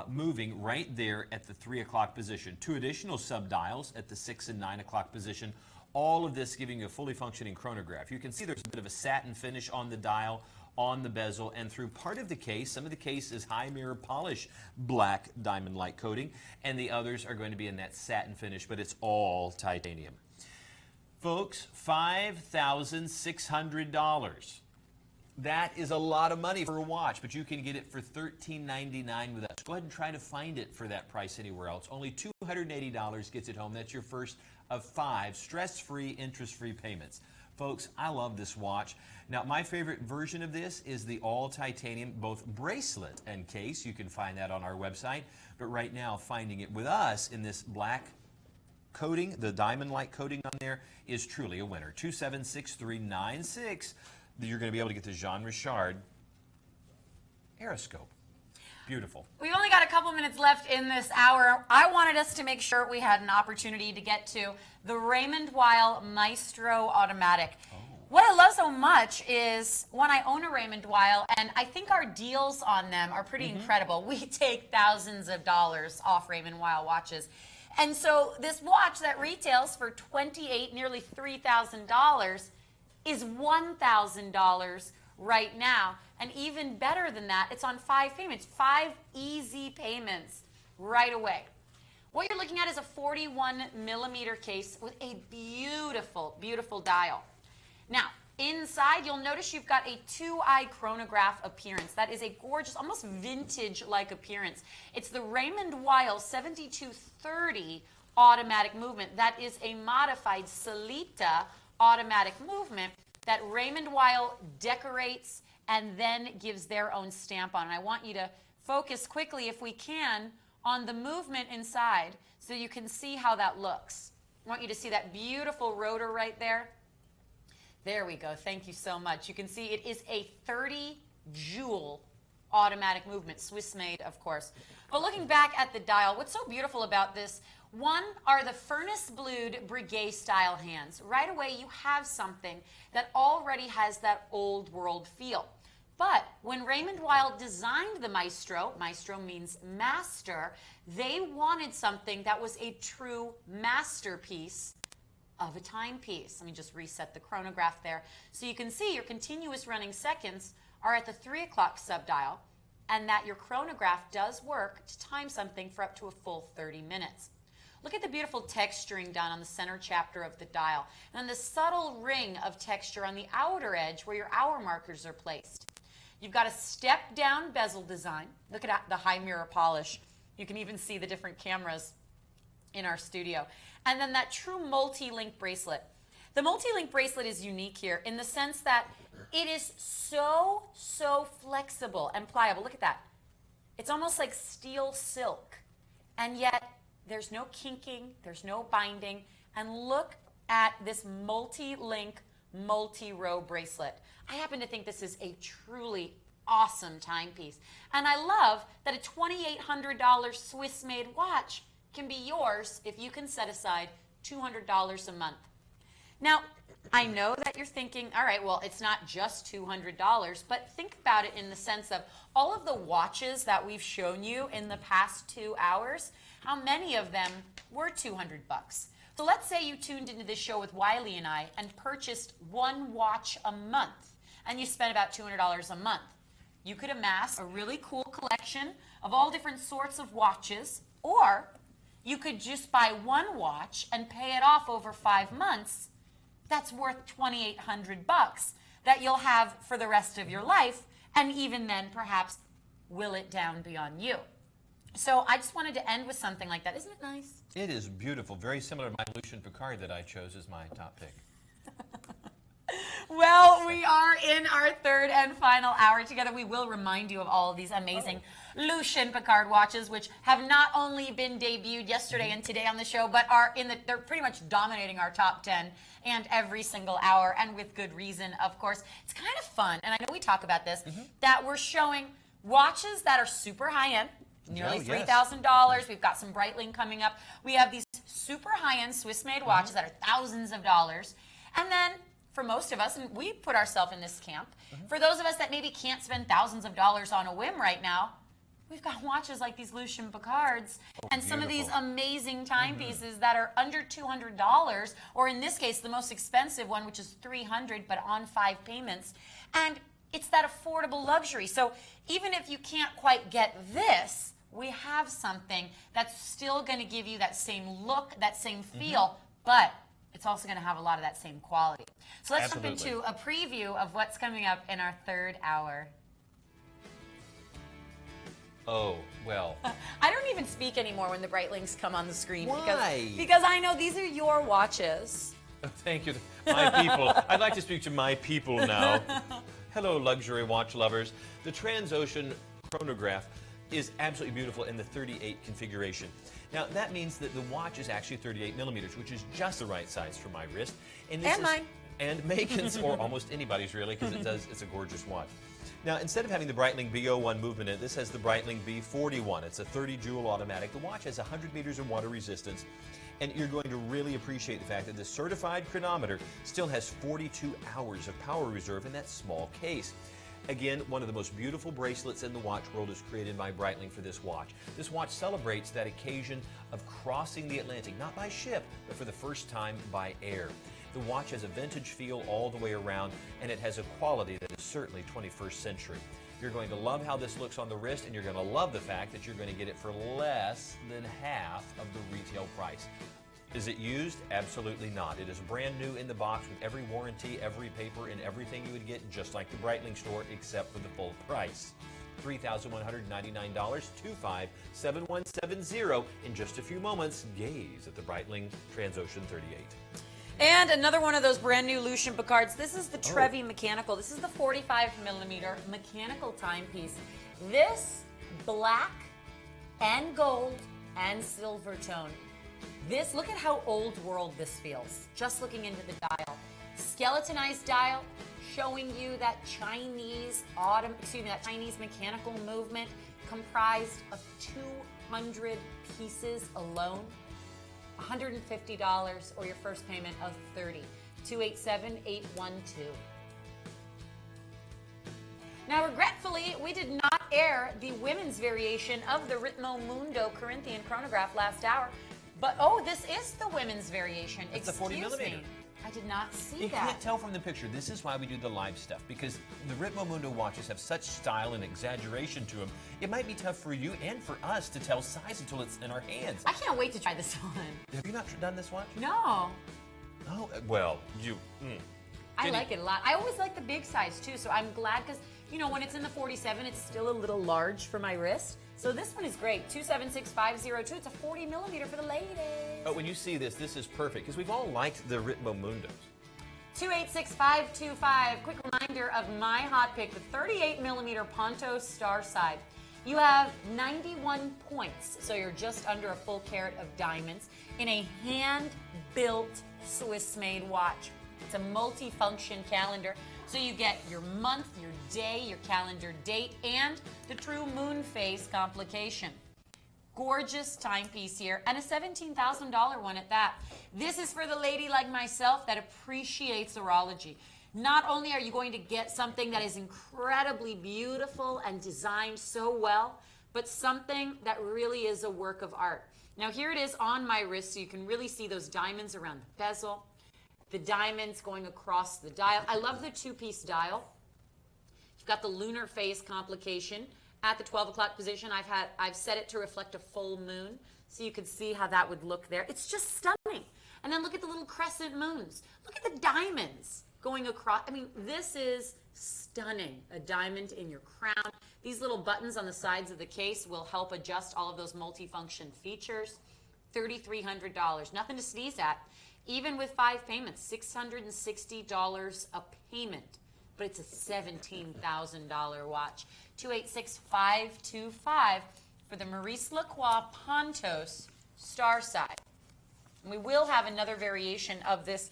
moving right there at the 3 o'clock position. 2 additional subdials at the 6 and 9 o'clock position. All of this giving you a fully functioning chronograph. You can see there's a bit of a satin finish on the dial, on the bezel, and through part of the case. Some of the case is high mirror polish black diamond-like coating, and the others are going to be in that satin finish, but it's all titanium. Folks, $5,600. That is a lot of money for a watch, but you can get it for $13.99 with us. Go ahead and try to find it for that price anywhere else. Only $280 gets it home. That's your first of 5 stress-free, interest-free payments. Folks, I love this watch. Now, my favorite version of this is the all-titanium, both bracelet and case. You can find that on our website. But right now, finding it with us in this black coating, the diamond-like coating on there, is truly a winner. 276396. You're going to be able to get the Jean Richard Aeroscope. Beautiful. We've only got a couple minutes left in this hour. I wanted us to make sure we had an opportunity to get to the Raymond Weil Maestro Automatic. Oh. What I love so much is when I own a Raymond Weil, and I think our deals on them are pretty incredible. We take thousands of dollars off Raymond Weil watches. And so this watch that retails for $28,000, nearly $3,000, is $1,000 right now. And even better than that, it's on 5 payments, 5 easy payments right away. What you're looking at is a 41 millimeter case with a beautiful, beautiful dial. Now, inside, you'll notice you've got a 2-eye chronograph appearance. That is a gorgeous, almost vintage-like appearance. It's the Raymond Weil 7230 automatic movement. That is a modified Salita automatic movement that Raymond Weil decorates and then gives their own stamp on. And I want you to focus quickly, if we can, on the movement inside so you can see how that looks. I want you to see that beautiful rotor right there. There we go. Thank you so much. You can see it is a 30-joule automatic movement, Swiss-made, of course. But looking back at the dial, what's so beautiful about this, one are the furnace-blued Breguet-style hands. Right away, you have something that already has that old world feel. But when Raymond Weil designed the Maestro, Maestro means master, they wanted something that was a true masterpiece of a timepiece. Let me just reset the chronograph there. So you can see your continuous running seconds are at the 3 o'clock subdial, and that your chronograph does work to time something for up to a full 30 minutes. Look at the beautiful texturing done on the center chapter of the dial, and then the subtle ring of texture on the outer edge where your hour markers are placed. You've got a step-down bezel design. Look at the high mirror polish. You can even see the different cameras in our studio. And then that true multi-link bracelet. The multi-link bracelet is unique here in the sense that it is so flexible and pliable. Look at that. It's almost like steel silk. And yet, there's no kinking, there's no binding. And look at this multi-link, multi-row bracelet. I happen to think this is a truly awesome timepiece. And I love that a $2,800 Swiss-made watch can be yours if you can set aside $200 a month. Now, I know that you're thinking, all right, well, it's not just $200, but think about it in the sense of all of the watches that we've shown you in the past 2 hours, how many of them were $200? So let's say you tuned into this show with Wiley and I and purchased 1 watch a month, and you spent about $200 a month. You could amass a really cool collection of all different sorts of watches, or you could just buy 1 watch and pay it off over 5 months. That's worth $2,800 that you'll have for the rest of your life, and even then perhaps will it down beyond you. So I just wanted to end with something like that. Isn't it nice? It is beautiful. Very similar to my Lucien Picard that I chose as my top pick. Well, we are in our 3rd and final hour together. We will remind you of all of these amazing Lucien Picard watches, which have not only been debuted yesterday and today on the show, but are they're pretty much dominating our top 10 and every single hour, and with good reason, of course. It's kind of fun, and I know we talk about this, that we're showing watches that are super high-end, nearly $3,000. We've got some Breitling coming up. We have these super high-end Swiss-made watches that are thousands of dollars. And then for most of us, and we put ourselves in this camp, for those of us that maybe can't spend thousands of dollars on a whim right now, we've got watches like these Lucien Picards and some of these amazing timepieces that are under $200, or in this case, the most expensive one, which is $300, but on 5 payments. And it's that affordable luxury. So even if you can't quite get this, we have something that's still going to give you that same look, that same feel, but it's also going to have a lot of that same quality. So let's jump into a preview of what's coming up in our 3rd hour. Oh, well. I don't even speak anymore when the Breitlings come on the screen. Why? Because I know these are your watches. Thank you, my people. I'd like to speak to my people now. Hello, luxury watch lovers. The Transocean chronograph is absolutely beautiful in the 38 configuration. Now, that means that the watch is actually 38 millimeters, which is just the right size for my wrist. And mine. And Macon's, or almost anybody's really, because it's a gorgeous watch. Now, instead of having the Breitling B01 movement in it, this has the Breitling B41. It's a 30-joule automatic. The watch has 100 meters of water resistance, and you're going to really appreciate the fact that the certified chronometer still has 42 hours of power reserve in that small case. Again, one of the most beautiful bracelets in the watch world is created by Breitling for this watch. This watch celebrates that occasion of crossing the Atlantic, not by ship, but for the first time by air. The watch has a vintage feel all the way around, and it has a quality that is certainly 21st century. You're going to love how this looks on the wrist, and you're going to love the fact that you're going to get it for less than half of the retail price. Is it used? Absolutely not. It is brand new in the box with every warranty, every paper, and everything you would get just like the Breitling store, except for the full price. $3,199, 257170. In just a few moments, gaze at the Breitling Transocean 38. And another one of those brand new Lucien Picards. This is the Trevi Mechanical. This is the 45mm mechanical timepiece. This black and gold and silver tone. This, look at how old world this feels. Just looking into the dial. Skeletonized dial, showing you that Chinese mechanical movement comprised of 200 pieces alone. $150 or your first payment of $30. 287-812. Now, regretfully, we did not air the women's variation of the Ritmo Mundo Corinthian chronograph last hour. But, oh, this is the women's variation. It's the 40mm. Me. I did not see You that. can't tell from the picture. This is why we do the live stuff, because the Ritmo Mundo watches have such style and exaggeration to them. It might be tough for you and for us to tell size until it's in our hands. I can't wait to try this one. Have you not done this watch? No. Oh, well, you... I like it a lot. I always like the big size, too, so I'm glad because, you know, when it's in the 47, it's still a little large for my wrist. So this one is great. 276502. It's a 40mm for the ladies. But when you see this, this is perfect, because we've all liked the Ritmo Mundos. 286525. Quick reminder of my hot pick, the 38mm Ponto Star Side. You have 91 points, so you're just under a full carat of diamonds in a hand-built Swiss-made watch. It's a multi-function calendar, so you get your month, your day, your calendar date, and the true moon phase complication. Gorgeous timepiece here, and a $17,000 one at that. This is for the lady like myself that appreciates horology. Not only are you going to get something that is incredibly beautiful and designed so well, but something that really is a work of art. Now here it is on my wrist, so you can really see those diamonds around the bezel, the diamonds going across the dial. I love the two-piece dial. You've got the lunar phase complication. At the 12 o'clock position, I've set it to reflect a full moon, so you can see how that would look there. It's just stunning. And then look at the little crescent moons. Look at the diamonds going across. I mean, this is stunning. A diamond in your crown. These little buttons on the sides of the case will help adjust all of those multifunction features. $3,300. Nothing to sneeze at. Even with 5 payments, $660 a payment. But it's a $17,000 watch. 286525 for the Maurice Lacroix Pontos Star Side. And we will have another variation of this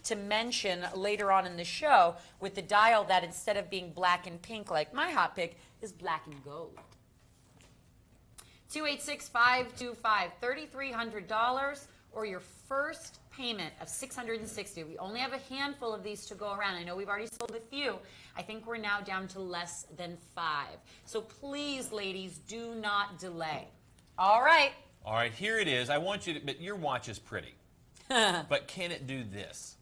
to mention later on in the show with the dial that instead of being black and pink like my hot pick is black and gold. 286525, $3,300 or your first payment of $660. We only have a handful of these to go around. I know we've already sold a few. I think we're now down to less than 5. So please, ladies, do not delay. All right. All right, here it is. I want you to, but your watch is pretty. But can it do this?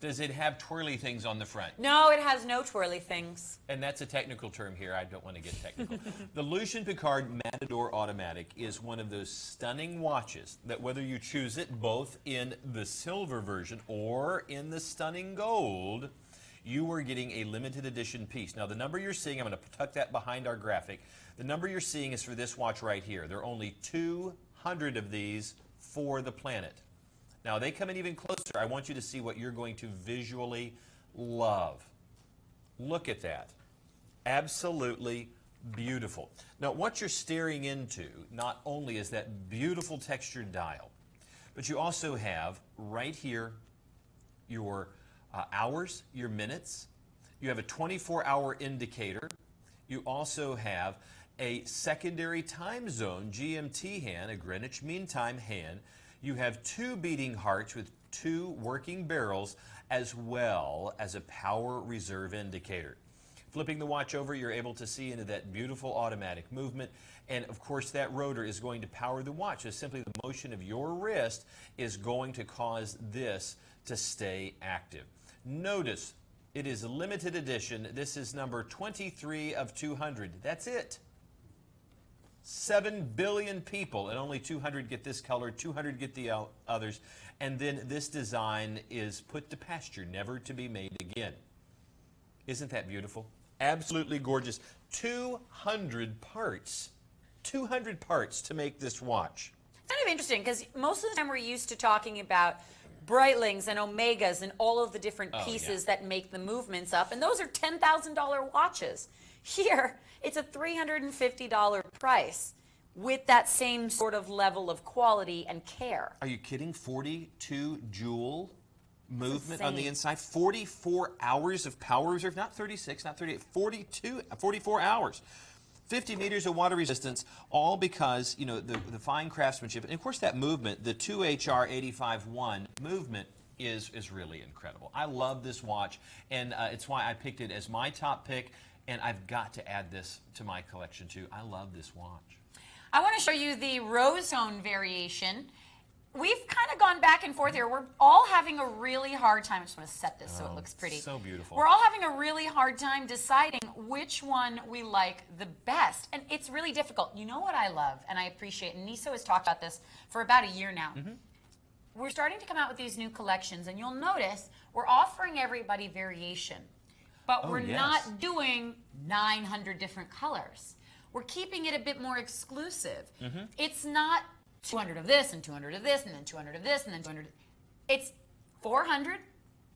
Does it have twirly things on the front? No, it has no twirly things. And that's a technical term here. I don't want to get technical. The Lucien Picard Matador Automatic is one of those stunning watches that whether you choose it both in the silver version or in the stunning gold, you are getting a limited edition piece. Now, the number you're seeing, I'm going to tuck that behind our graphic. The number you're seeing is for this watch right here. There are only 200 of these for the planet. Now, they come in even closer. I want you to see what you're going to visually love. Look at that. Absolutely beautiful. Now, what you're staring into not only is that beautiful textured dial, but you also have right here your hours, your minutes. You have a 24-hour indicator. You also have a secondary time zone, GMT hand, a Greenwich Mean Time hand. You have 2 beating hearts with 2 working barrels, as well as a power reserve indicator. Flipping the watch over, you're able to see into that beautiful automatic movement. And of course, that rotor is going to power the watch. Just simply the motion of your wrist is going to cause this to stay active. Notice it is a limited edition. This is number 23 of 200. That's it. 7 billion people, and only 200 get this color, 200 get the others, and then this design is put to pasture, never to be made again. Isn't that beautiful? Absolutely gorgeous. 200 parts. 200 parts to make this watch. Kind of interesting, because most of the time we're used to talking about Breitlings and Omegas and all of the different pieces that make the movements up, and those are $10,000 watches. Here, it's a $350 price with that same sort of level of quality and care. Are you kidding? 42 joule movement on the inside, 44 hours of power reserve, not 36, not 38, 44 hours. 50 meters of water resistance, all because, you know, the fine craftsmanship. And of course that movement, the 2HR85-1 movement is really incredible. I love this watch, and it's why I picked it as my top pick, and I've got to add this to my collection too. I love this watch. I want to show you the rose tone variation. We've kind of gone back and forth here. We're all having a really hard time. I just want to set this so it looks pretty. So beautiful. We're all having a really hard time deciding which one we like the best. And it's really difficult. You know what I love and I appreciate, and Niso has talked about this for about a year now. We're starting to come out with these new collections, and you'll notice we're offering everybody variation. But we're not doing 900 different colors. We're keeping it a bit more exclusive. It's not 200 of this and 200 of this and then 200 of this and then 200. It's 400,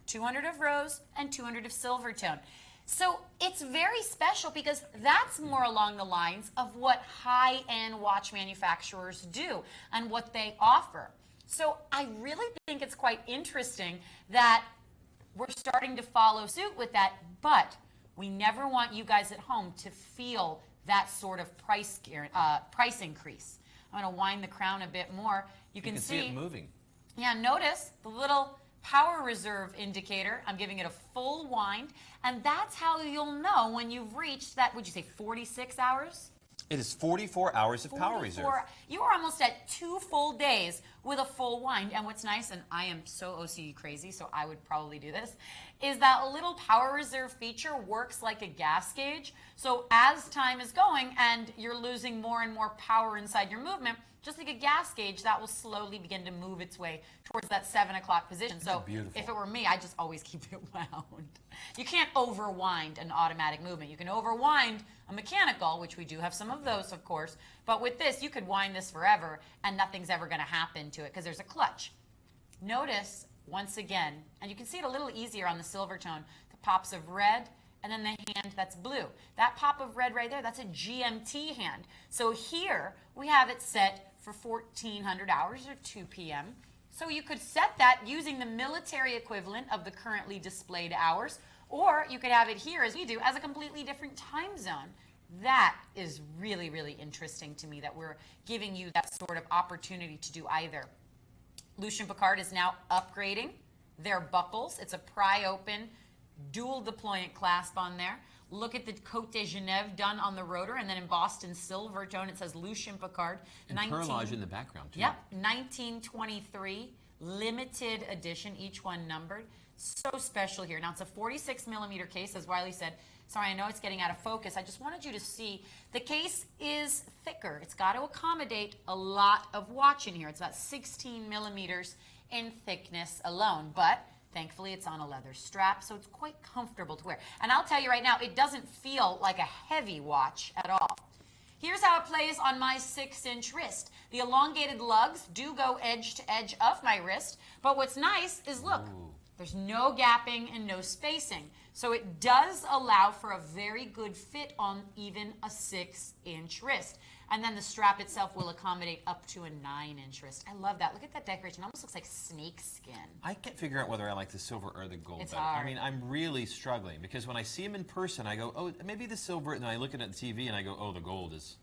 200 of rose, and 200 of silver tone. So it's very special because that's more along the lines of what high-end watch manufacturers do and what they offer. So I really think it's quite interesting that we're starting to follow suit with that, but we never want you guys at home to feel that sort of price increase. I'm going to wind the crown a bit more. You can see it moving. Yeah, notice the little power reserve indicator. I'm giving it a full wind, and that's how you'll know when you've reached that, would you say 46 hours? It is 44 hours of power reserve. You are almost at 2 full days with a full wind. And what's nice, and I am so OCD crazy, so I would probably do this, is that a little power reserve feature works like a gas gauge. So as time is going and you're losing more and more power inside your movement, just like a gas gauge, that will slowly begin to move its way towards that 7 o'clock position. So if it were me, I'd just always keep it wound. You can't overwind an automatic movement. You can overwind a mechanical, which we do have some of those, of course. But with this, you could wind this forever and nothing's ever going to happen to it because there's a clutch. Notice, once again, and you can see it a little easier on the silver tone, the pops of red, and then the hand that's blue. That pop of red right there, that's a GMT hand. So here we have it set for 1400 hours or 2 p.m. So you could set that using the military equivalent of the currently displayed hours, or you could have it here, as we do, as a completely different time zone. That is really, really interesting to me that we're giving you that sort of opportunity to do either. Lucien Piccard is now upgrading their buckles. It's a pry open, dual deployant clasp on there. Look at the Côte de Genève done on the rotor, and then embossed in silver tone, it says Lucien Piccard. And perlage in the background, too. Yep, 1923, limited edition, each one numbered. So special here. Now, it's a 46 millimeter case, as Wiley said. Sorry, I know it's getting out of focus. I just wanted you to see the case is thicker. It's got to accommodate a lot of watch in here. It's about 16 millimeters in thickness alone, but thankfully, it's on a leather strap, so it's quite comfortable to wear. And I'll tell you right now, it doesn't feel like a heavy watch at all. Here's how it plays on my 6-inch wrist. The elongated lugs do go edge to edge of my wrist, but what's nice is, look, there's no gapping and no spacing. So it does allow for a very good fit on even a 6-inch wrist. And then the strap itself will accommodate up to a 9-inch wrist. I love that. Look at that decoration. It almost looks like snake skin. I can't figure out whether I like the silver or the gold It's better. hard. I mean, I'm really struggling because when I see them in person, I go, oh, maybe the silver, and then I look at it on TV and I go, oh, the gold is...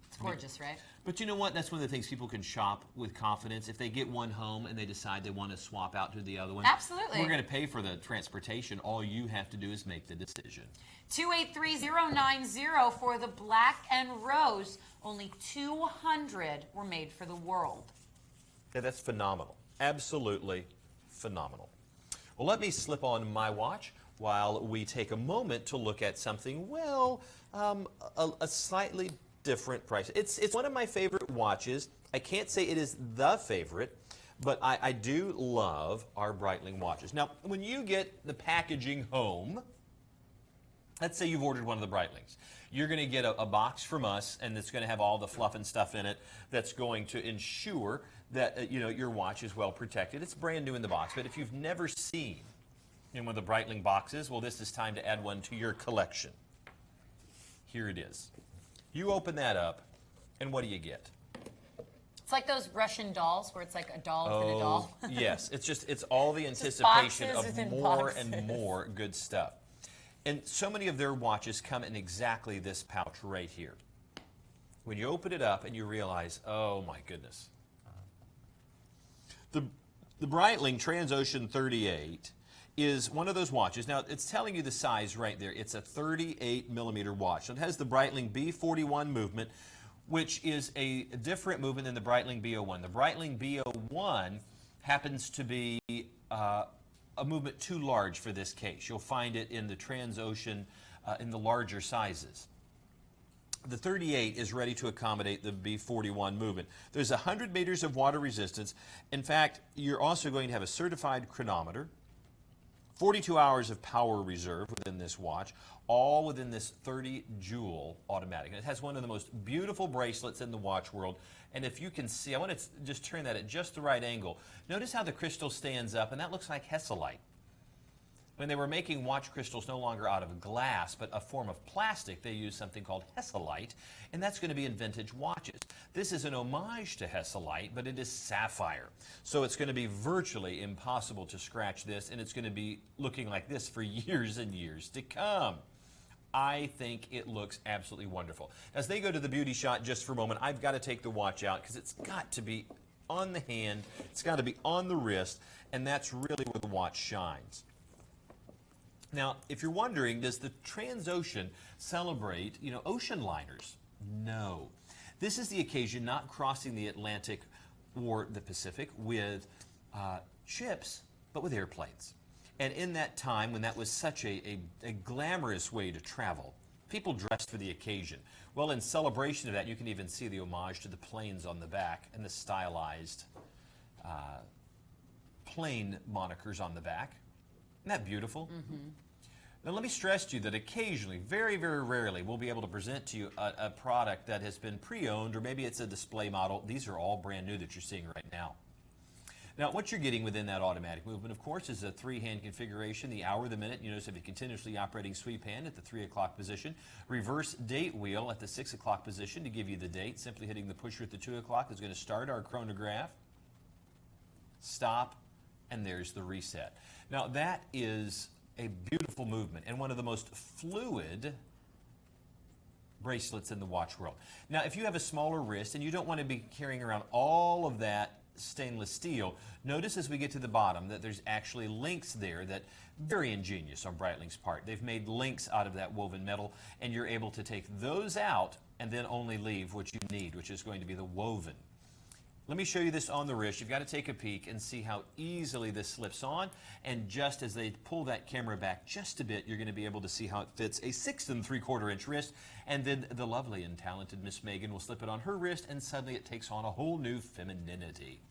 It's gorgeous, right? But you know what? That's one of the things people can shop with confidence. If they get one home and they decide they want to swap out to the other one, Absolutely. we're going to pay for the transportation. All you have to do is make the decision. 283090 for the black and rose. Only 200 were made for the world. Yeah, that's phenomenal. Absolutely phenomenal. phenomenal. Well, let me slip on my watch while we take a moment to look at something, well, a slightly different price. It's one of my favorite watches. I can't say it is the favorite, but I do love our Breitling watches. Now, when you get the packaging home, let's say you've ordered one of the Breitlings. You're going to get a box from us, and it's going to have all the fluff and stuff in it that's going to ensure that your watch is well protected. It's brand new in the box, but if you've never seen one of the Breitling boxes, well, this is time to add one to your collection. Here it is. You open that up, and what do you get? It's like those Russian dolls where it's like a doll within a doll. Yes, it's all the anticipation boxes of within more boxes. and more good stuff. And so many of their watches come in exactly this pouch right here. When you open it up and you realize, oh my goodness. The Breitling Transocean 38 is one of those watches. Now, it's telling you the size right there. It's a 38 millimeter watch. So it has the Breitling B41 movement, which is a different movement than the Breitling B01. The Breitling B01 happens to be a movement too large for this case. You'll find it in the Transocean in the larger sizes. The 38 is ready to accommodate the B41 movement. There's 100 meters of water resistance. In fact, you're also going to have a certified chronometer, 42 hours of power reserve within this watch, all within this 30-joule automatic. And it has one of the most beautiful bracelets in the watch world. And if you can see, I want to just turn that at just the right angle. Notice how the crystal stands up, and that looks like Hesalite. When they were making watch crystals no longer out of glass, but a form of plastic, they used something called Hesalite, and that's going to be in vintage watches. This is an homage to Hesalite, but it is sapphire. So it's going to be virtually impossible to scratch this, and it's going to be looking like this for years and years to come. I think it looks absolutely wonderful. As they go to the beauty shot just for a moment, I've got to take the watch out because it's got to be on the hand, it's got to be on the wrist, and that's really where the watch shines. Now, if you're wondering, does the Transocean celebrate, ocean liners? No. This is the occasion not crossing the Atlantic or the Pacific with ships, but with airplanes. And in that time, when that was such a glamorous way to travel, people dressed for the occasion. Well, in celebration of that, you can even see the homage to the planes on the back and the stylized plane monikers on the back. Isn't that beautiful? Mm-hmm. Now, let me stress to you that occasionally, very, very rarely, we'll be able to present to you a product that has been pre-owned, or maybe it's a display model. These are all brand new that you're seeing right now. Now, what you're getting within that automatic movement, of course, is a 3-hand configuration, the hour, the minute. You notice have a continuously operating sweep hand at the 3 o'clock position, reverse date wheel at the 6 o'clock position to give you the date. Simply hitting the pusher at the 2 o'clock is going to start our chronograph, stop, and there's the reset. Now, that is a beautiful movement and one of the most fluid bracelets in the watch world. Now, if you have a smaller wrist and you don't want to be carrying around all of that stainless steel, notice as we get to the bottom that there's actually links there that very ingenious on Breitling's part. They've made links out of that woven metal, and you're able to take those out and then only leave what you need, which is going to be the woven. Let me show you this on the wrist. You've got to take a peek and see how easily this slips on. And just as they pull that camera back just a bit, you're going to be able to see how it fits a 6 3/4 inch wrist. And then the lovely and talented Miss Megan will slip it on her wrist, and suddenly it takes on a whole new femininity.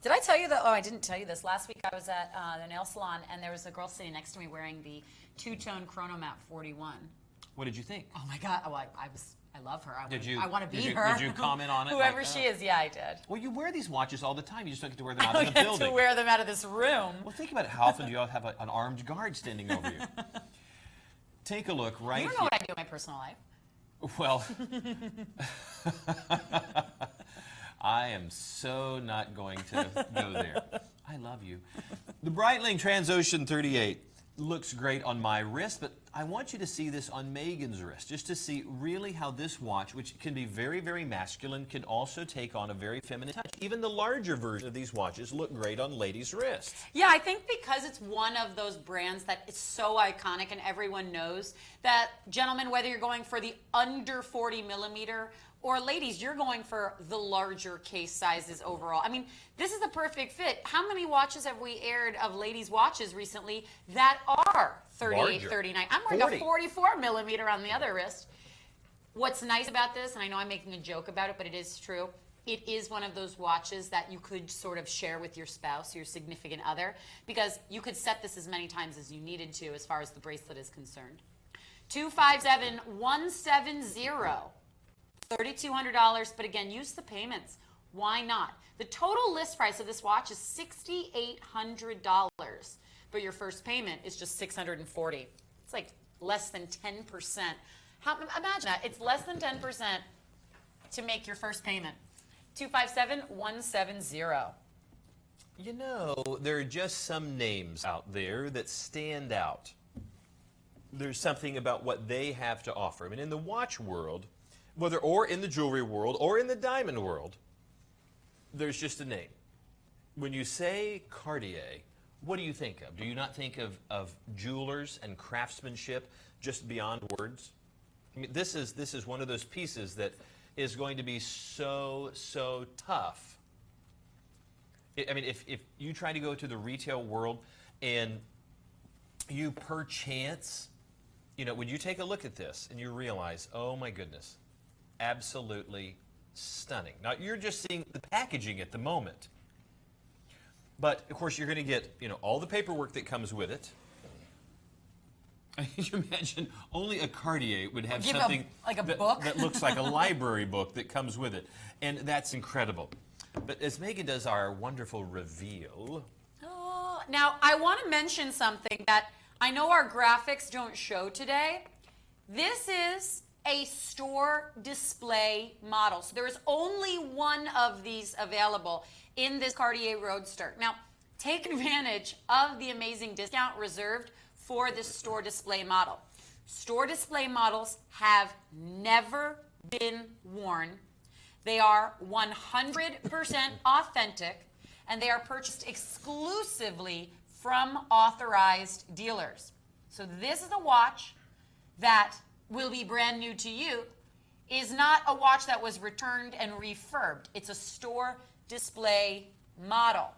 Did I tell you that? Oh, I didn't tell you this. Last week I was at the nail salon, and there was a girl sitting next to me wearing the two-tone Chronomat 41. What did you think? Oh my God! Oh, I love her. I want to be did her. Did you comment on it? Whoever like, she is, yeah, I did. Well, you wear these watches all the time. You just don't get to wear them out I in the don't get building. to wear them out of this room. Well, think about it. How often do you have an armed guard standing over you? Take a look right here. You don't know what I do in my personal life. Well, I am so not going to go there. I love you. The Breitling Transocean 38 looks great on my wrist, but I want you to see this on Megan's wrist, just to see really how this watch, which can be very, very masculine, can also take on a very feminine touch. Even the larger version of these watches look great on ladies' wrists. Yeah, I think because it's one of those brands that is so iconic and everyone knows that, gentlemen, whether you're going for the under 40 millimeter or ladies, you're going for the larger case sizes overall. I mean, this is the perfect fit. How many watches have we aired of ladies' watches recently that are 38, Larger. 39? I'm wearing 40. a 44 millimeter on the other wrist. What's nice about this, and I know I'm making a joke about it, but it is true, it is one of those watches that you could sort of share with your spouse, your significant other, because you could set this as many times as you needed to as far as the bracelet is concerned. 257-170. $3,200, but again, use the payments. Why not? The total list price of this watch is $6,800, but your first payment is just $640. It's like less than 10%. Imagine that. It's less than 10% to make your first payment. 257-170. You know, there are just some names out there that stand out. There's something about what they have to offer. I mean, in the watch world, whether or in the jewelry world or in the diamond world, there's just a name. When you say Cartier, what do you think of? Do you not think of jewelers and craftsmanship just beyond words? I mean, this is one of those pieces that is going to be so tough. I mean, if you try to go to the retail world and you perchance, you know, when you take a look at this and you realize, oh my goodness, absolutely stunning. Now, you're just seeing the packaging at the moment. But, of course, you're going to get, you know, all the paperwork that comes with it. Can you imagine only a Cartier would have something like a that, book? that looks like a library book that comes with it. And that's incredible. But as Megan does our wonderful reveal. Oh, now, I want to mention something that I know our graphics don't show today. This is a store display model. So there is only one of these available in this Cartier Roadster. Now, take advantage of the amazing discount reserved for this store display model. Store display models have never been worn. They are 100% authentic, and they are purchased exclusively from authorized dealers. So this is a watch that will be brand new to you, is not a watch that was returned and refurbed. It's a store display model.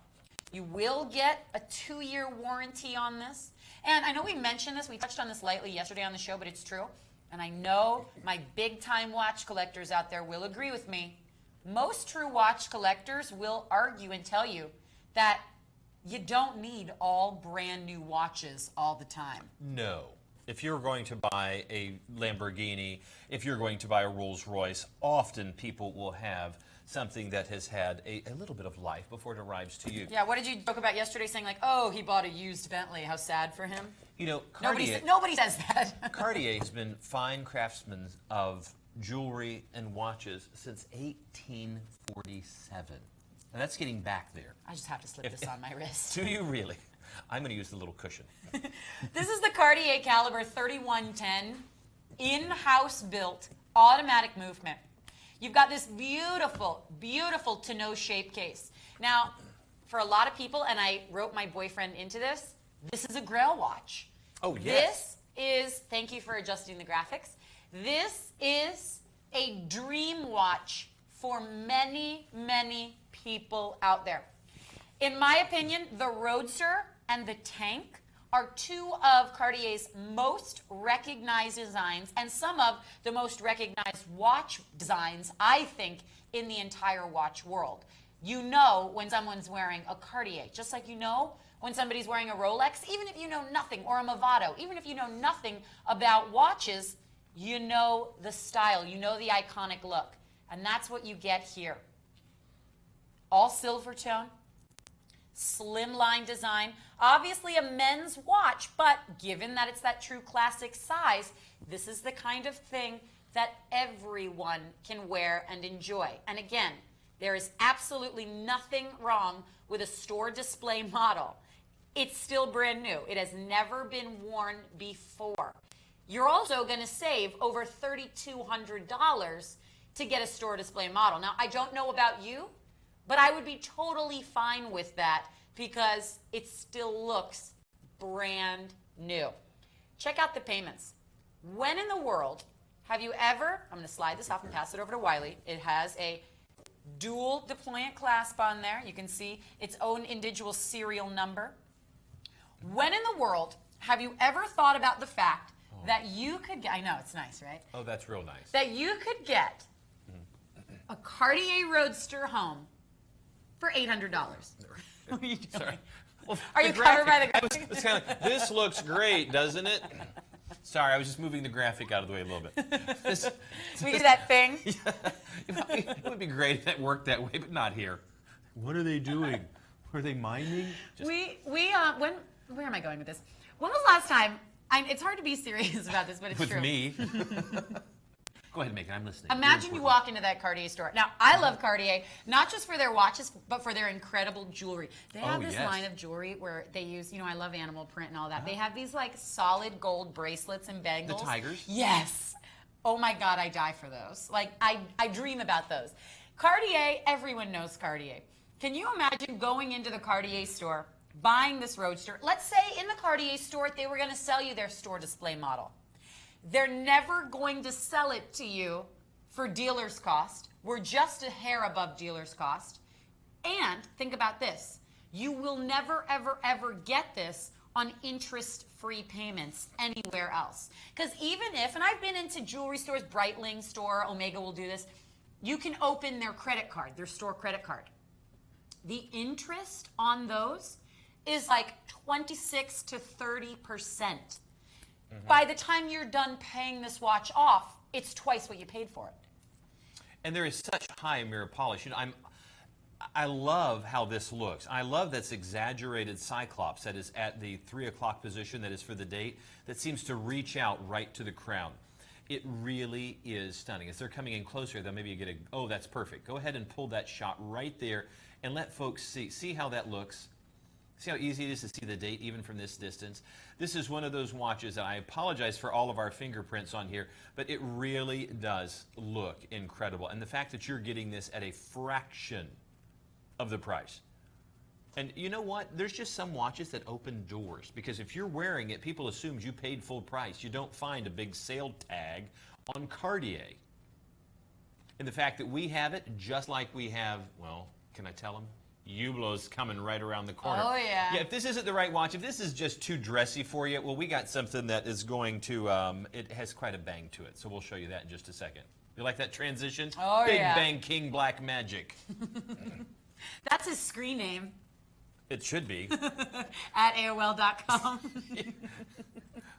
You will get a 2-year warranty on this. And I know we mentioned this, we touched on this lightly yesterday on the show, but it's true. And I know my big-time watch collectors out there will agree with me. Most true watch collectors will argue and tell you that you don't need all brand new watches all the time. No. If you're going to buy a Lamborghini, if you're going to buy a Rolls Royce, often people will have something that has had a little bit of life before it arrives to you. Yeah, what did you joke about yesterday saying like, oh, he bought a used Bentley, how sad for him? You know, Cartier, Nobody says that. Cartier has been fine craftsmen of jewelry and watches since 1847. And that's getting back there. I just have to slip this on my wrist. Do you really? I'm going to use the little cushion. This is the Cartier Caliber 3110 in-house built automatic movement. You've got this beautiful, beautiful tonneau shape case. Now, for a lot of people, and I wrote my boyfriend into this, this is a Grail watch. Oh, yes. This is, thank you for adjusting the graphics, this is a dream watch for many, many people out there. In my opinion, the Roadster and the Tank are two of Cartier's most recognized designs and some of the most recognized watch designs, I think, in the entire watch world. You know when someone's wearing a Cartier, just like you know when somebody's wearing a Rolex, even if you know nothing, or a Movado, even if you know nothing about watches, you know the style, you know the iconic look. And that's what you get here. All silver tone, slimline design, obviously a men's watch, but given that it's that true classic size, this is the kind of thing that everyone can wear and enjoy. And again, there is absolutely nothing wrong with a store display model. It's still brand new. It has never been worn before. You're also going to save over $3,200 to get a store display model. Now, I don't know about you, but I would be totally fine with that because it still looks brand new. Check out the payments. When in the world Have you ever, I'm going to slide this off and pass it over to Wiley. It has a dual deployant clasp on there. You can see its own individual serial number. When in the world have you ever thought about the fact that you could get, I know, it's nice, right? Oh, that's real nice. That you could get a Cartier Roadster home for $800. What are you doing? Sorry. Well, Are you covered by the graphic? I was kind of like, this looks great, doesn't it? Sorry, I was just moving the graphic out of the way a little bit. We do that thing. It would be great if that worked that way, but not here. What are they doing? Are they mining? Where am I going with this? When was the last time, it's hard to be serious about this, but it's With true. me. Go ahead, Megan, I'm listening. Imagine you walk into that Cartier store. Now, I love Cartier, not just for their watches, but for their incredible jewelry. They have this line of jewelry where they use, I love animal print and all that. They have these like solid gold bracelets and bangles. The tigers? Yes. Oh my God, I die for those. Like, I dream about those. Cartier, everyone knows Cartier. Can you imagine going into the Cartier store, buying this Roadster? Let's say in the Cartier store, they were going to sell you their store display model. They're never going to sell it to you for dealer's cost. We're just a hair above dealer's cost. And think about this. You will never, ever, ever get this on interest-free payments anywhere else. Because even if, and I've been into jewelry stores, Breitling store, Omega will do this, you can open their credit card, their store credit card. The interest on those is like 26 to 30%. By the time you're done paying this watch off, it's twice what you paid for it. And there is such high mirror polish. I love how this looks. I love this exaggerated cyclops that is at the 3 o'clock position that is for the date that seems to reach out right to the crown. It really is stunning. As they're coming in closer, then maybe you get oh, that's perfect. Go ahead and pull that shot right there and let folks see how that looks. See how easy it is to see the date even from this distance? This is one of those watches, and I apologize for all of our fingerprints on here, but it really does look incredible. And the fact that you're getting this at a fraction of the price. And you know what? There's just some watches that open doors, because if you're wearing it, people assume you paid full price. You don't find a big sale tag on Cartier. And the fact that we have it just like we have, well, can I tell them? Hublot's coming right around the corner. Oh, yeah. Yeah, if this isn't the right watch, if this is just too dressy for you, well, we got something that is going to, it has quite a bang to it. So we'll show you that in just a second. You like that transition? Oh, Big yeah. Bang King Black Magic. That's his screen name. It should be. At AOL.com.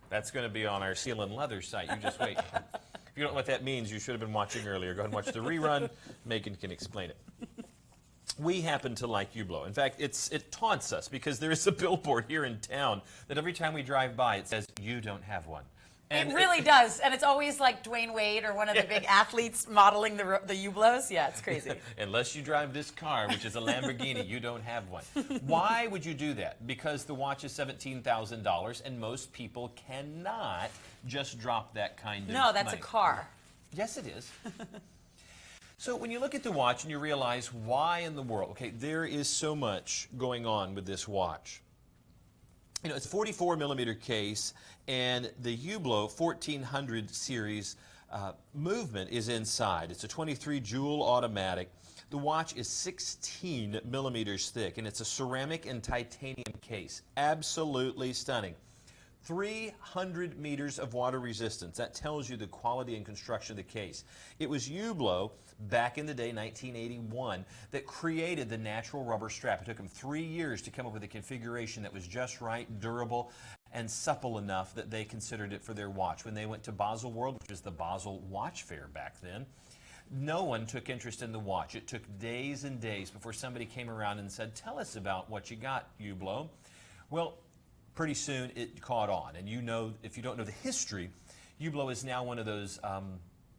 That's going to be on our Seal and Leather site. You just wait. If you don't know what that means, you should have been watching earlier. Go ahead and watch the rerun. Megan can explain it. We happen to like Hublot. In fact, it taunts us because there is a billboard here in town that every time we drive by, it says, "You don't have one." And it really does, and it's always like Dwayne Wade or one of the big athletes modeling the Hublots. Yeah, it's crazy. Unless you drive this car, which is a Lamborghini, you don't have one. Why would you do that? Because the watch is $17,000, and most people cannot just drop that kind of No, that's money. a car. Yes, it is. So when you look at the watch and you realize why in the world, okay, there is so much going on with this watch. You know, it's a 44 millimeter case, and the Hublot 1400 series movement is inside. It's a 23 jewel automatic. The watch is 16 millimeters thick, and it's a ceramic and titanium case. Absolutely stunning. 300 meters of water resistance. That tells you the quality and construction of the case. It was Hublot back in the day, 1981, that created the natural rubber strap. It took them 3 years to come up with a configuration that was just right, durable, and supple enough that they considered it for their watch. When they went to Basel World, which was the Basel Watch Fair back then, no one took interest in the watch. It took days and days before somebody came around and said, "Tell us about what you got, Hublot." Well, pretty soon it caught on, and you know, if you don't know the history, Hublot is now one of those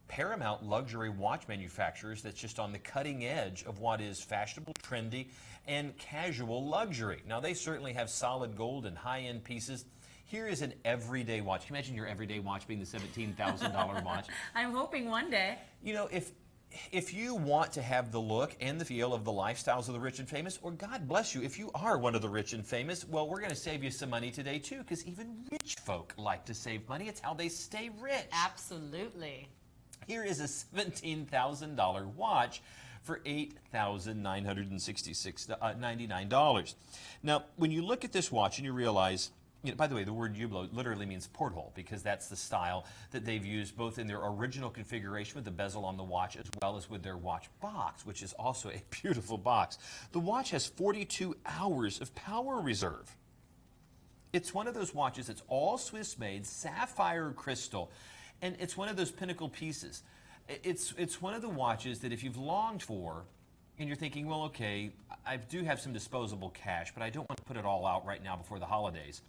paramount luxury watch manufacturers that's just on the cutting edge of what is fashionable, trendy, and casual luxury. Now, they certainly have solid gold and high-end pieces. Here is an everyday watch. Can you imagine your everyday watch being the $17,000 watch? I'm hoping one day. You know, if you want to have the look and the feel of the lifestyles of the rich and famous, or God bless you, if you are one of the rich and famous, well, we're going to save you some money today, too, because even rich folk like to save money. It's how they stay rich. Absolutely. Here is a $17,000 watch for $8,966.99. Now, when you look at this watch and you realize, by the way, the word Hublot literally means porthole because that's the style that they've used both in their original configuration with the bezel on the watch as well as with their watch box, which is also a beautiful box. The watch has 42 hours of power reserve. It's one of those watches that's all Swiss made, sapphire crystal, and it's one of those pinnacle pieces. It's one of the watches that if you've longed for and you're thinking, well, okay, I do have some disposable cash, but I don't want to put it all out right now before the holidays.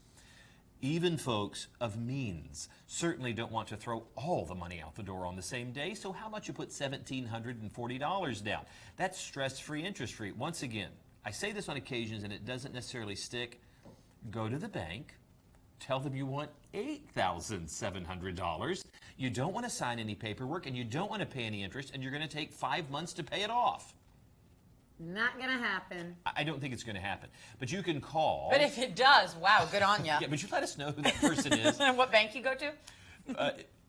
Even folks of means certainly don't want to throw all the money out the door on the same day, so how about you put $1,740 down? That's stress-free, interest-free. Once again, I say this on occasions and it doesn't necessarily stick. Go to the bank, tell them you want $8,700. You don't want to sign any paperwork and you don't want to pay any interest, and you're going to take 5 months to pay it off. Not going to happen. I don't think it's going to happen. But you can call. But if it does, wow, good on you. Yeah, but you let us know who that person is. And what bank you go to?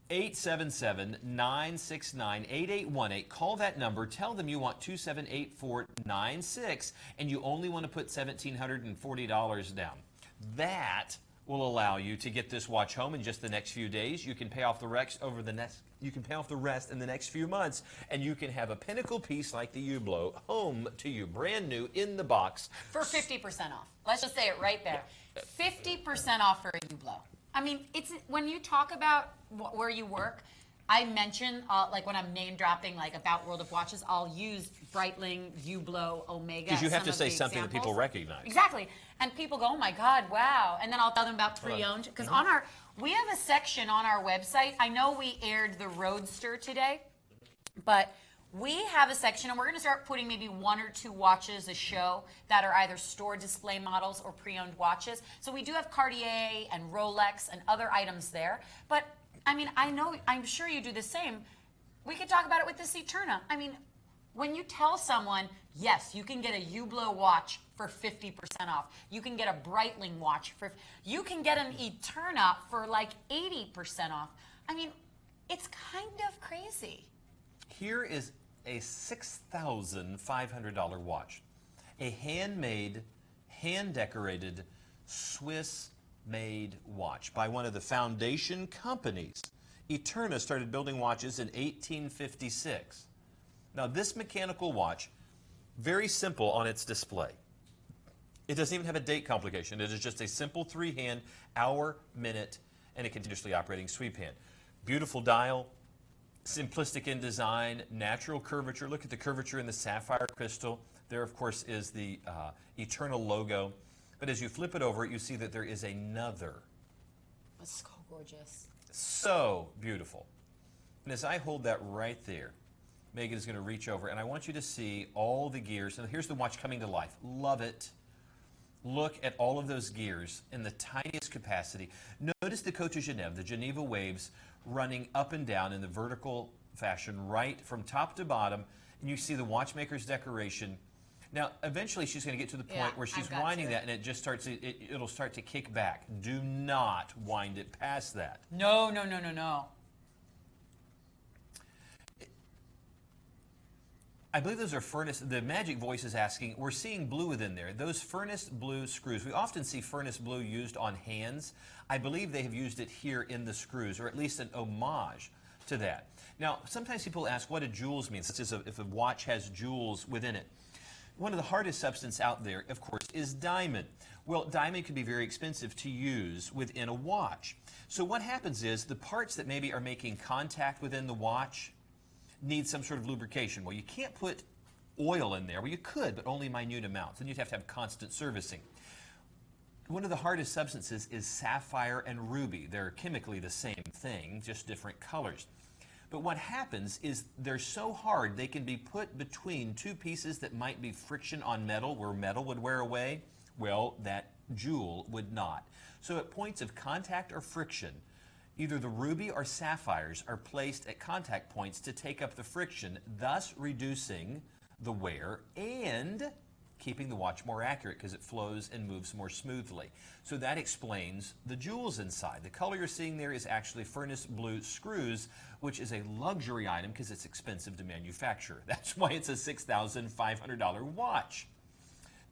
877-969-8818. Call that number. Tell them you want 278496, and you only want to put $1,740 down. That will allow you to get this watch home in just the next few days. You can pay off the rest You can pay off the rest in the next few months, and you can have a pinnacle piece like the Hublot home to you, brand new in the box. For 50% off. Let's just say it right there. 50% off for a Hublot. I mean, it's when you talk about where you work, I mention, like when I'm name dropping, like about World of Watches, I'll use Breitling, Hublot, Omega. Because you have to say something that people recognize. Exactly. And people go, oh my God, wow. And then I'll tell them about pre-owned. Because we have a section on our website. I know we aired the Roadster today, but we have a section, and we're going to start putting maybe 1 or 2 watches a show that are either store display models or pre-owned watches. So we do have Cartier and Rolex and other items there. But I mean, I'm sure you do the same. We could talk about it with this Eterna. I mean, when you tell someone, yes, you can get a Hublot watch for 50% off. You can get a Breitling watch you can get an Eterna for like 80% off. I mean, it's kind of crazy. Here is a $6,500 watch. A handmade, hand-decorated, Swiss-made watch by one of the foundation companies. Eterna started building watches in 1856. Now, this mechanical watch, very simple on its display. It doesn't even have a date complication. It is just a simple 3-hand, hour, minute, and a continuously operating sweep hand. Beautiful dial, simplistic in design, natural curvature. Look at the curvature in the sapphire crystal. There, of course, is the Eternal logo. But as you flip it over, you see that there is another. It's so gorgeous. So beautiful. And as I hold that right there, Megan is going to reach over, and I want you to see all the gears. And here's the watch coming to life. Love it. Look at all of those gears in the tiniest capacity. Notice the Côte de Genève, the Geneva waves, running up and down in the vertical fashion, right from top to bottom. And you see the watchmaker's decoration. Now, eventually she's going to get to the point where she's winding that, and it just starts. It'll start to kick back. Do not wind it past that. No, no, no, no, no. I believe those are furnace. The Magic Voice is asking, we're seeing blue within there. Those furnace blue screws, we often see furnace blue used on hands. I believe they have used it here in the screws, or at least an homage to that. Now, sometimes people ask what a jewels means, such as if a watch has jewels within it. One of the hardest substance out there, of course, is diamond. Well, diamond can be very expensive to use within a watch. So what happens is the parts that maybe are making contact within the watch need some sort of lubrication. Well, you can't put oil in there. Well, you could, but only minute amounts. And you'd have to have constant servicing. One of the hardest substances is sapphire and ruby. They're chemically the same thing, just different colors. But what happens is they're so hard they can be put between 2 pieces that might be friction on metal, where metal would wear away. Well, that jewel would not. So at points of contact or friction, either the ruby or sapphires are placed at contact points to take up the friction, thus reducing the wear and keeping the watch more accurate because it flows and moves more smoothly. So that explains the jewels inside. The color you're seeing there is actually furnace blue screws, which is a luxury item because it's expensive to manufacture. That's why it's a $6,500 watch.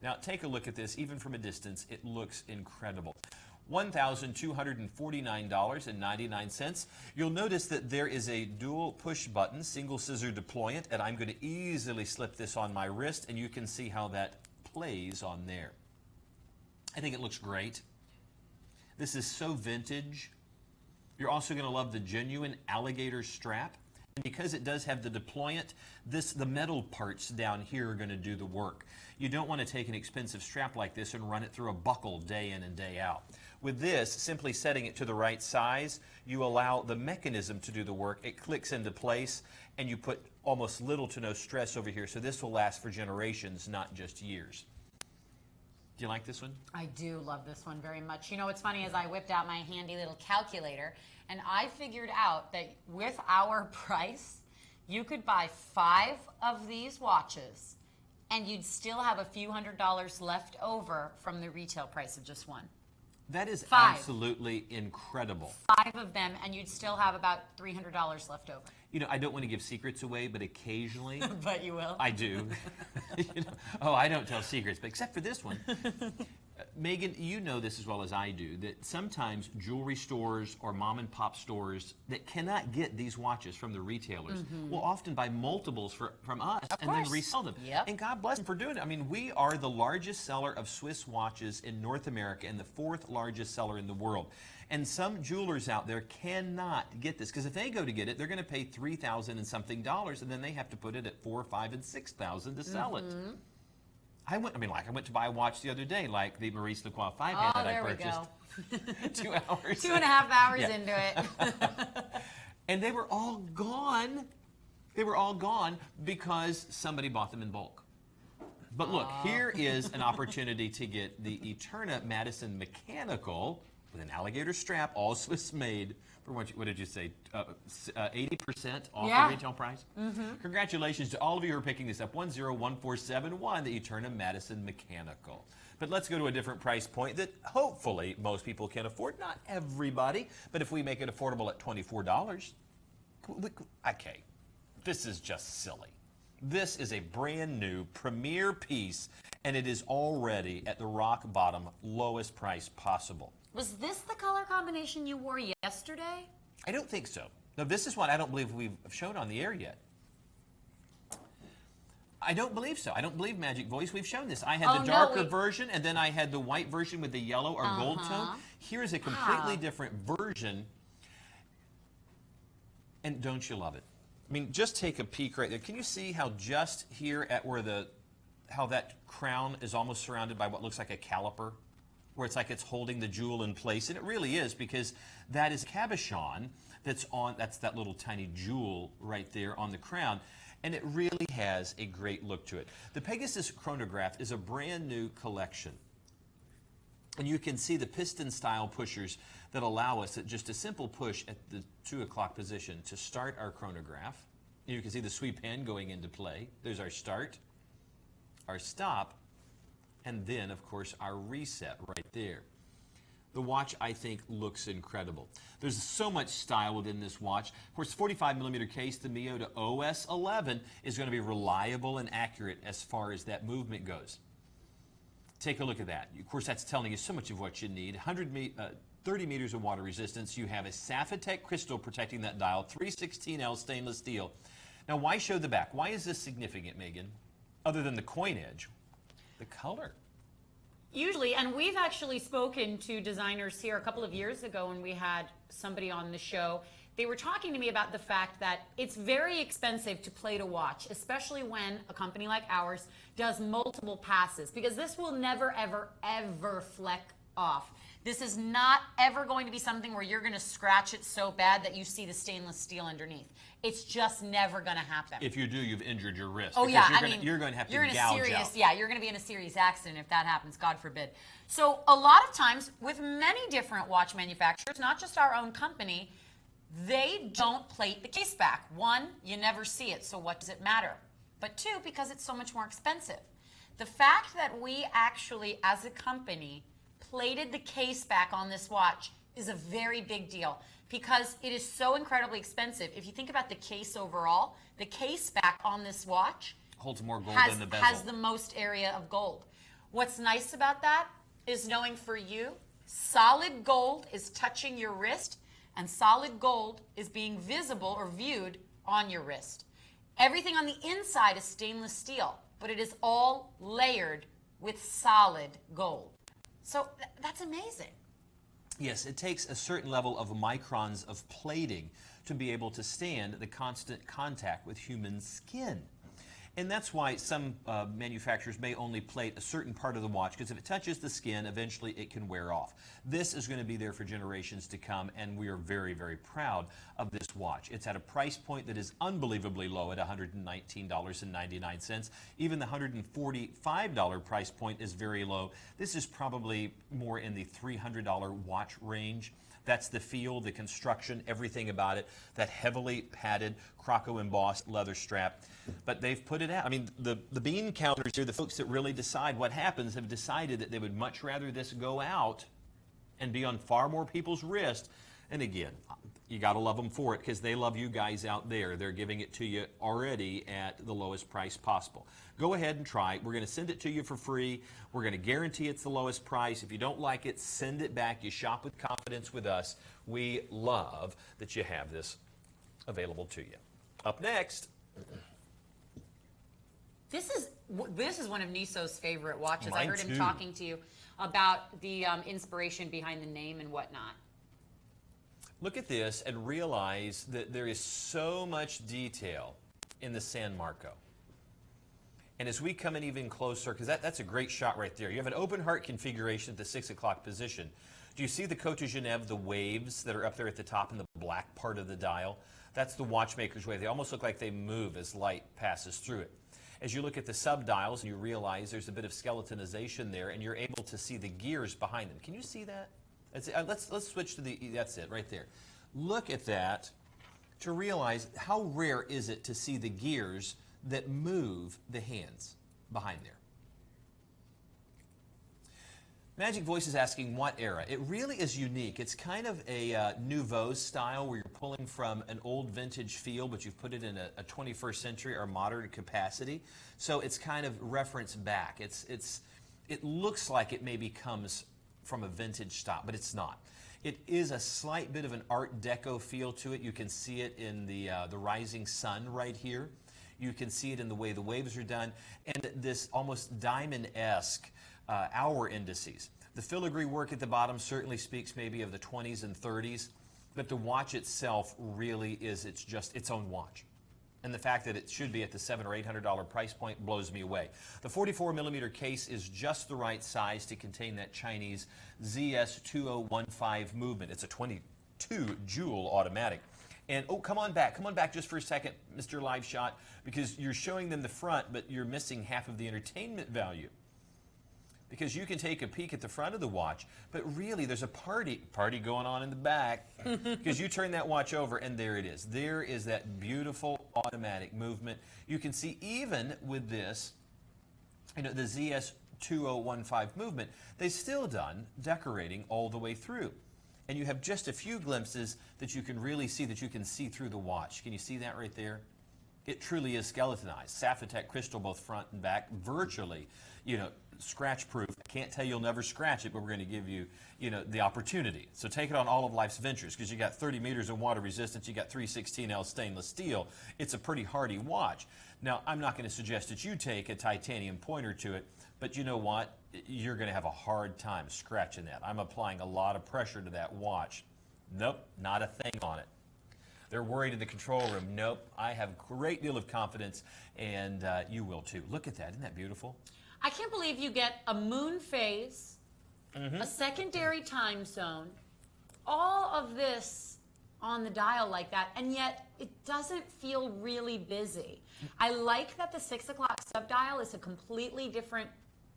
Now take a look at this. Even from a distance, it looks incredible. $1,249.99. You'll notice that there is a dual push button, single scissor deployant, and I'm going to easily slip this on my wrist, and you can see how that plays on there. I think it looks great. This is so vintage. You're also going to love the genuine alligator strap. And because it does have the deployant, the metal parts down here are going to do the work. You don't want to take an expensive strap like this and run it through a buckle day in and day out. With this, simply setting it to the right size, you allow the mechanism to do the work. It clicks into place, and you put almost little to no stress over here. So this will last for generations, not just years. Do you like this one? I do love this one very much. You know, what's funny is I whipped out my handy little calculator, and I figured out that with our price, you could buy 5 of these watches, and you'd still have a few $100s left over from the retail price of just one. That is 5. Absolutely incredible. 5 of them, and you'd still have about $300 left over. You know, I don't want to give secrets away, but occasionally... But you will. I do. You know, oh, I don't tell secrets, but except for this one. Megan, you know this as well as I do, that sometimes jewelry stores or mom and pop stores that cannot get these watches from the retailers will often buy multiples from us and then resell them. Yep. And God bless them for doing it. I mean, we are the largest seller of Swiss watches in North America and the 4th largest seller in the world. And some jewelers out there cannot get this because if they go to get it, they're going to pay $3,000 and something dollars, and then they have to put it at $4,000, $5,000, and $6,000 to sell it. I went to buy a watch the other day, like the Maurice Lacroix 5-hand that I purchased. There we go. 2 hours. 2.5 hours Yeah. into it. And they were all gone. They were all gone because somebody bought them in bulk. But look, here is an opportunity to get the Eterna Madison Mechanical with an alligator strap, all Swiss made, for what did you say, 80% off the retail price? Congratulations to all of you who are picking this up, 101471, the Eterna Madison Mechanical. But let's go to a different price point that hopefully most people can afford. Not everybody, but if we make it affordable at $24, okay, this is just silly. This is a brand new premier piece, and it is already at the rock bottom, lowest price possible. Was this the color combination you wore yesterday? I don't think so. No, this is one I don't believe we've shown on the air yet. I don't believe so. I don't believe Magic Voice. We've shown this. I had the darker version, and then I had the white version with the yellow or gold tone. Here's a completely different version. And don't you love it? I mean, just take a peek right there. Can you see how just here at where how that crown is almost surrounded by what looks like a caliper? Where it's like it's holding the jewel in place, and it really is because that is cabochon that's that little tiny jewel right there on the crown, and it really has a great look to it. The Pegasus chronograph is a brand new collection, and you can see the piston style pushers that allow us at just a simple push at the 2 o'clock position to start our chronograph. You can see the sweep hand going into play. There's our start, our stop, and then, of course, our reset right there. The watch, I think, looks incredible. There's so much style within this watch. Of course, 45mm case, the Miyota OS 11, is going to be reliable and accurate as far as that movement goes. Take a look at that. Of course, that's telling you so much of what you need. 30 meters of water resistance. You have a Safetec crystal protecting that dial, 316L stainless steel. Now, why show the back? Why is this significant, Megan? Other than the coin edge, the color. Usually, and we've actually spoken to designers here a couple of years ago when we had somebody on the show. They were talking to me about the fact that it's very expensive to plate a watch, especially when a company like ours does multiple passes, because this will never, ever, ever fleck off. This is not ever going to be something where you're going to scratch it so bad that you see the stainless steel underneath. It's just never going to happen. If you do, you've injured your wrist. Oh yeah, you're going to have to you're in gouge a serious, out. Yeah, you're going to be in a serious accident if that happens, God forbid. So a lot of times with many different watch manufacturers, not just our own company, they don't plate the case back. One, you never see it, so what does it matter? But two, because it's so much more expensive. The fact that we actually, as a company, plated the case back on this watch is a very big deal because it is so incredibly expensive. If you think about the case overall, the case back on this watch Holds more gold has, than the bezel. has the most area of gold. What's nice about that is knowing for you, solid gold is touching your wrist and solid gold is being visible or viewed on your wrist. Everything on the inside is stainless steel, but it is all layered with solid gold. So that's amazing. Yes, it takes a certain level of microns of plating to be able to stand the constant contact with human skin. And that's why some manufacturers may only plate a certain part of the watch, because if it touches the skin, eventually it can wear off. This is going to be there for generations to come, and we are very, very proud of this watch. It's at a price point that is unbelievably low at $119.99. Even the $145 price point is very low. This is probably more in the $300 watch range. That's the feel, the construction, everything about it, that heavily padded, croco embossed leather strap. But they've put it out. I mean, the bean counters here, the folks that really decide what happens, have decided that they would much rather this go out and be on far more people's wrist. And again, you got to love them for it because they love you guys out there. They're giving it to you already at the lowest price possible. Go ahead and try it. We're going to send it to you for free. We're going to guarantee it's the lowest price. If you don't like it, send it back. You shop with confidence with us. We love that you have this available to you. Up next. This is one of Niso's favorite watches. I Mine heard him too. talking to you about the inspiration behind the name and whatnot. Look at this and realize that there is so much detail in the San Marco. And as we come in even closer, because that's a great shot right there. You have an open heart configuration at the 6 o'clock position. Do you see the Côte de Genève, the waves that are up there at the top in the black part of the dial? That's the watchmaker's wave. They almost look like they move as light passes through it. As you look at the subdials, you realize there's a bit of skeletonization there, and you're able to see the gears behind them. Can you see that? Let's switch to that's it right there. Look at that to realize how rare is it to see the gears that move the hands behind there. Magic Voice is asking what era. It really is unique. It's kind of a nouveau style where you're pulling from an old vintage feel, but you've put it in a 21st century or modern capacity. So it's kind of referenced back. It looks like it maybe comes from a vintage style, but it's not. It is a slight bit of an Art Deco feel to it. You can see it in the rising sun right here. You can see it in the way the waves are done, and this almost diamond-esque hour indices. The filigree work at the bottom certainly speaks maybe of the 20s and 30s, but the watch itself really is its own watch. And the fact that it should be at the $700 or $800 price point blows me away. The 44mm case is just the right size to contain that Chinese ZS2015 movement. It's a 22 jewel automatic. And oh, come on back just for a second, Mr. Live Shot, because you're showing them the front, but you're missing half of the entertainment value. Because you can take a peek at the front of the watch, but really there's a party going on in the back, because you turn that watch over and there it is. There is that beautiful automatic movement. You can see even with this, the ZS2015 movement, they've still done decorating all the way through. And you have just a few glimpses that you can really see, that you can see through the watch. Can you see that right there? It truly is skeletonized. Sapphitech crystal both front and back, virtually, scratch proof. I can't tell you'll never scratch it, but we're going to give you, the opportunity. So take it on all of life's ventures, because you got 30 meters of water resistance, you got 316L stainless steel. It's a pretty hardy watch. Now, I'm not going to suggest that you take a titanium pointer to it, but you know what? You're going to have a hard time scratching that. I'm applying a lot of pressure to that watch. Nope, not a thing on it. They're worried in the control room. Nope, I have a great deal of confidence, and you will too. Look at that. Isn't that beautiful? I can't believe you get a moon phase, a secondary time zone, all of this on the dial like that, and yet it doesn't feel really busy. I like that the 6 o'clock subdial is a completely different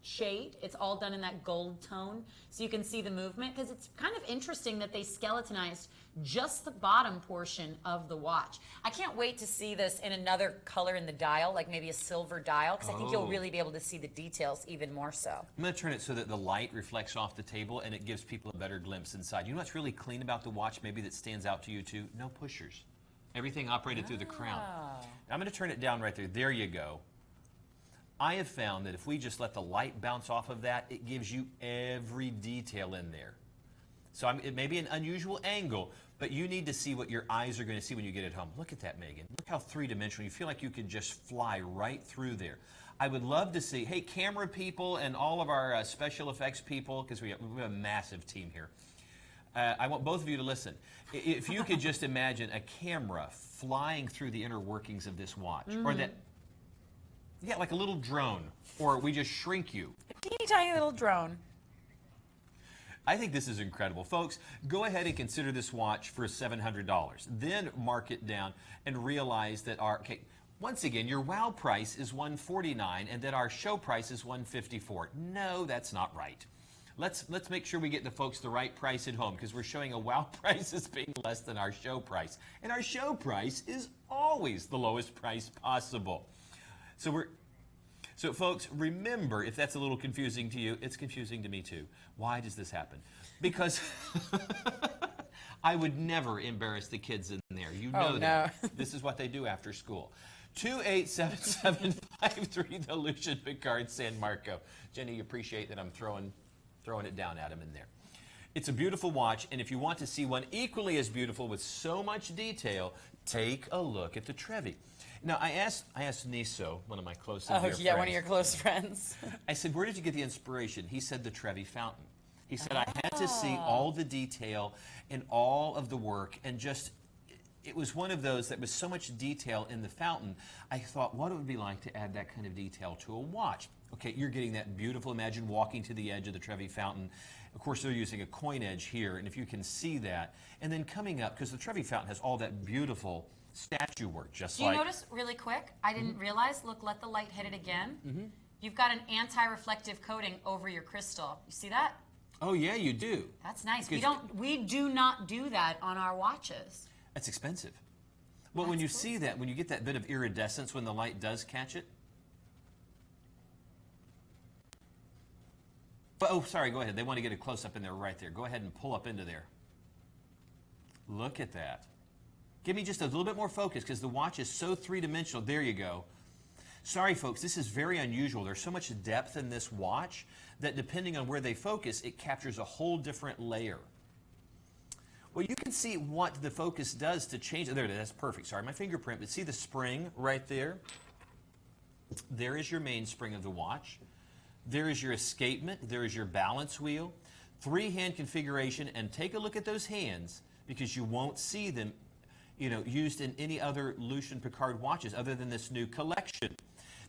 shade. It's all done in that gold tone, so you can see the movement, because it's kind of interesting that they skeletonized just the bottom portion of the watch. I can't wait to see this in another color in the dial, like maybe a silver dial, because I think you'll really be able to see the details even more so. I'm going to turn it so that the light reflects off the table and it gives people a better glimpse inside. You know what's really clean about the watch, maybe that stands out to you too? No pushers. Everything operated through the crown. Now I'm going to turn it down right there. There you go. I have found that if we just let the light bounce off of that, it gives you every detail in there. So it may be an unusual angle, but you need to see what your eyes are going to see when you get it home. Look at that, Megan. Look how three-dimensional. You feel like you could just fly right through there. I would love to see, hey, camera people and all of our special effects people, because we have a massive team here. I want both of you to listen. If you could just imagine a camera flying through the inner workings of this watch, or that, yeah, like a little drone, or we just shrink you. A teeny tiny little drone. I think this is incredible. Folks, go ahead and consider this watch for $700. Then mark it down and realize that once again, your wow price is $149 and that our show price is $154. No, that's not right. Let's make sure we get the folks the right price at home, because we're showing a wow price as being less than our show price. And our show price is always the lowest price possible. So folks, remember, if that's a little confusing to you, it's confusing to me too. Why does this happen? Because I would never embarrass the kids in there. You know that. This is what they do after school. 28775 the Lucian Picard San Marco. Jenny, you appreciate that I'm throwing it down at him in there. It's a beautiful watch, and if you want to see one equally as beautiful with so much detail, take a look at the Trevi. Now, I asked Niso, one of my close friends. One of your close friends. I said, where did you get the inspiration? He said the Trevi fountain. He said, I had to see all the detail and all of the work, and just, it was one of those that was so much detail in the fountain. I thought, what it would be like to add that kind of detail to a watch. Okay, you're getting that beautiful, imagine walking to the edge of the Trevi fountain. Of course, they're using a coin edge here, and if you can see that, and then coming up, because the Trevi fountain has all that beautiful statue work, just like... Do you notice, really quick, I didn't realize, look, let the light hit it again. You've got an anti-reflective coating over your crystal. You see that? Oh, yeah, you do. That's nice. We do not do that on our watches. That's expensive. Well, when you see that, when you get that bit of iridescence when the light does catch it... Oh, sorry, go ahead. They want to get a close-up in there right there. Go ahead and pull up into there. Look at that. Give me just a little bit more focus, because the watch is so three-dimensional. There you go. Sorry, folks, this is very unusual. There's so much depth in this watch that depending on where they focus, it captures a whole different layer. Well, you can see what the focus does to change. There it is. That's perfect. Sorry, my fingerprint. But see the spring right there? There is your mainspring of the watch. There is your escapement. There is your balance wheel. 3-hand configuration. And take a look at those hands, because you won't see them used in any other Lucian Picard watches other than this new collection.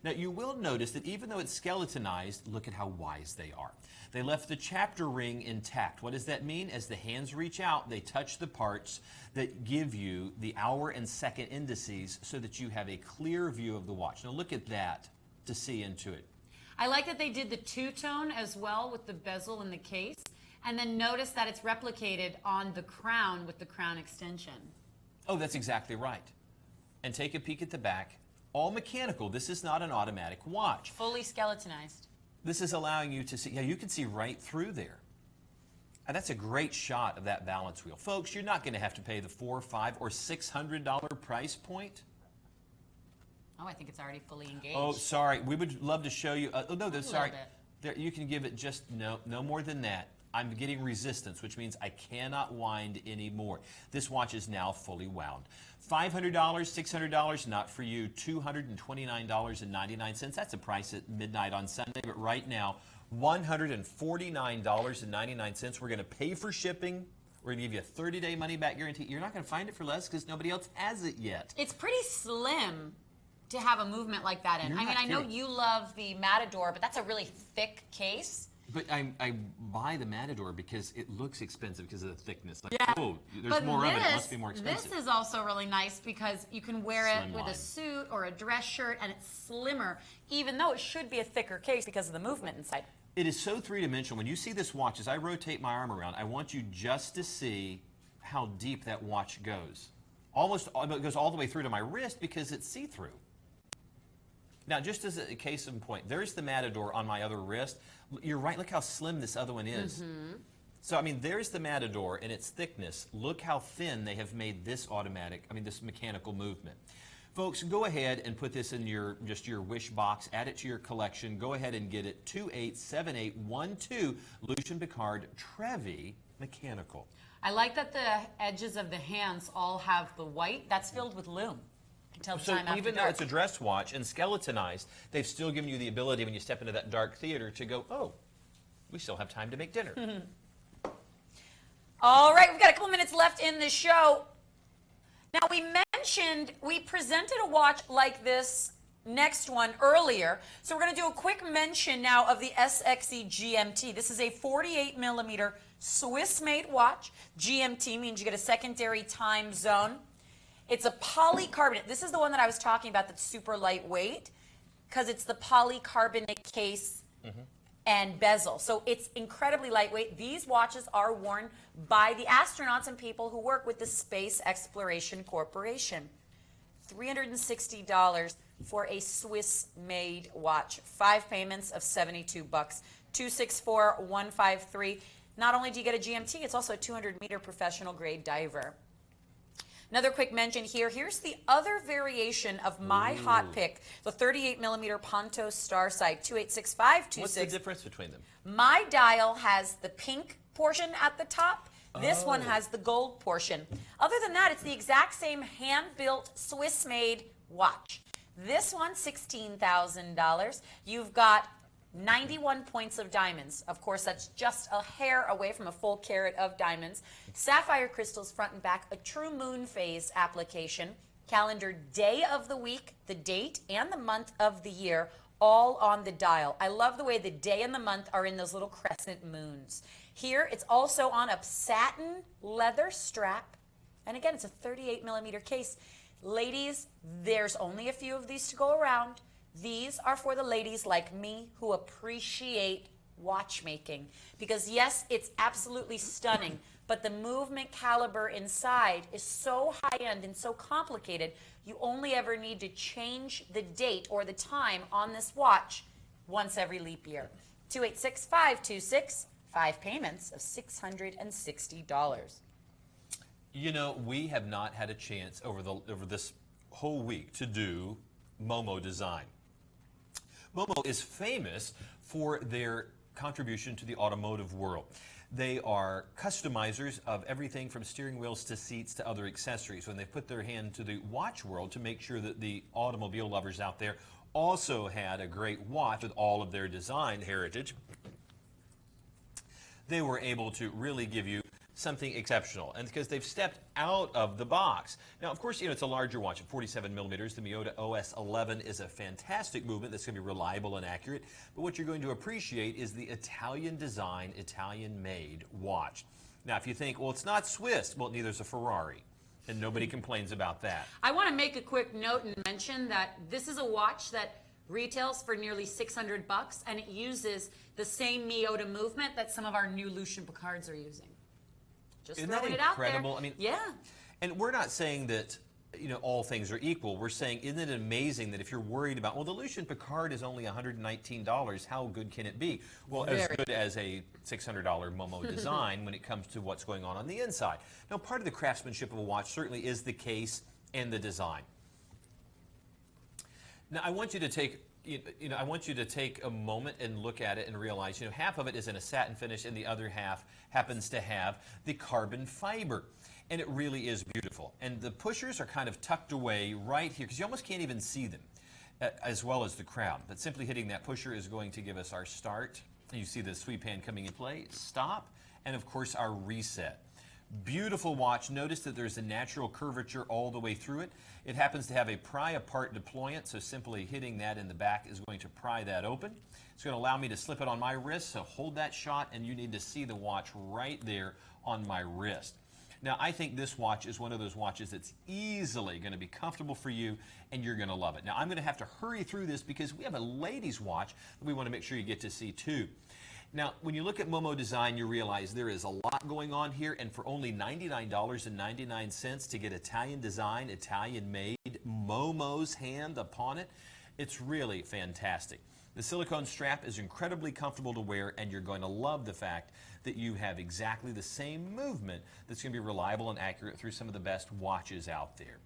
Now, you will notice that even though it's skeletonized, look at how wise they are. They left the chapter ring intact. What does that mean? As the hands reach out, they touch the parts that give you the hour and second indices so that you have a clear view of the watch. Now, look at that to see into it. I like that they did the two-tone as well with the bezel and the case. And then notice that it's replicated on the crown with the crown extension. Oh, that's exactly right. And take a peek at the back. All mechanical. This is not an automatic watch. Fully skeletonized. This is allowing you to see, you can see right through there. And that's a great shot of that balance wheel. Folks, you're not going to have to pay the $400, $500, or $600 price point. Oh, I think it's already fully engaged. Oh, sorry. We would love to show you. Sorry. There, you can give it just no more than that. I'm getting resistance, which means I cannot wind anymore. This watch is now fully wound. $500, $600, not for you. $229.99. That's a price at midnight on Sunday, but right now, $149.99. We're going to pay for shipping. We're going to give you a 30-day money-back guarantee. You're not going to find it for less because nobody else has it yet. It's pretty slim to have a movement like that in. I mean, I know you love the Matador, but that's a really thick case. But I buy the Matador because it looks expensive because of the thickness. Like, Yeah. oh, there's But more of it. It this- must be more expensive. This is also really nice because you can wear it with a Slimline. suit or a dress shirt, and it's slimmer, even though it should be a thicker case because of the movement inside. It is so three-dimensional. When you see this watch, as I rotate my arm around, I want you just to see how deep that watch goes. It goes all the way through to my wrist because it's see-through. Now, just as a case in point, there's the Matador on my other wrist. You're right, look how slim this other one is. So, I mean, there's the Matador and its thickness. Look how thin they have made this this mechanical movement. Folks, go ahead and put this in your wish box, add it to your collection. Go ahead and get it 287812 Lucien Piccard Trevi Mechanical. I like that the edges of the hands all have the white. That's filled with lume. Until the So time after even though dark. it's a dress watch and skeletonized, they've still given you the ability when you step into that dark theater to go, oh, we still have time to make dinner. All right, we've got a couple minutes left in the show. Now, we presented a watch like this next one earlier. So we're going to do a quick mention now of the SXE GMT. This is a 48 millimeter Swiss-made watch. GMT means you get a secondary time zone. It's a polycarbonate. This is the one that I was talking about that's super lightweight because it's the polycarbonate case and bezel. So it's incredibly lightweight. These watches are worn by the astronauts and people who work with the Space Exploration Corporation. $360 for a Swiss-made watch. 5 payments of $72. 264153. Not only do you get a GMT, it's also a 200-meter professional grade diver. Another quick mention here. Here's the other variation of my hot pick, the 38 millimeter Ponto Starsight 286526. What's the difference between them? My dial has the pink portion at the top. This one has the gold portion. Other than that, it's the exact same hand-built, Swiss-made watch. This one, $16,000. You've got 91 points of diamonds. Of course, that's just a hair away from a full carat of diamonds. Sapphire crystals front and back, a true moon phase application, calendar day of the week, the date, and the month of the year, all on the dial. I love the way the day and the month are in those little crescent moons. Here, it's also on a satin leather strap. And again, it's a 38 millimeter case. Ladies, there's only a few of these to go around. These are for the ladies like me who appreciate watchmaking. Because yes, it's absolutely stunning, but the movement caliber inside is so high-end and so complicated, you only ever need to change the date or the time on this watch once every leap year. 286526, 5 payments of $660. You know, we have not had a chance over this whole week to do Momo design. Momo is famous for their contribution to the automotive world. They are customizers of everything from steering wheels to seats to other accessories. When they put their hand to the watch world to make sure that the automobile lovers out there also had a great watch with all of their design heritage, they were able to really give you something exceptional, and because they've stepped out of the box. Now, of course, you know, it's a larger watch at 47 millimeters. The Miyota OS 11 is a fantastic movement that's going to be reliable and accurate, but what you're going to appreciate is the Italian design, Italian made watch. Now, if you think, well, it's not Swiss, well, neither is a Ferrari, and nobody complains about that. I want to make a quick note and mention that this is a watch that retails for nearly $600, and it uses the same Miyota movement that some of our new Lucien Piccards are using. Just Isn't that throwing it out there. incredible? I mean, yeah. And we're not saying that, you know, all things are equal. We're saying, isn't it amazing that if you're worried about, well, the Lucien Piccard is only $119, how good can it be? Well, as Very. good as a $600 Momo design when it comes to what's going on the inside. Now, part of the craftsmanship of a watch certainly is the case and the design. Now, I want you to take I want you to take a moment and look at it and realize, you know, half of it is in a satin finish and the other half happens to have the carbon fiber. And it really is beautiful. And the pushers are kind of tucked away right here because you almost can't even see them, as well as the crown. But simply hitting that pusher is going to give us our start. You see the sweep hand coming in play, stop, and of course our reset. Beautiful watch. Notice that there's a natural curvature all the way through it. It happens to have a pry apart deployant, so simply hitting that in the back is going to pry that open. It's going to allow me to slip it on my wrist, so hold that shot and you need to see the watch right there on my wrist. Now, I think this watch is one of those watches that's easily going to be comfortable for you, and you're going to love it. Now, I'm going to have to hurry through this because we have a ladies' watch that we want to make sure you get to see too. Now, when you look at Momo Design, you realize there is a lot going on here, and for only $99.99 to get Italian design, Italian made, Momo's hand upon it, it's really fantastic. The silicone strap is incredibly comfortable to wear, and you're going to love the fact that you have exactly the same movement that's going to be reliable and accurate through some of the best watches out there.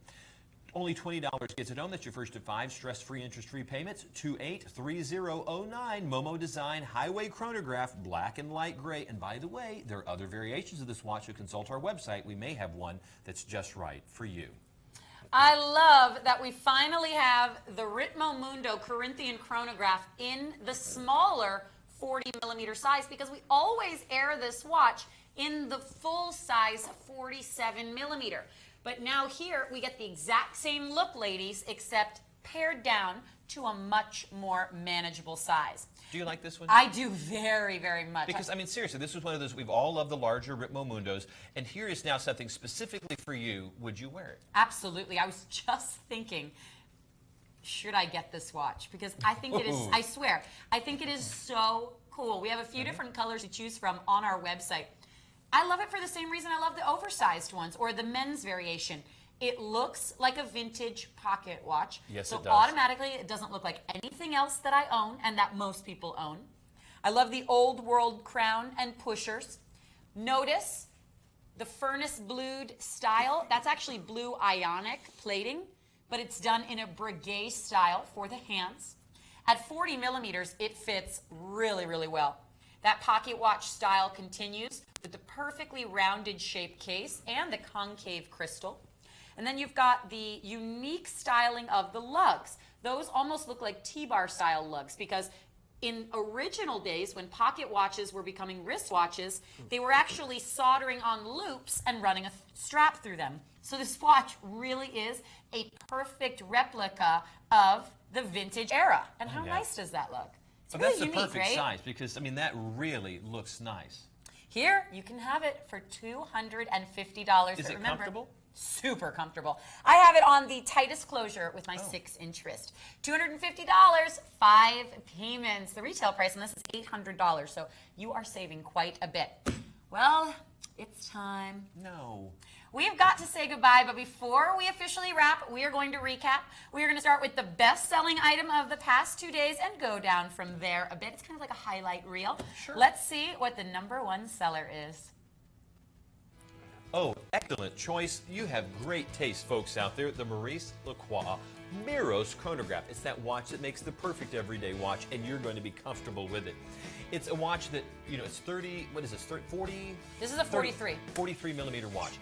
Only $20 gets it home. That's your first of 5 stress-free, interest-free payments. 283009, Momo Design Highway Chronograph, black and light gray. And by the way, there are other variations of this watch. So consult our website. We may have one that's just right for you. I love that we finally have the Ritmo Mundo Corinthian chronograph in the smaller 40mm size, because we always air this watch in the full size 47mm. But now here we get the exact same look, ladies, except pared down to a much more manageable size. Do you like this one? I do very, very much. Because, I mean, seriously, this was one of those, we've all loved the larger Ritmo Mundos, and here is now something specifically for you. Would you wear it? Absolutely. I was just thinking, should I get this watch? Because I think it is, I swear, I think it is so cool. We have a few different colors to choose from on our website. I love it for the same reason I love the oversized ones or the men's variation. It looks like a vintage pocket watch. Yes, so it does. Automatically, it doesn't look like anything else that I own and that most people own. I love the old world crown and pushers. Notice the furnace blued style. That's actually blue ionic plating, but it's done in a brigade style for the hands. At 40mm, it fits really, really well. That pocket watch style continues with the perfectly rounded shaped case and the concave crystal. And then you've got the unique styling of the lugs. Those almost look like T-bar style lugs, because in original days when pocket watches were becoming wristwatches, they were actually soldering on loops and running a strap through them. So this watch really is a perfect replica of the vintage era. And how nice does that look? It's But really that's the unique, perfect right? size, because, I mean, that really looks nice. Here, you can have it for $250. Is it comfortable? Super comfortable. I have it on the tightest closure with my 6-inch wrist. $250, 5 payments. The retail price on this is $800, so you are saving quite a bit. Well, it's time. No. We've got to say goodbye, but before we officially wrap, we are going to recap. We are going to start with the best-selling item of the past 2 days and go down from there a bit. It's kind of like a highlight reel. Sure. Let's see what the #1 seller is. Oh, excellent choice. You have great taste, folks out there. The Maurice Lacroix Miros chronograph. It's that watch that makes the perfect everyday watch, and you're going to be comfortable with it. It's a watch that, you know, it's 30, what is this, 40? This is a 43. 43mm watch.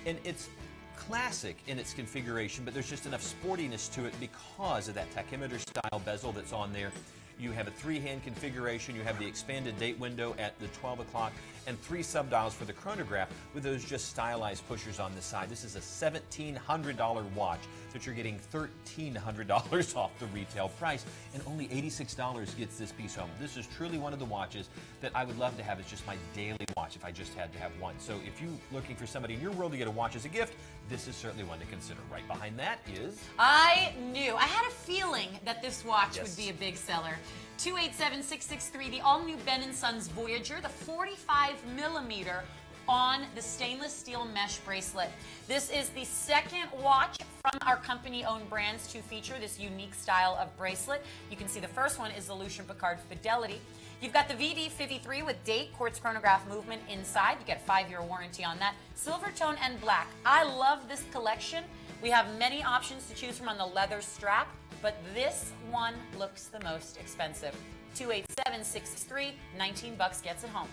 And it's classic in its configuration, but there's just enough sportiness to it because of that tachymeter style bezel that's on there. You have a 3-hand configuration. You have the expanded date window at the 12 o'clock and 3 subdials for the chronograph with those just stylized pushers on the side. This is a $1,700 watch that you're getting $1,300 off the retail price, and only $86 gets this piece home. This is truly one of the watches that I would love to have as just my daily watch if I just had to have one. So if you're looking for somebody in your world to get a watch as a gift, this is certainly one to consider. Right behind that is... I had a feeling that this watch would be a big seller. 287663, the all-new Ben & Sons Voyager, the 45mm on the stainless steel mesh bracelet. This is the second watch from our company-owned brands to feature this unique style of bracelet. You can see the first one is the Lucien Piccard Fidelity. You've got the VD53 with date, quartz chronograph movement inside. You get a 5-year warranty on that. Silver tone and black. I love this collection. We have many options to choose from on the leather strap, but this one looks the most expensive. 28763, $19 gets it home.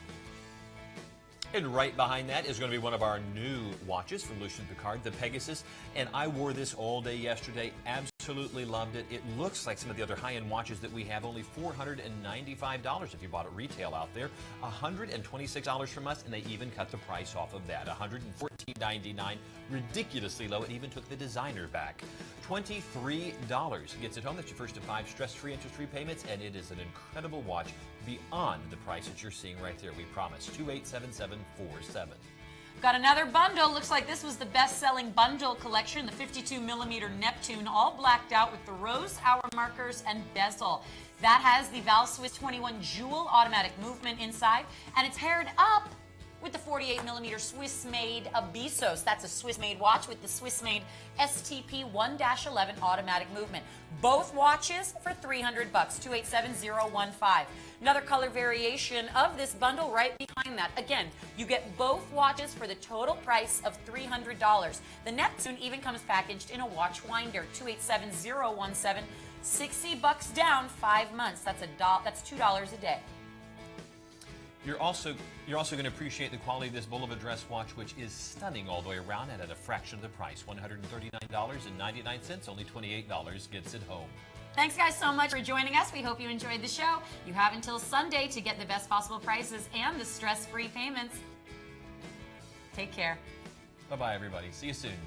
And right behind that is going to be one of our new watches from Lucien Piccard, the Pegasus. And I wore this all day yesterday. Absolutely absolutely loved it. It looks like some of the other high-end watches that we have, only $495 if you bought it retail out there. $126 from us, and they even cut the price off of that. $114.99, ridiculously low. It even took the designer back. $23 gets it home. That's your first of 5 stress-free, interest-free payments, and it is an incredible watch beyond the price that you're seeing right there. We promise. 287747. Got another bundle. Looks like this was the best-selling bundle collection, the 52mm Neptune, all blacked out with the rose hour markers and bezel. That has the Val Swiss 21 jewel automatic movement inside, and it's paired up with the 48mm Swiss-made Abisos. That's a Swiss-made watch with the Swiss-made STP 1-11 automatic movement. Both watches for $300, 287015. Another color variation of this bundle right behind that. Again, you get both watches for the total price of $300. The Neptune even comes packaged in a watch winder, 287017. $60 down, 5 months. That's $2 a day. You're also going to appreciate the quality of this Bulova dress watch, which is stunning all the way around and at a fraction of the price. $139.99, only $28 gets it home. Thanks, guys, so much for joining us. We hope you enjoyed the show. You have until Sunday to get the best possible prices and the stress-free payments. Take care. Bye-bye, everybody. See you soon.